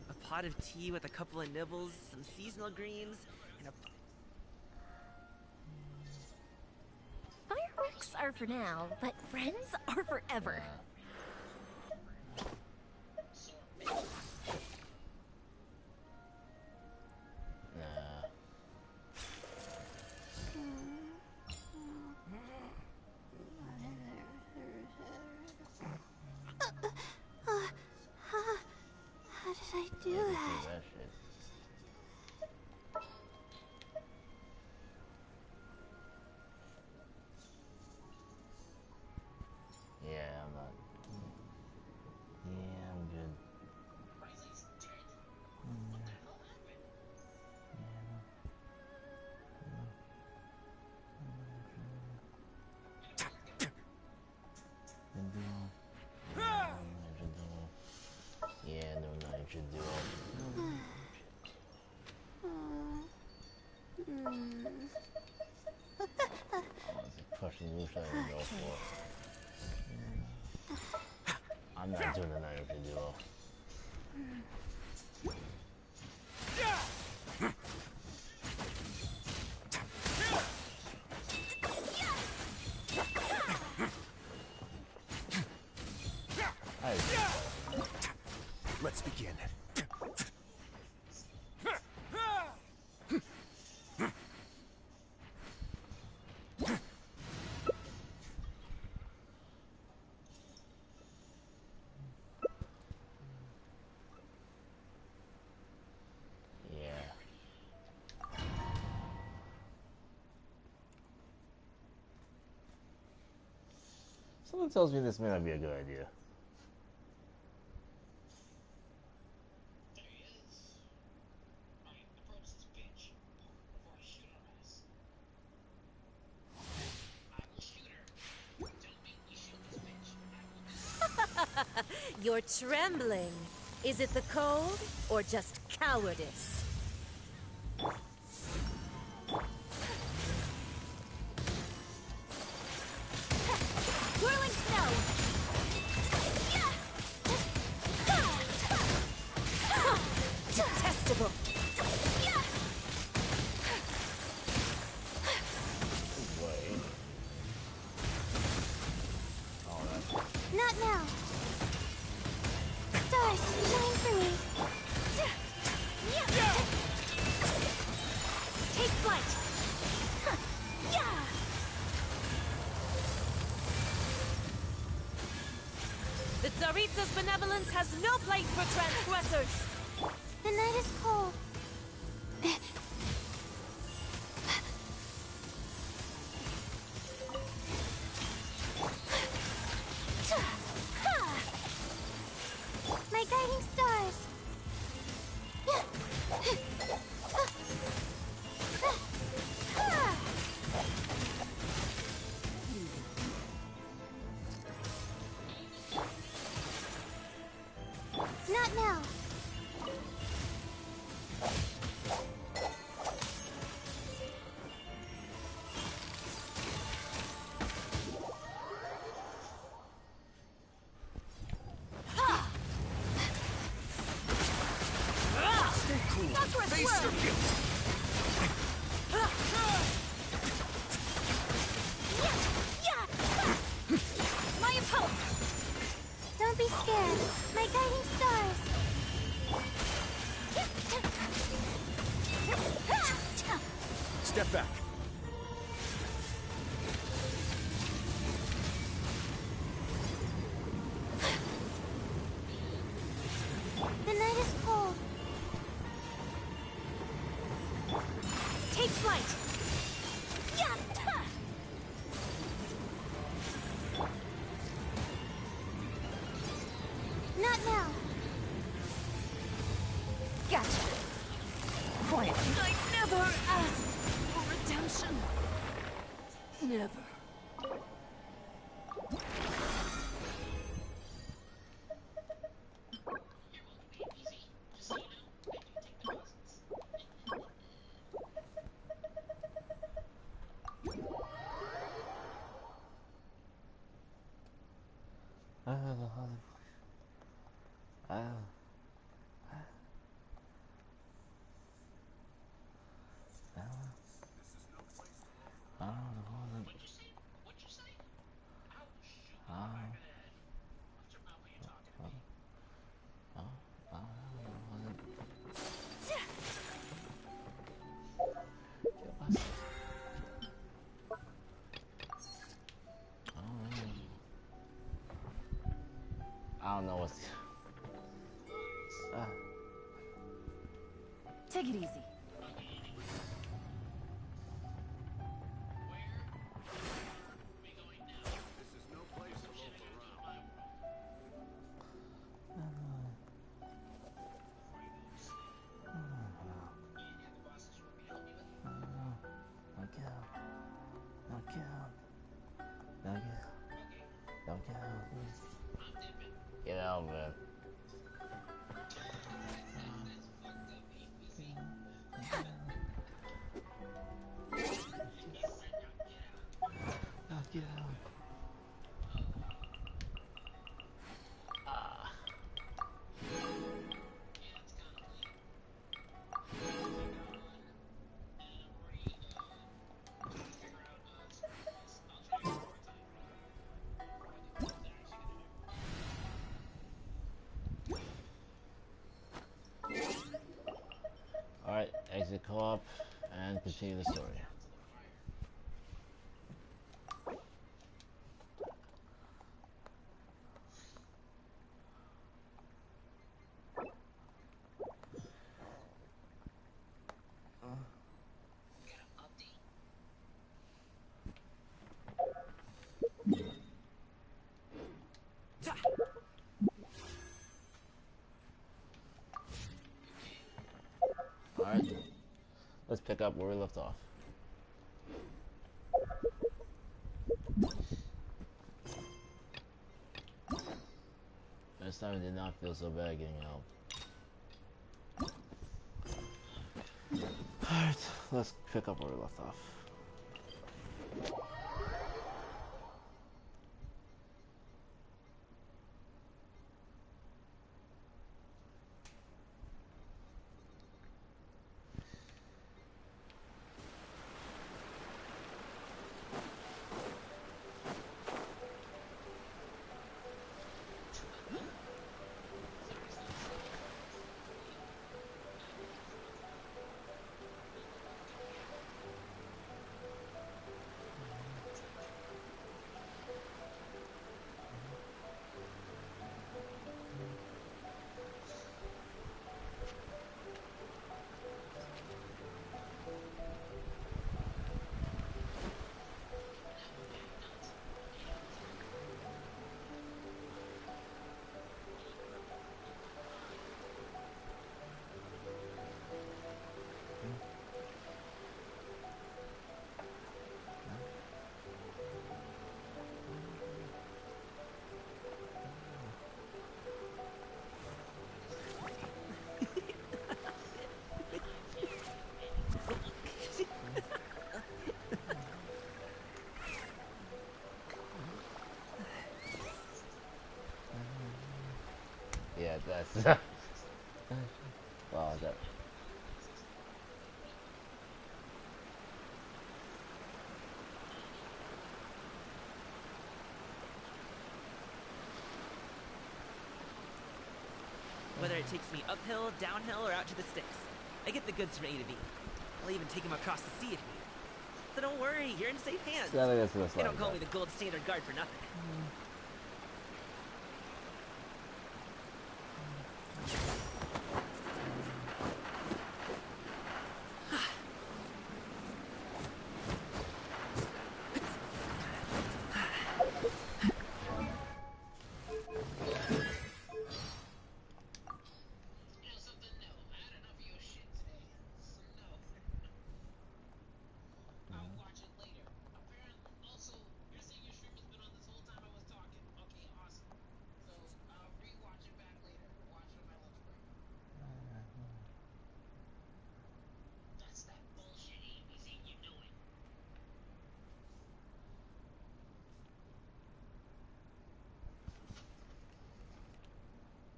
A pot of tea with a couple of nibbles, some seasonal greens, and a... Fireworks are for now, but friends are forever. How did I do that? Yeah, I'm not. Yeah, I'm good. Yeah, no nitrogen duo. Crushing moves I would go for. I'm not doing the nitrogen duo. Let's begin. Someone tells me this may not be a good idea. You're trembling. Is it the cold or just cowardice? Whirling snow! Detestable! Not now. Stars, shine for me. Take flight! The Tsaritsa's benevolence has no place for transgressors! The night is cold. My guiding stars. Sakura face swirl. your guilt! Maya pulse. Don't be scared. My guiding stars. Step back. The night is cold. Take flight. Not now. Gotcha. Quiet. I never asked for redemption. Never. I don't know what's. Take it easy. Get out, man. Get out. Alright, exit co-op and continue the story. Alright, let's pick up where we left off. This time it did not feel so bad getting help. Alright, let's pick up where we left off. Yeah, that's. Wow, that. takes me uphill, downhill, or out to the sticks. I get the goods from A to B. I'll even take him across the sea if needed. So don't worry, you're in safe hands. Yeah, I guess that's They don't like call that. me the gold standard guard for nothing.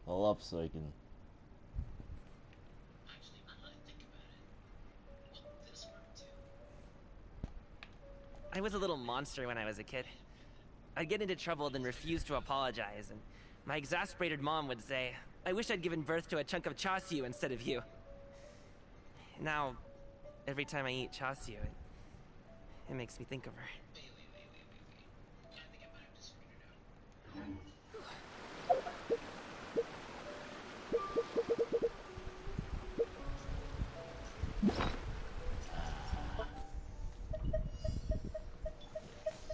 All up so I can. I was a little monster when I was a kid. I'd get into trouble, then refuse to apologize, and my exasperated mom would say, I wish I'd given birth to a chunk of chasiu instead of you. Now, every time I eat chasiu, it makes me think of her.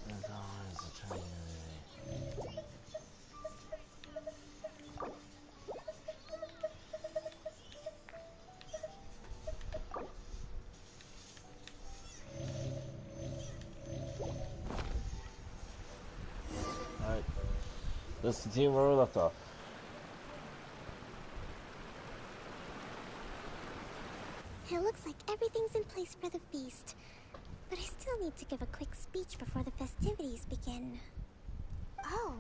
There's always a train. Alright. Let's continue where we left off. It looks like everything's in place for the feast. But I still need to give a quick speech before the festivities begin. Oh,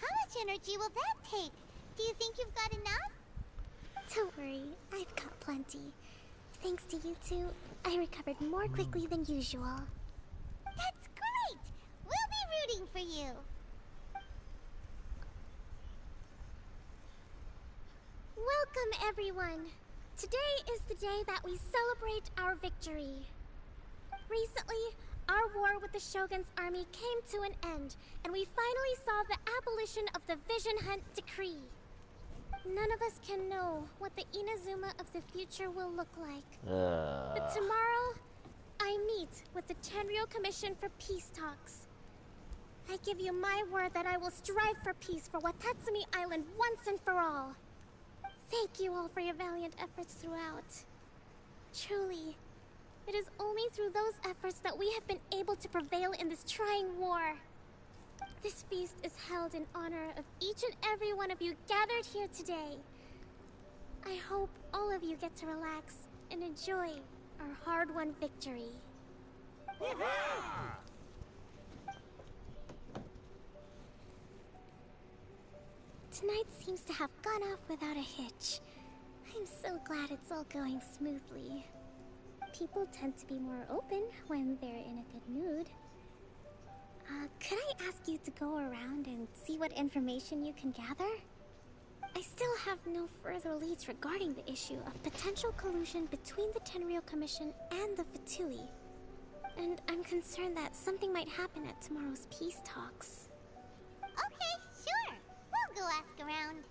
how much energy will that take? Do you think you've got enough? Don't worry, I've got plenty. Thanks to you two, I recovered more quickly than usual. That's great! We'll be rooting for you. Welcome, everyone. Today is the day that we celebrate our victory. Recently, our war with the Shogun's army came to an end, and we finally saw the abolition of the Vision Hunt Decree. None of us can know what the Inazuma of the future will look like. But tomorrow, I meet with the Tenryo Commission for peace talks. I give you my word that I will strive for peace for Watatsumi Island once and for all. Thank you all for your valiant efforts throughout. Truly, it is only through those efforts that we have been able to prevail in this trying war. This feast is held in honor of each and every one of you gathered here today. I hope all of you get to relax and enjoy our hard-won victory. Tonight seems to have gone off without a hitch. I'm so glad it's all going smoothly. People tend to be more open when they're in a good mood. Could I ask you to go around and see what information you can gather? I still have no further leads regarding the issue of potential collusion between the Tenryo Commission and the Fatui. And I'm concerned that something might happen at tomorrow's peace talks. Okay, sure. We'll go ask around.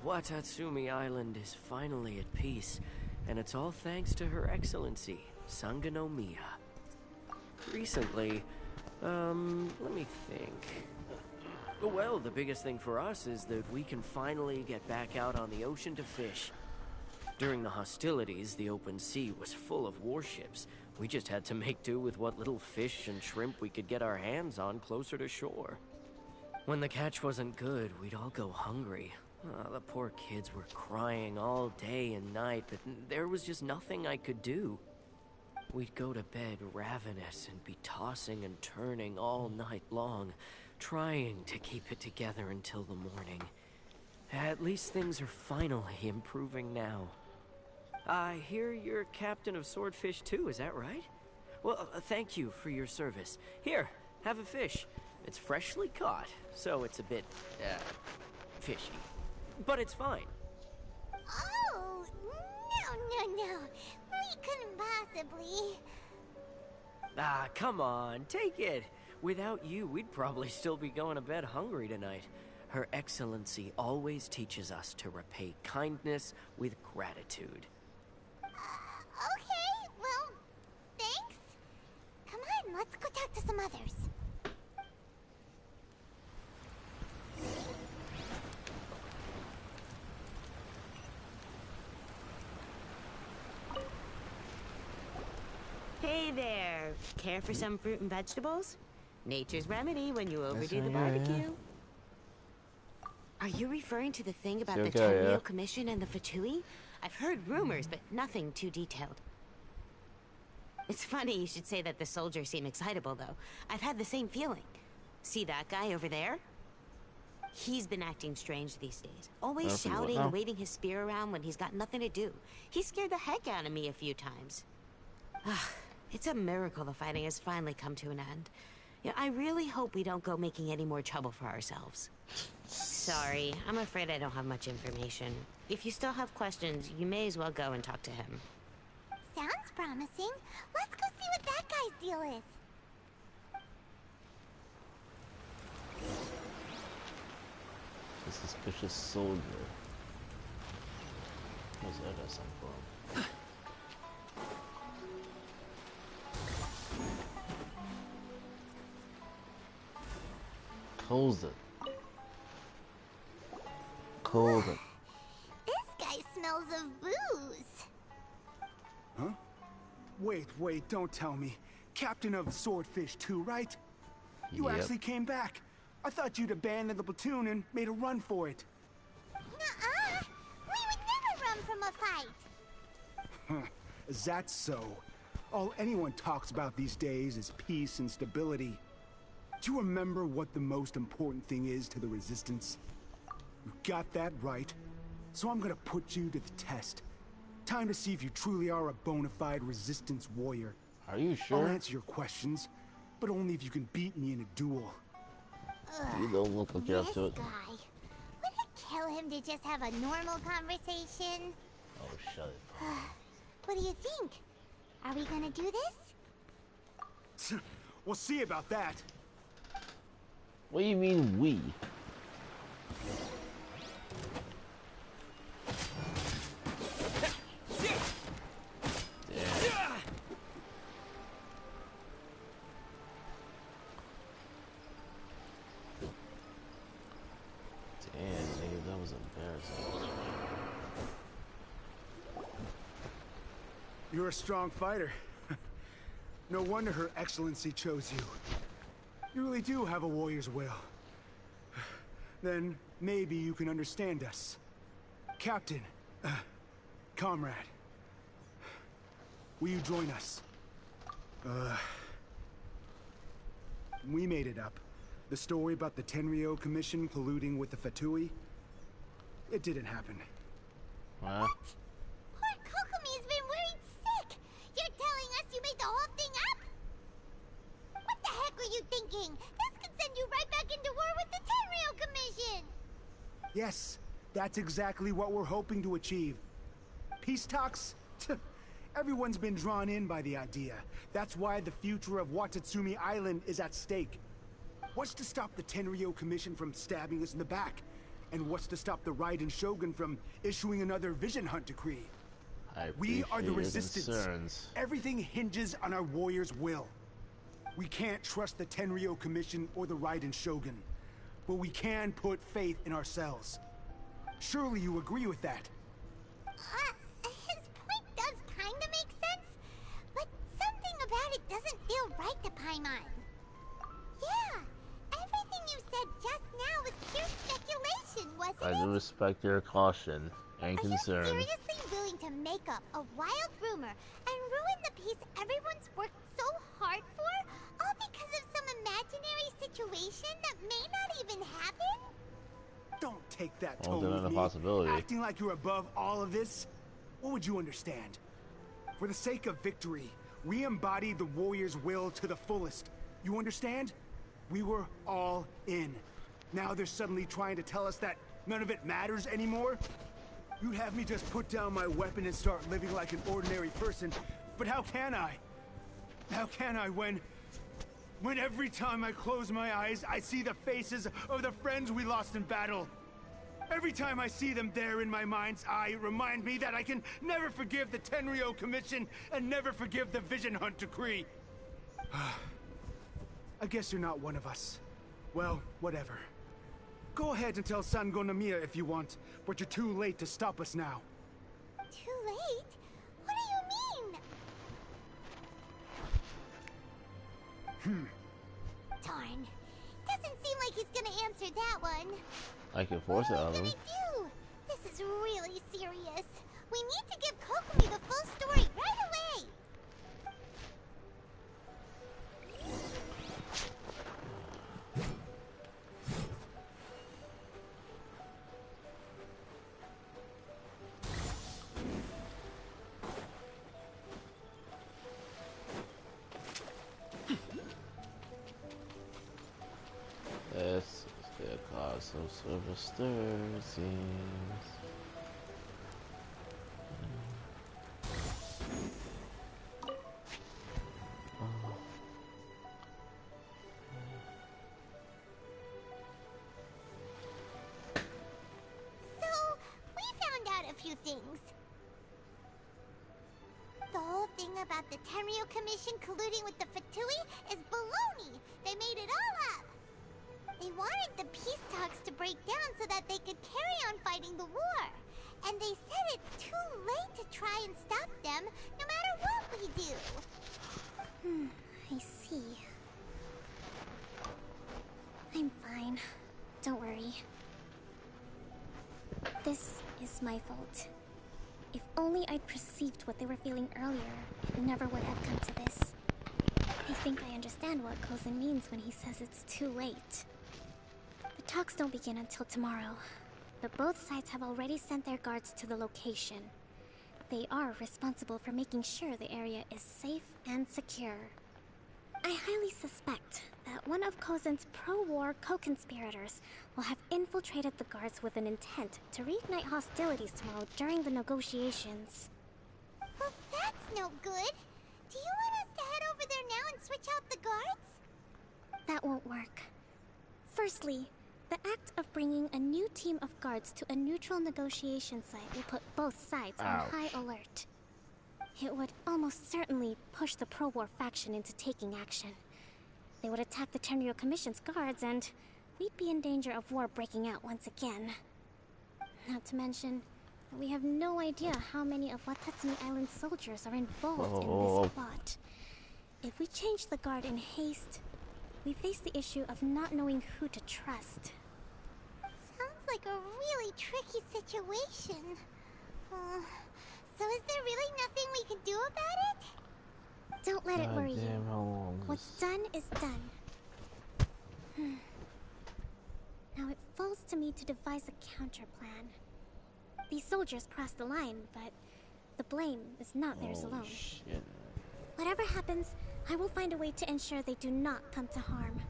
Watatsumi Island is finally at peace, and it's all thanks to Her Excellency, Sangonomiya. Recently, let me think. Well, the biggest thing for us is that we can finally get back out on the ocean to fish. During the hostilities, the open sea was full of warships. We just had to make do with what little fish and shrimp we could get our hands on closer to shore. When the catch wasn't good, we'd all go hungry. The poor kids were crying all day and night, but there was just nothing I could do. We'd go to bed ravenous and be tossing and turning all night long, trying to keep it together until the morning. At least things are finally improving now. I hear you're captain of Swordfish too, is that right? Well, thank you for your service. Here, have a fish. It's freshly caught, so it's a bit, fishy. But it's fine. Oh, no. We couldn't possibly. Ah, come on, take it. Without you, we'd probably still be going to bed hungry tonight. Her Excellency always teaches us to repay kindness with gratitude. Okay, well, thanks. Come on, let's go talk to some others. Hey there. Care for some fruit and vegetables? Nature's remedy when you overdo the barbecue. Are you referring to the thing about the Tenryo Commission and the Fatui? I've heard rumors, but nothing too detailed. It's funny you should say that the soldiers seem excitable, though. I've had the same feeling. See that guy over there? He's been acting strange these days. Always shouting and waving his spear around when he's got nothing to do. He scared the heck out of me a few times. It's a miracle the fighting has finally come to an end. Yeah, I really hope we don't go making any more trouble for ourselves. Sorry, I'm afraid I don't have much information. If you still have questions, you may as well go and talk to him. Sounds promising. Let's go see what that guy's deal is. The suspicious soldier. Where's that guy come from? Close it. Close it. This guy smells of booze. Huh? Wait, don't tell me. Captain of Swordfish too, right? You actually came back. I thought you'd abandoned the platoon and made a run for it. Nuh-uh. We would never run from a fight. Huh. Is that so? All anyone talks about these days is peace and stability. Do you remember what the most important thing is to the Resistance? You got that right. So I'm gonna put you to the test. Time to see if you truly are a bona fide Resistance warrior. Are you sure? I'll answer your questions, but only if you can beat me in a duel. You don't look like you're up to it. This guy. Would it kill him to just have a normal conversation? Oh, shut it. What do you think? Are we gonna do this? We'll see about that. What do you mean, we? You're a strong fighter. No wonder Her Excellency chose you. You really do have a warrior's will. Then maybe you can understand us. Captain, comrade, will you join us? We made it up. The story about the Tenryo Commission colluding with the Fatui, it didn't happen. What? Poor Kokomi's been worried sick. You're telling us you made the whole thing up? What the heck were you thinking? This could send you right back into war with the Tenryo Commission. Yes, that's exactly what we're hoping to achieve. Peace talks? Everyone's been drawn in by the idea. That's why the future of Watatsumi Island is at stake. What's to stop the Tenryo Commission from stabbing us in the back? And what's to stop the Raiden Shogun from issuing another Vision Hunt decree? We are the Resistance. Concerns. Everything hinges on our warrior's will. We can't trust the Tenryo Commission or the Raiden Shogun, but we can put faith in ourselves. Surely you agree with that? His point does kinda make sense, but something about it doesn't feel right to Paimon. Yeah, everything you said just now was pure speculation, wasn't I it? do respect your caution and concern. Are you seriously willing to make up a wild rumor and ruin the peace everyone's worked so hard for, all because of some imaginary situation that may not even happen? Don't take that Well, tone then with a me, possibility. acting like you're above all of this. what would you understand? For the sake of victory, we embodied the warrior's will to the fullest. You understand? We were all in. Now they're suddenly trying to tell us that none of it matters anymore? You'd have me just put down my weapon and start living like an ordinary person, but how can I? How can I when every time I close my eyes, I see the faces of the friends we lost in battle? Every time I see them there in my mind's eye, it reminds me that I can never forgive the Tenryo Commission and never forgive the Vision Hunt Decree. I guess you're not one of us. Well, whatever. Go ahead and tell Sango Namiya if you want, but you're too late to stop us now. Too late? What do you mean? Darn. Doesn't seem like he's gonna answer that one. I can force it on him. What are we gonna do? This is really serious. We need to give Kokomi the full story right away. This is the cause of silver stir, seems. So, we found out a few things. The whole thing about the Tenryo Commission colluding with the Fatui is baloney. They made it all up. They wanted the peace talks to break down so that they could carry on fighting the war. And they said it's too late to try and stop them, no matter what we do. I see. I'm fine. Don't worry. This is my fault. If only I'd perceived what they were feeling earlier, it never would have come to this. I think I understand what Kozan means when he says it's too late. The talks don't begin until tomorrow, but both sides have already sent their guards to the location. They are responsible for making sure the area is safe and secure. I highly suspect that one of Kozan's pro-war co-conspirators will have infiltrated the guards with an intent to reignite hostilities tomorrow during the negotiations. Well, that's no good. Do you want us to head over there now and switch out the guards? That won't work. Firstly, the act of bringing a new team of guards to a neutral negotiation site will put both sides on high alert. It would almost certainly push the pro-war faction into taking action. They would attack the Tenryo Commission's guards, and we'd be in danger of war breaking out once again. Not to mention, we have no idea how many of Watatsumi Island's soldiers are involved in this plot. If we change the guard in haste, we face the issue of not knowing who to trust. Sounds like a really tricky situation. So is there really nothing we can do about it? Don't let it worry you. What's done is done. Now it falls to me to devise a counter plan. These soldiers crossed the line, but the blame is not theirs alone. Shit. Whatever happens, I will find a way to ensure they do not come to harm.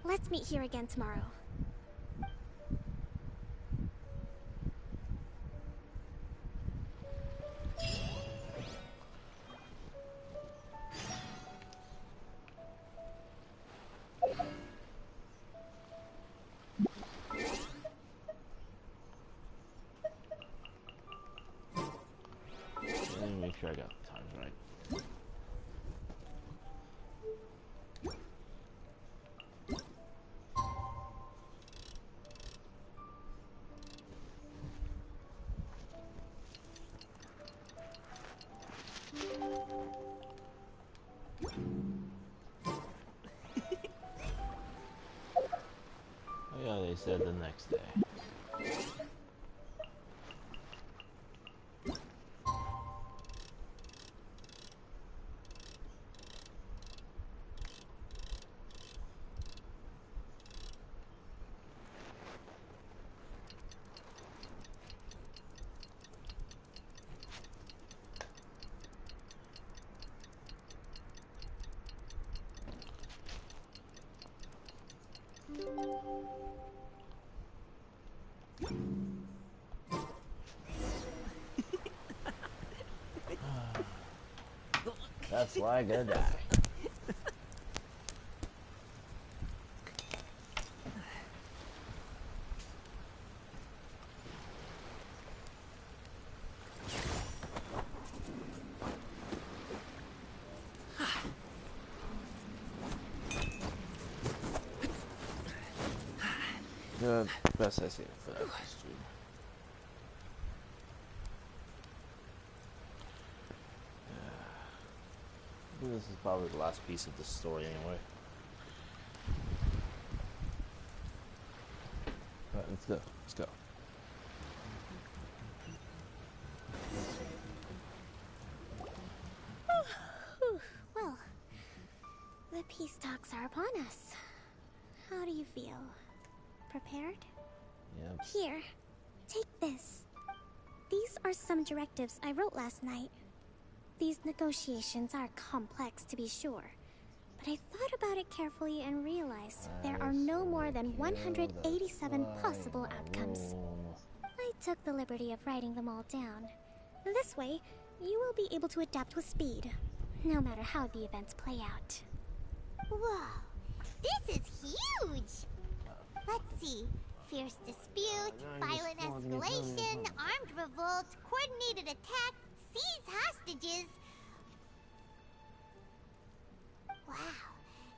Let's meet here again tomorrow. Let me make sure I got the times right. Oh yeah, they said the next day. That's why I gotta die. The best I see for that stream. I think this is probably the last piece of the story anyway. Alright, let's go. Let's go. Well, the peace talks are upon us. How do you feel? Prepared? Yep. Here, take this. These are some directives I wrote last night. These negotiations are complex, to be sure, but I thought about it carefully and realized there are no more than 187 possible outcomes. I took the liberty of writing them all down. This way, you will be able to adapt with speed, no matter how the events play out. Whoa, this is huge! Let's see. Fierce dispute, violent escalation, armed revolt, coordinated attack, seize hostages. Wow,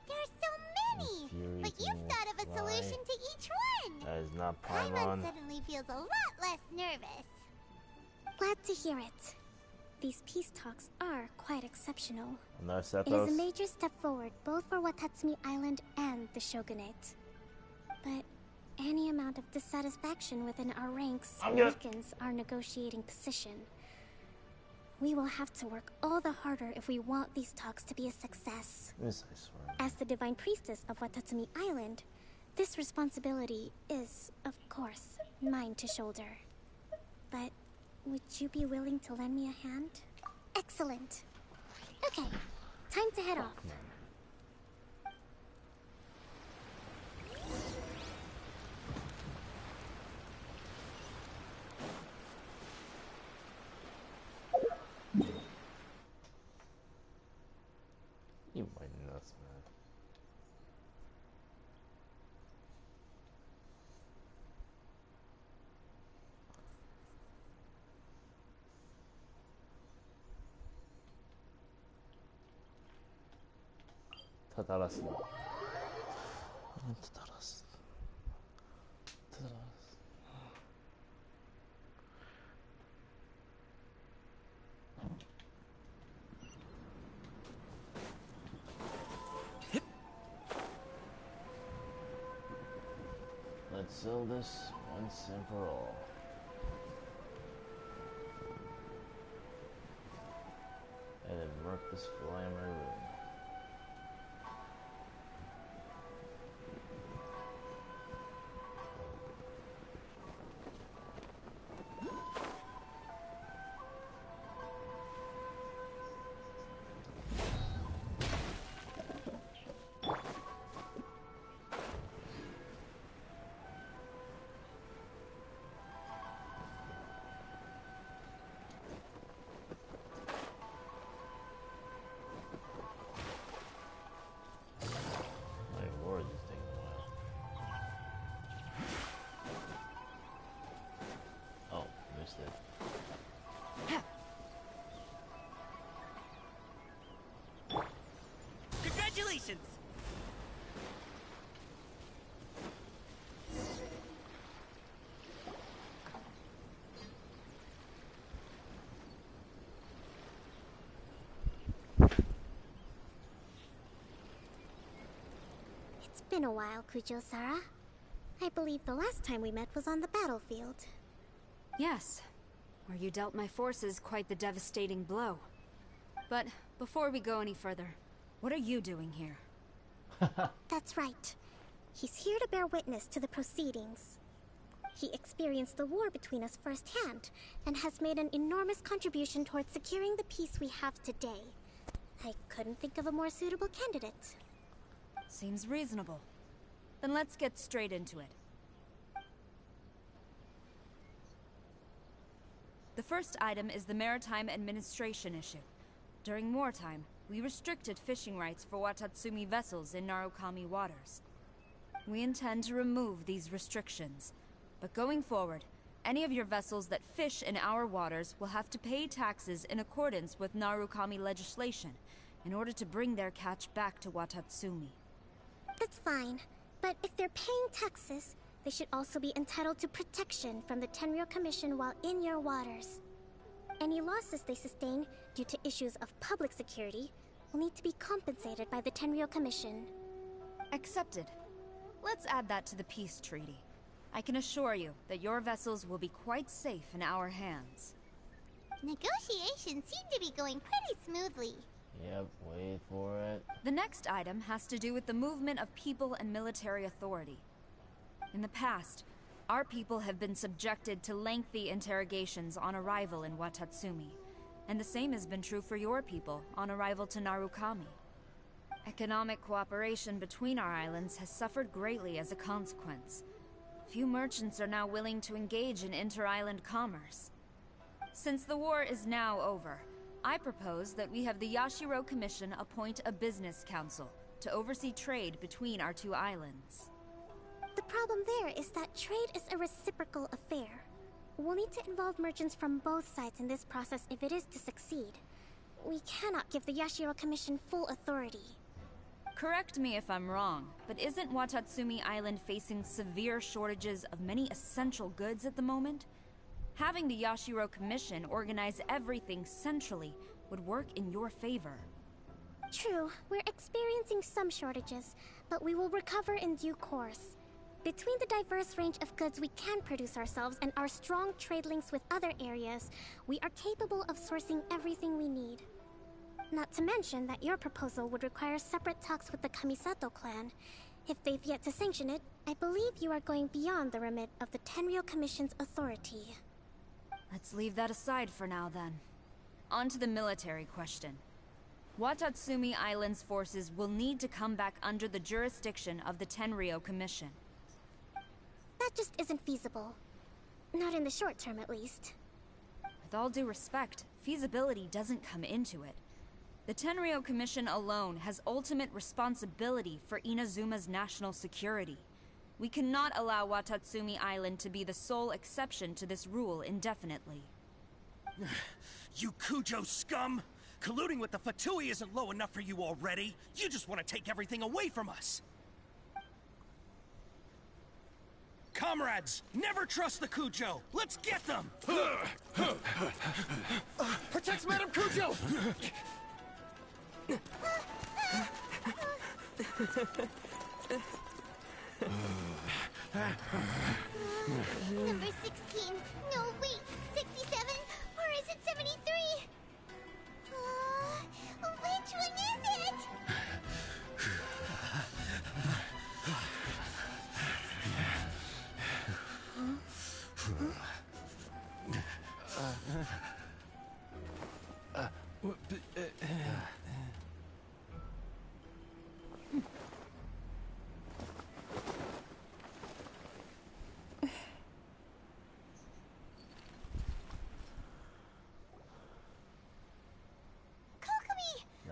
there are so many! But you've thought of a solution to each one! That is not Paimon Paimon. suddenly feels a lot less nervous. Glad to hear it. These peace talks are quite exceptional. No, It is Sethos. a major step forward both for Watatsumi Island and the Shogunate. But any amount of dissatisfaction within our ranks weakens our negotiating position. We will have to work all the harder if we want these talks to be a success. Yes, I swear. As the Divine Priestess of Watatsumi Island, this responsibility is, of course, mine to shoulder. But would you be willing to lend me a hand? Excellent. Okay, time to head off. You might nuts, man. Tatarasu. Tatarasu. Tatarasu. Let's settle this once and for all. And then mark this fly in my room. Congratulations! It's been a while, Kujo-Sara. I believe the last time we met was on the battlefield. Yes, where you dealt my forces quite the devastating blow. But before we go any further, what are you doing here? That's right. He's here to bear witness to the proceedings. He experienced the war between us firsthand, and has made an enormous contribution towards securing the peace we have today. I couldn't think of a more suitable candidate. Seems reasonable. Then let's get straight into it. The first item is the Maritime Administration issue. During wartime, we restricted fishing rights for Watatsumi vessels in Narukami waters. We intend to remove these restrictions, but going forward, any of your vessels that fish in our waters will have to pay taxes in accordance with Narukami legislation in order to bring their catch back to Watatsumi. That's fine, but if they're paying taxes, they should also be entitled to protection from the Tenryo Commission while in your waters. Any losses they sustain due to issues of public security will need to be compensated by the Tenryo Commission. Accepted. Let's add that to the peace treaty. I can assure you that your vessels will be quite safe in our hands. Negotiations seem to be going pretty smoothly. Yep, wait for it. The next item has to do with the movement of people and military authority. In the past, our people have been subjected to lengthy interrogations on arrival in Watatsumi, and the same has been true for your people on arrival to Narukami. Economic cooperation between our islands has suffered greatly as a consequence. Few merchants are now willing to engage in inter-island commerce. Since the war is now over, I propose that we have the Yashiro Commission appoint a business council to oversee trade between our two islands. The problem there is that trade is a reciprocal affair. We'll need to involve merchants from both sides in this process if it is to succeed. We cannot give the Yashiro Commission full authority. Correct me if I'm wrong, but isn't Watatsumi Island facing severe shortages of many essential goods at the moment? Having the Yashiro Commission organize everything centrally would work in your favor. True, we're experiencing some shortages, but we will recover in due course. Between the diverse range of goods we can produce ourselves and our strong trade links with other areas, we are capable of sourcing everything we need. Not to mention that your proposal would require separate talks with the Kamisato clan. If they've yet to sanction it, I believe you are going beyond the remit of the Tenryo Commission's authority. Let's leave that aside for now, then. On to the military question. Watatsumi Island's forces will need to come back under the jurisdiction of the Tenryo Commission. That just isn't feasible. Not in the short term, at least. With all due respect, feasibility doesn't come into it. The Tenryo Commission alone has ultimate responsibility for Inazuma's national security. We cannot allow Watatsumi Island to be the sole exception to this rule indefinitely. You Kujo scum! Colluding with the Fatui isn't low enough for you already. You just want to take everything away from us. Comrades, never trust the Kujo. Let's get them! Protect Madame Kujo! Number 16. No, wait. 67? Or is it 73? Which one is it?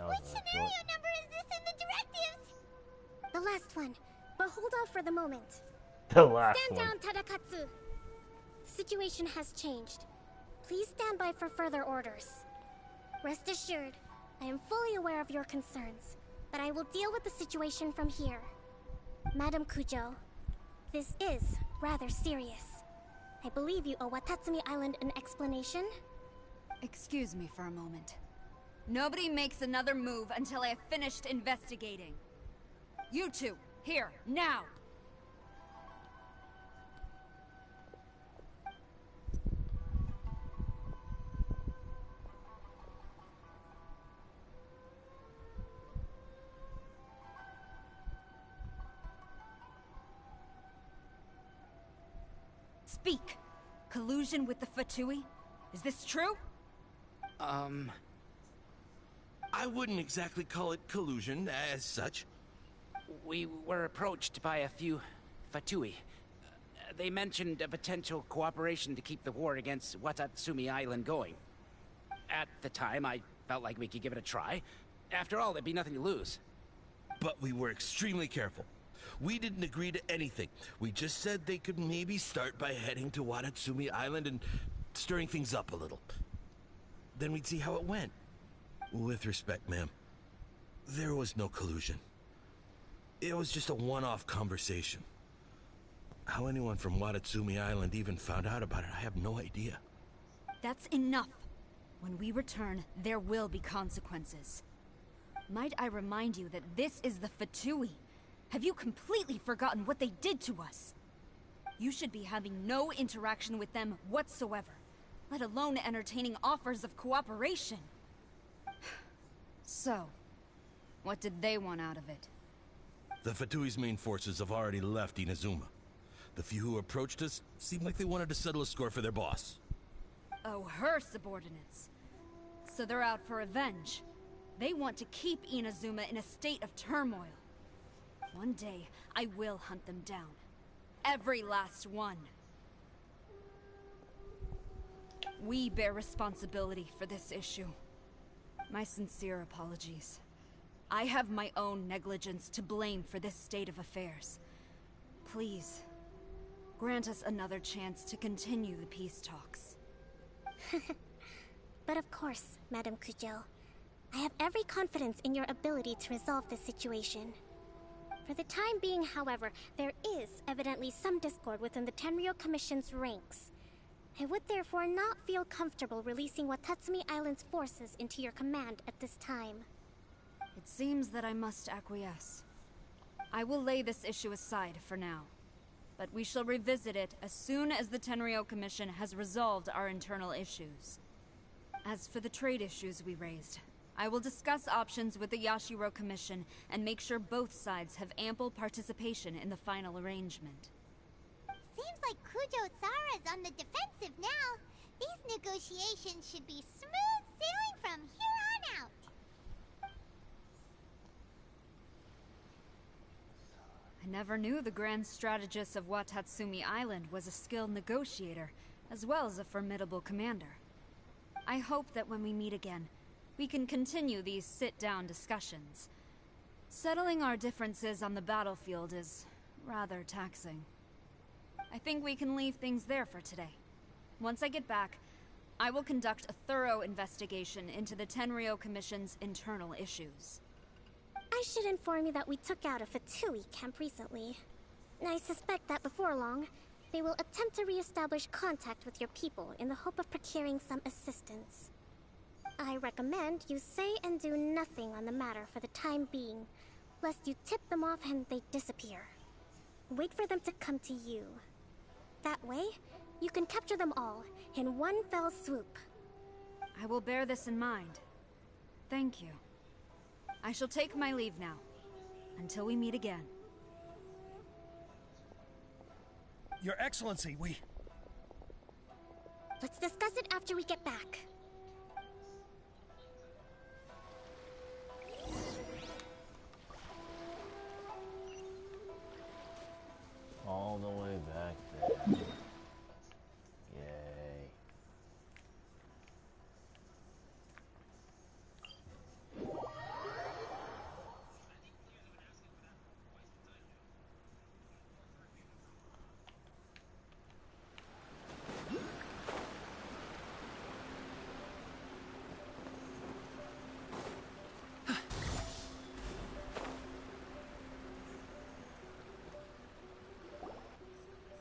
Which scenario number is this in the directives? The last one, but hold off for the moment. The last Stand one. down, Tadakatsu. The situation has changed. Please stand by for further orders. Rest assured, I am fully aware of your concerns, but I will deal with the situation from here. Madam Kujo, this is rather serious. I believe you owe Watatsumi Island an explanation. Excuse me for a moment. Nobody makes another move until I have finished investigating. You two, here, now! Speak! Collusion with the Fatui? Is this true? I wouldn't exactly call it collusion as such. We were approached by a few Fatui. They mentioned a potential cooperation to keep the war against Watatsumi Island going. At the time, I felt like we could give it a try. After all, there'd be nothing to lose. But we were extremely careful. We didn't agree to anything. We just said they could maybe start by heading to Watatsumi Island and stirring things up a little. Then we'd see how it went. With respect, ma'am, there was no collusion. It was just a one-off conversation. How anyone from Watatsumi Island even found out about it, I have no idea. That's enough. When we return, there will be consequences. Might I remind you that this is the Fatui? Have you completely forgotten what they did to us? You should be having no interaction with them whatsoever, let alone entertaining offers of cooperation. So, what did they want out of it? The Fatui's main forces have already left Inazuma. The few who approached us seemed like they wanted to settle a score for their boss. Oh, her subordinates. So they're out for revenge. They want to keep Inazuma in a state of turmoil. One day, I will hunt them down. Every last one. We bear responsibility for this issue. My sincere apologies. I have my own negligence to blame for this state of affairs. Please, grant us another chance to continue the peace talks. But of course, Madame Kujo. I have every confidence in your ability to resolve this situation. For the time being, however, there is evidently some discord within the Tenryou Commission's ranks. I would therefore not feel comfortable releasing Watatsumi Island's forces into your command at this time. It seems that I must acquiesce. I will lay this issue aside for now, but we shall revisit it as soon as the Tenryou Commission has resolved our internal issues. As for the trade issues we raised, I will discuss options with the Yashiro Commission and make sure both sides have ample participation in the final arrangement. Seems like Kujo-sara's on the defensive now. These negotiations should be smooth sailing from here on out. I never knew the Grand Strategist of Watatsumi Island was a skilled negotiator, as well as a formidable commander. I hope that when we meet again, we can continue these sit-down discussions. Settling our differences on the battlefield is rather taxing. I think we can leave things there for today. Once I get back, I will conduct a thorough investigation into the Tenryou Commission's internal issues. I should inform you that we took out a Fatui camp recently. I suspect that before long, they will attempt to re-establish contact with your people in the hope of procuring some assistance. I recommend you say and do nothing on the matter for the time being, lest you tip them off and they disappear. Wait for them to come to you. That way, you can capture them all in one fell swoop. I will bear this in mind. Thank you. I shall take my leave now. Until we meet again. Your Excellency, we... Let's discuss it after we get back. All the way back there. Yay.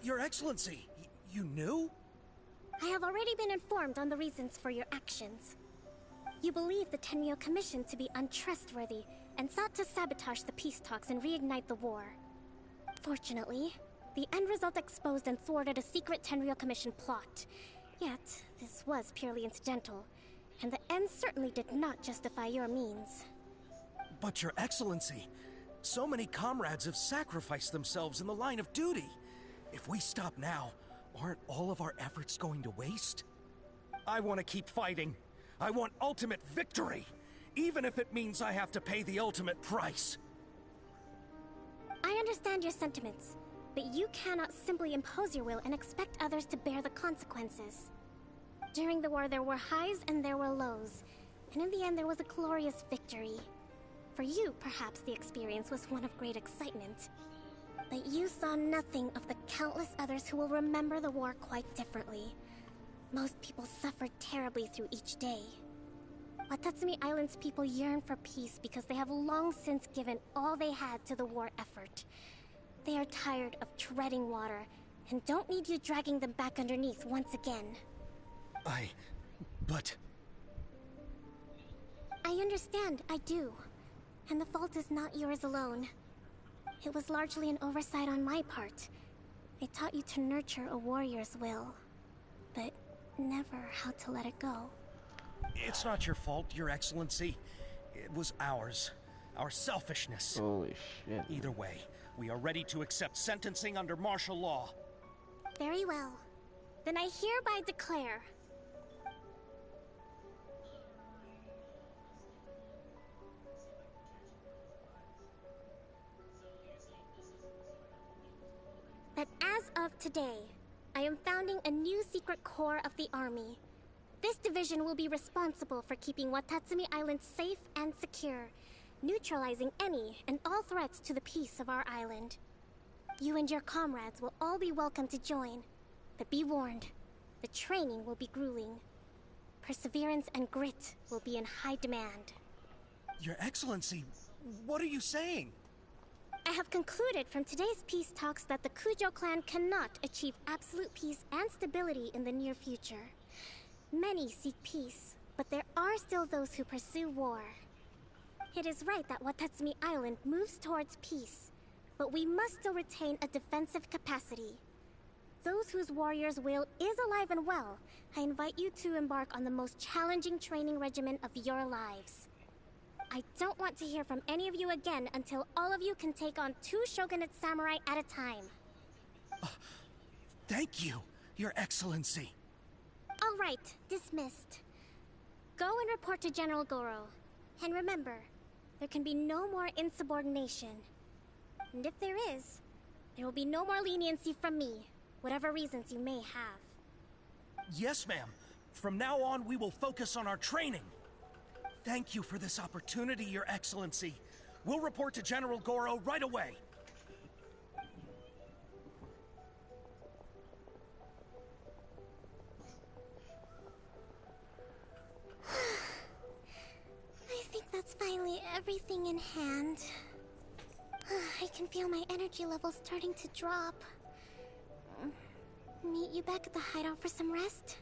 Your Excellency, you knew? I have already been informed on the reasons for your actions. You believe the Tenryou Commission to be untrustworthy and sought to sabotage the peace talks and reignite the war. Fortunately, the end result exposed and thwarted a secret Tenryou Commission plot. Yet, this was purely incidental, and the end certainly did not justify your means. But Your Excellency, so many comrades have sacrificed themselves in the line of duty. If we stop now, aren't all of our efforts going to waste? I want to keep fighting. I want ultimate victory, even if it means I have to pay the ultimate price. I understand your sentiments, But you cannot simply impose your will and expect others to bear the consequences. During the war, there were highs and there were lows. And in the end, there was a glorious victory. For you, perhaps the experience was one of great excitement. But you saw nothing of the countless others who will remember the war quite differently. Most people suffered terribly through each day. Watatsumi Island's people yearn for peace because they have long since given all they had to the war effort. They are tired of treading water, and don't need you dragging them back underneath once again. But... I understand, I do. And the fault is not yours alone. It was largely an oversight on my part. I taught you to nurture a warrior's will, but never how to let it go. It's not your fault, Your Excellency. It was ours. Our selfishness. Holy shit. Either way, we are ready to accept sentencing under martial law. Very well. Then I hereby declare... that as of today, I am founding a new secret corps of the army. This division will be responsible for keeping Watatsumi Island safe and secure, neutralizing any and all threats to the peace of our island. You and your comrades will all be welcome to join, but be warned, the training will be grueling. Perseverance and grit will be in high demand. Your Excellency, what are you saying? I have concluded from today's peace talks that the Kujo clan cannot achieve absolute peace and stability in the near future. Many seek peace, but there are still those who pursue war. It is right that Watatsumi Island moves towards peace, but we must still retain a defensive capacity. Those whose warrior's will is alive and well, I invite you to embark on the most challenging training regimen of your lives. I don't want to hear from any of you again until all of you can take on 2 shogunate samurai at a time. Thank you, Your Excellency. All right, dismissed. Go and report to General Goro. And remember, there can be no more insubordination. And if there is, there will be no more leniency from me, whatever reasons you may have. Yes, ma'am. From now on, we will focus on our training. Thank you for this opportunity, Your Excellency. We'll report to General Goro right away. I think that's finally everything in hand. I can feel my energy levels starting to drop. Meet you back at the hideout for some rest?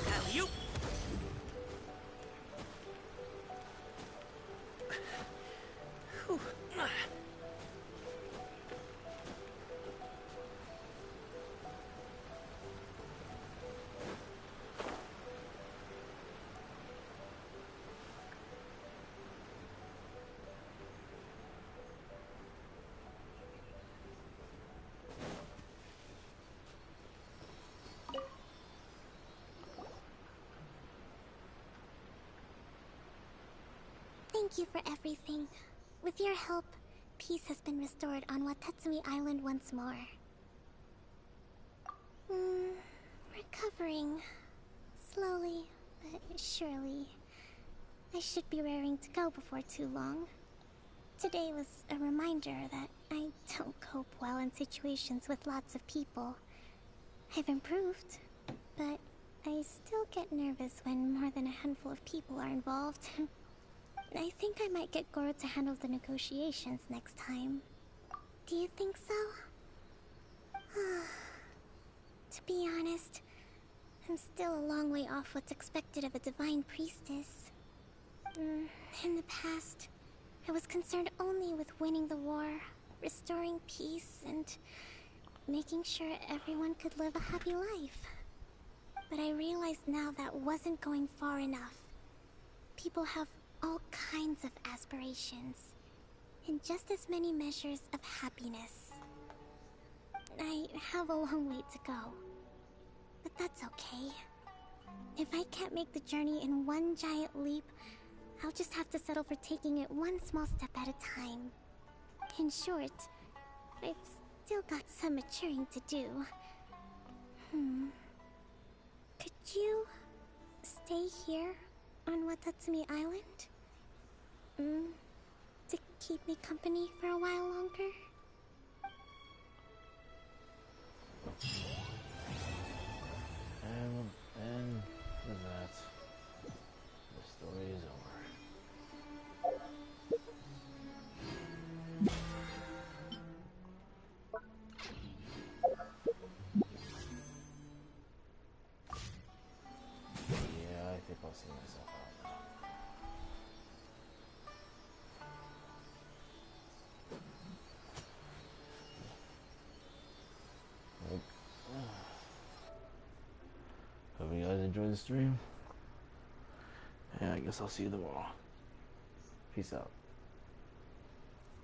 Alley-oop! Whew. Thank you for everything. With your help, peace has been restored on Watatsumi Island once more. Recovering. Slowly, but surely. I should be raring to go before too long. Today was a reminder that I don't cope well in situations with lots of people. I've improved, but I still get nervous when more than a handful of people are involved. I think I might get Goro to handle the negotiations next time. Do you think so? To be honest, I'm still a long way off what's expected of a divine priestess. In the past, I was concerned only with winning the war, restoring peace, and making sure everyone could live a happy life. But I realized now that wasn't going far enough. People have all kinds of aspirations. and just as many measures of happiness. I have a long way to go, but that's okay. If I can't make the journey in one giant leap, I'll just have to settle for taking it one small step at a time. In short, I've still got some maturing to do. Could you stay here on Watatsumi Island? To keep me company for a while longer? And with that, the story is over. Yeah, I think I'll see myself out now. Hope you guys enjoyed the stream. Yeah, I guess I'll see you tomorrow. Peace out.